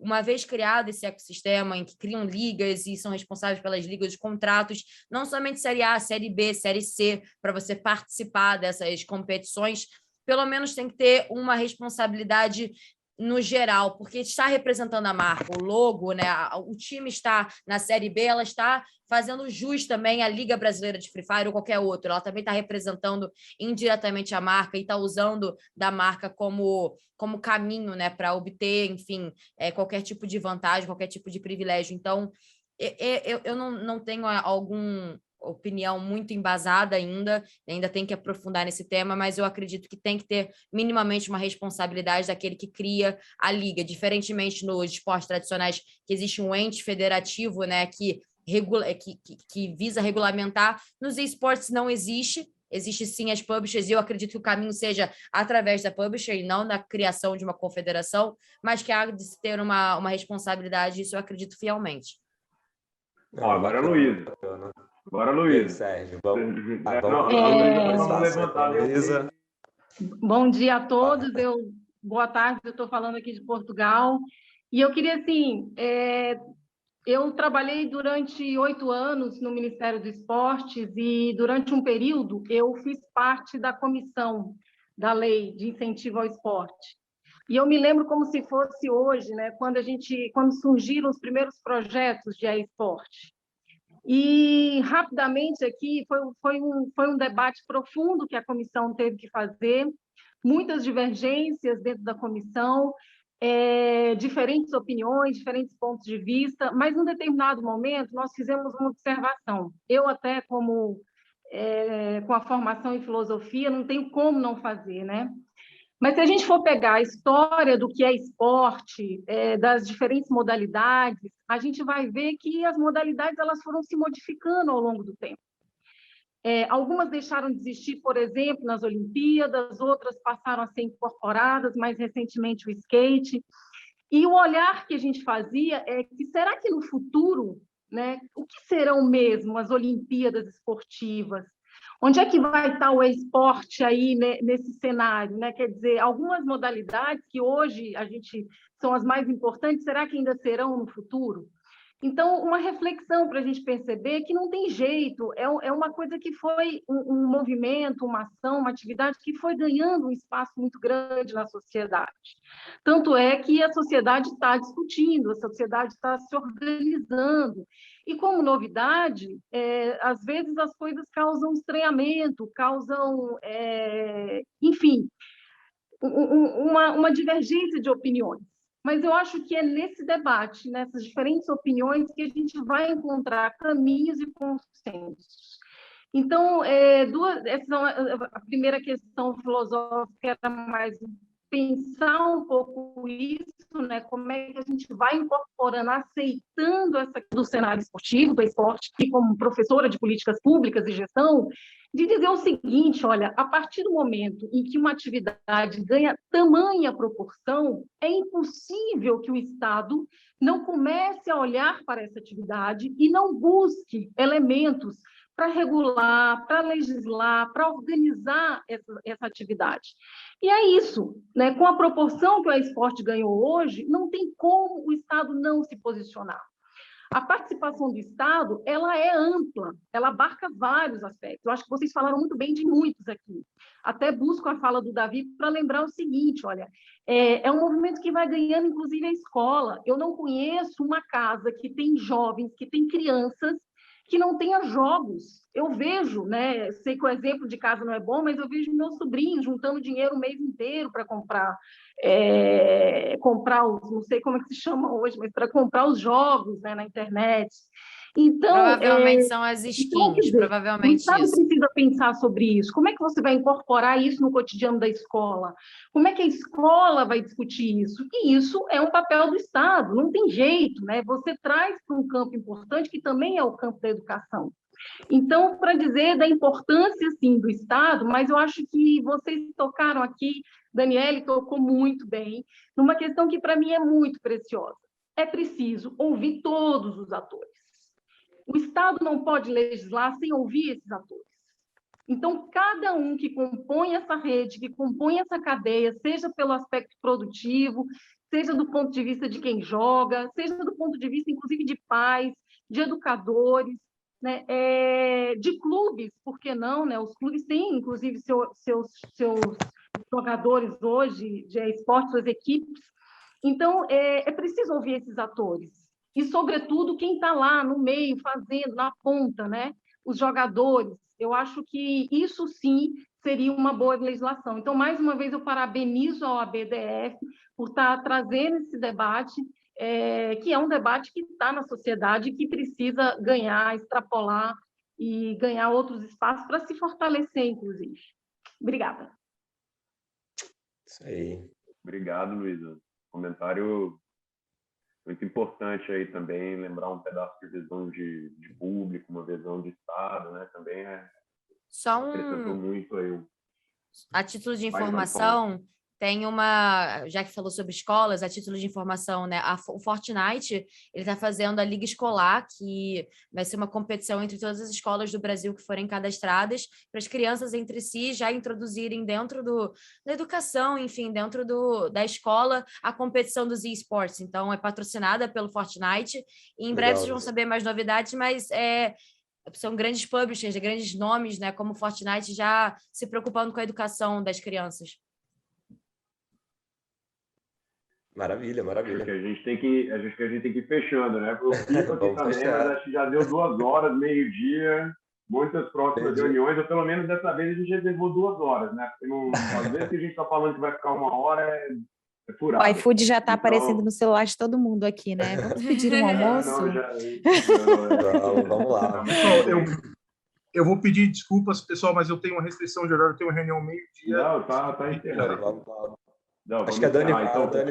uma vez criado esse ecossistema em que criam ligas e são responsáveis pelas ligas, os contratos, não somente Série A, Série B, Série C, para você participar dessas competições, pelo menos tem que ter uma responsabilidade no geral, porque está representando a marca, o logo, né? O time está na Série B, ela está fazendo jus também à Liga Brasileira de Free Fire ou qualquer outro, ela também está representando indiretamente a marca e está usando da marca como caminho, né, para obter, enfim, qualquer tipo de vantagem, qualquer tipo de privilégio. Então, eu não tenho alguma opinião muito embasada ainda tem que aprofundar nesse tema, mas eu acredito que tem que ter minimamente uma responsabilidade daquele que cria a liga, diferentemente nos esportes tradicionais, que existe um ente federativo, né, que visa regulamentar. Nos esportes não existe sim as publishers, e eu acredito que o caminho seja através da publisher e não na criação de uma confederação, mas que há de se ter uma responsabilidade, isso eu acredito fielmente.
Agora, Luiz. Agora, Luiz.
Sérgio,
vamos
levantar a mesa.
Bom dia a todos. Boa tarde, eu estou falando aqui de Portugal. E eu queria, assim, eu trabalhei durante 8 anos no Ministério dos Esportes e, durante um período, eu fiz parte da comissão da Lei de Incentivo ao Esporte. E eu me lembro como se fosse hoje, né, quando surgiram os primeiros projetos de esporte. E, rapidamente, aqui foi um debate profundo que a comissão teve que fazer, muitas divergências dentro da comissão, diferentes opiniões, diferentes pontos de vista, mas, num determinado momento, nós fizemos uma observação. Eu, até com a formação em filosofia, não tenho como não fazer, né? Mas, se a gente for pegar a história do que é esporte, das diferentes modalidades, a gente vai ver que as modalidades elas foram se modificando ao longo do tempo. Algumas deixaram de existir, por exemplo, nas Olimpíadas, outras passaram a ser incorporadas, mais recentemente o skate. E o olhar que a gente fazia é que, será que no futuro, né, o que serão mesmo as Olimpíadas esportivas? Onde é que vai estar o esporte aí, né, nesse cenário, né? Quer dizer, algumas modalidades que hoje são as mais importantes, será que ainda serão no futuro? Então, uma reflexão para a gente perceber que não tem jeito, é uma coisa que foi um movimento, uma ação, uma atividade que foi ganhando um espaço muito grande na sociedade. Tanto é que a sociedade está discutindo, a sociedade está se organizando. E, como novidade, às vezes as coisas causam estranhamento, causam, enfim, uma divergência de opiniões. Mas eu acho que é nesse debate, nessas diferentes opiniões, que a gente vai encontrar caminhos e consensos. Então, a primeira questão filosófica era mais pensar um pouco isso, né? Como é que a gente vai incorporando, aceitando essa do cenário esportivo, do esporte, e como professora de políticas públicas e gestão, de dizer o seguinte: olha, a partir do momento em que uma atividade ganha tamanha proporção, é impossível que o Estado não comece a olhar para essa atividade e não busque elementos para regular, para legislar, para organizar essa atividade. E é isso, né? Com a proporção que o esporte ganhou hoje, não tem como o Estado não se posicionar. A participação do Estado, ela é ampla, ela abarca vários aspectos. Eu acho que vocês falaram muito bem de muitos aqui. Até busco a fala do Davi para lembrar o seguinte: olha, é um movimento que vai ganhando, inclusive, a escola. Eu não conheço uma casa que tem jovens, que tem crianças, que não tenha jogos. Eu vejo, né? Sei que o exemplo de casa não é bom, mas eu vejo meus sobrinhos juntando dinheiro o mês inteiro para comprar não sei como é que se chama hoje, mas para comprar os jogos, né, na internet. Então,
provavelmente são as skins,
dizer,
provavelmente
o Estado
isso.
precisa pensar sobre isso. Como é que você vai incorporar isso no cotidiano da escola? Como é que a escola vai discutir isso? E isso é um papel do Estado, não tem jeito, né? Você traz para um campo importante, que também é o campo da educação. Então, para dizer da importância, sim, do Estado, mas eu acho que vocês tocaram aqui, Daniele tocou muito bem, numa questão que, para mim, é muito preciosa. É preciso ouvir todos os atores. O Estado não pode legislar sem ouvir esses atores. Então, cada um que compõe essa rede, que compõe essa cadeia, seja pelo aspecto produtivo, seja do ponto de vista de quem joga, seja do ponto de vista, inclusive, de pais, de educadores, né? De clubes, por que não? Né? Os clubes têm, inclusive, seus jogadores hoje de esportes, suas equipes. Então, é preciso ouvir esses atores. E, sobretudo, quem está lá no meio, fazendo, na ponta, né? Os jogadores. Eu acho que isso, sim, seria uma boa legislação. Então, mais uma vez, eu parabenizo a OAB-DF por estar trazendo esse debate, que é um debate que está na sociedade, que precisa ganhar, extrapolar e ganhar outros espaços para se fortalecer, inclusive. Obrigada.
Isso aí.
Obrigado, Luísa. Comentário muito importante aí também, lembrar um pedaço de visão de público, uma visão de Estado, né? Também acrescentou muito aí.
A título de informação, tem já que falou sobre escolas, a título de informação, né? O Fortnite, ele está fazendo a Liga Escolar, que vai ser uma competição entre todas as escolas do Brasil que forem cadastradas, para as crianças entre si já introduzirem dentro da educação, enfim, dentro da escola, a competição dos esportes. Então, é patrocinada pelo Fortnite, e em breve vocês vão saber mais novidades, mas são grandes publishers, grandes nomes, né, como o Fortnite, já se preocupando com a educação das crianças.
Maravilha, maravilha.
Acho que a gente tem que ir fechando, né? Eu fico aqui também, mas acho que já deu 2 horas, meio-dia, muitas próximas reuniões, ou pelo menos dessa vez a gente reservou 2 horas, né? Porque às vezes que a gente está falando que vai ficar 1 hora, é furado.
O iFood já está aparecendo no celular de todo mundo aqui, né? Vamos pedir um almoço?
Vamos lá.
Pessoal, eu vou pedir desculpas, pessoal, mas eu tenho uma restrição de horário, eu tenho uma reunião meio-dia.
Não, tá enterrado.
Não, acho que a Dani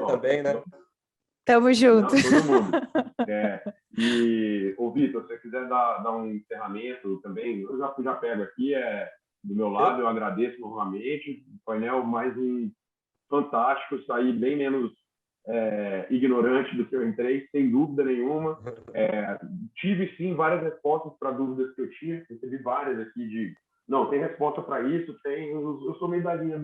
também, né?
Tamo junto.
Não, todo mundo. E, Vitor, se você quiser dar um encerramento também, eu já pego aqui, do meu lado, eu agradeço novamente. O painel mais fantástico, saí bem menos ignorante do que eu entrei, sem dúvida nenhuma. Tive, sim, várias respostas para dúvidas que eu tinha. Recebi várias aqui não, tem resposta para isso, eu sou meio da linha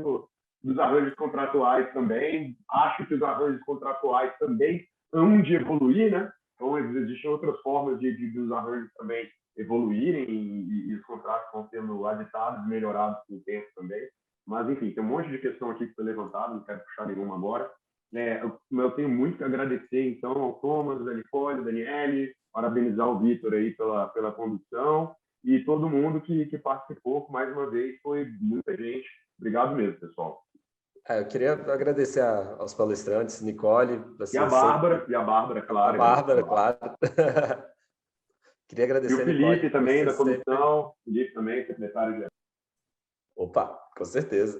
dos arranjos contratuais também. Acho que os arranjos contratuais também hão de evoluir, né? Então, existem outras formas dos arranjos também evoluírem e os contratos estão sendo aditados, melhorados com o tempo também. Mas, enfim, tem um monte de questão aqui que foi levantada, não quero puxar nenhuma agora. Eu tenho muito que agradecer, então, ao Thomas, a Nicole, a Daniele, parabenizar o Vitor aí pela condução e todo mundo que participou, mais uma vez, foi muita gente. Obrigado mesmo, pessoal.
Eu queria agradecer aos palestrantes, Nicole...
E a Bárbara, claro.
A Bárbara, claro. Queria agradecer
e o Felipe
Nicole,
também, da comissão. Felipe também, secretário de...
Opa, com certeza.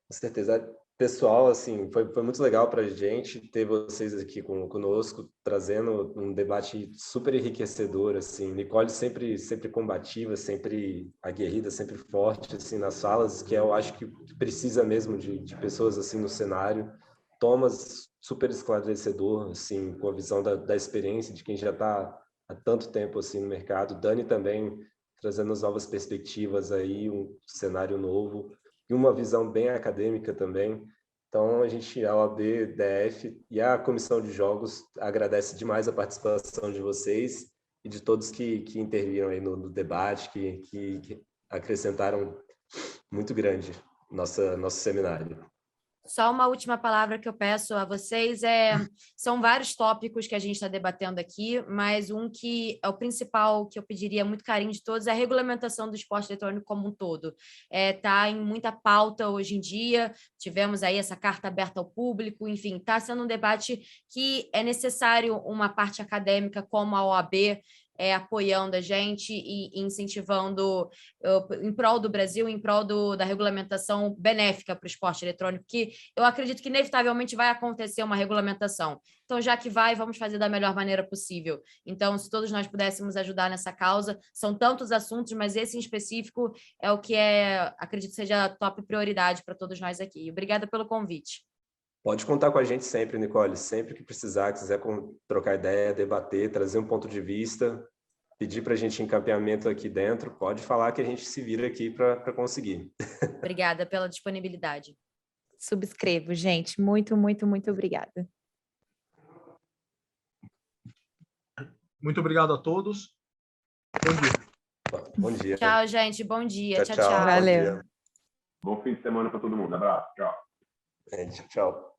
Com certeza. Pessoal, assim, foi muito legal para a gente ter vocês aqui conosco, trazendo um debate super enriquecedor, assim. Nicole sempre combativa, sempre aguerrida, sempre forte, assim, nas falas, que eu acho que precisa mesmo de pessoas assim no cenário. Thomas, super esclarecedor, assim, com a visão da experiência de quem já está há tanto tempo assim no mercado. Dani também trazendo as novas perspectivas aí, um cenário novo e uma visão bem acadêmica também. Então, a OAB, DF e a Comissão de Jogos agradece demais a participação de vocês e de todos que interviram aí no debate, que acrescentaram muito grande nosso seminário.
Só uma última palavra que eu peço a vocês são vários tópicos que a gente está debatendo aqui, mas um que é o principal que eu pediria muito carinho de todos é a regulamentação do esporte eletrônico como um todo. Está em muita pauta hoje em dia, tivemos aí essa carta aberta ao público, enfim, está sendo um debate que é necessário uma parte acadêmica como a OAB, apoiando a gente e incentivando em prol do Brasil, em prol da regulamentação benéfica para o esporte eletrônico, que eu acredito que inevitavelmente vai acontecer uma regulamentação. Então, já que vamos fazer da melhor maneira possível. Então, se todos nós pudéssemos ajudar nessa causa, são tantos assuntos, mas esse em específico é o que acredito seja a top prioridade para todos nós aqui. Obrigada pelo convite.
Pode contar com a gente sempre, Nicole, sempre que precisar, quiser trocar ideia, debater, trazer um ponto de vista, pedir para a gente encaminhamento aqui dentro, pode falar que a gente se vira aqui para conseguir.
Obrigada pela disponibilidade.
Subscrevo, gente. Muito, muito, muito obrigada.
Muito obrigado a todos. Bom dia.
Bom dia.
Tchau, gente. Bom dia. Tchau, tchau.
Valeu.
Bom fim de semana para todo mundo. Abraço. Tchau.
Tchau.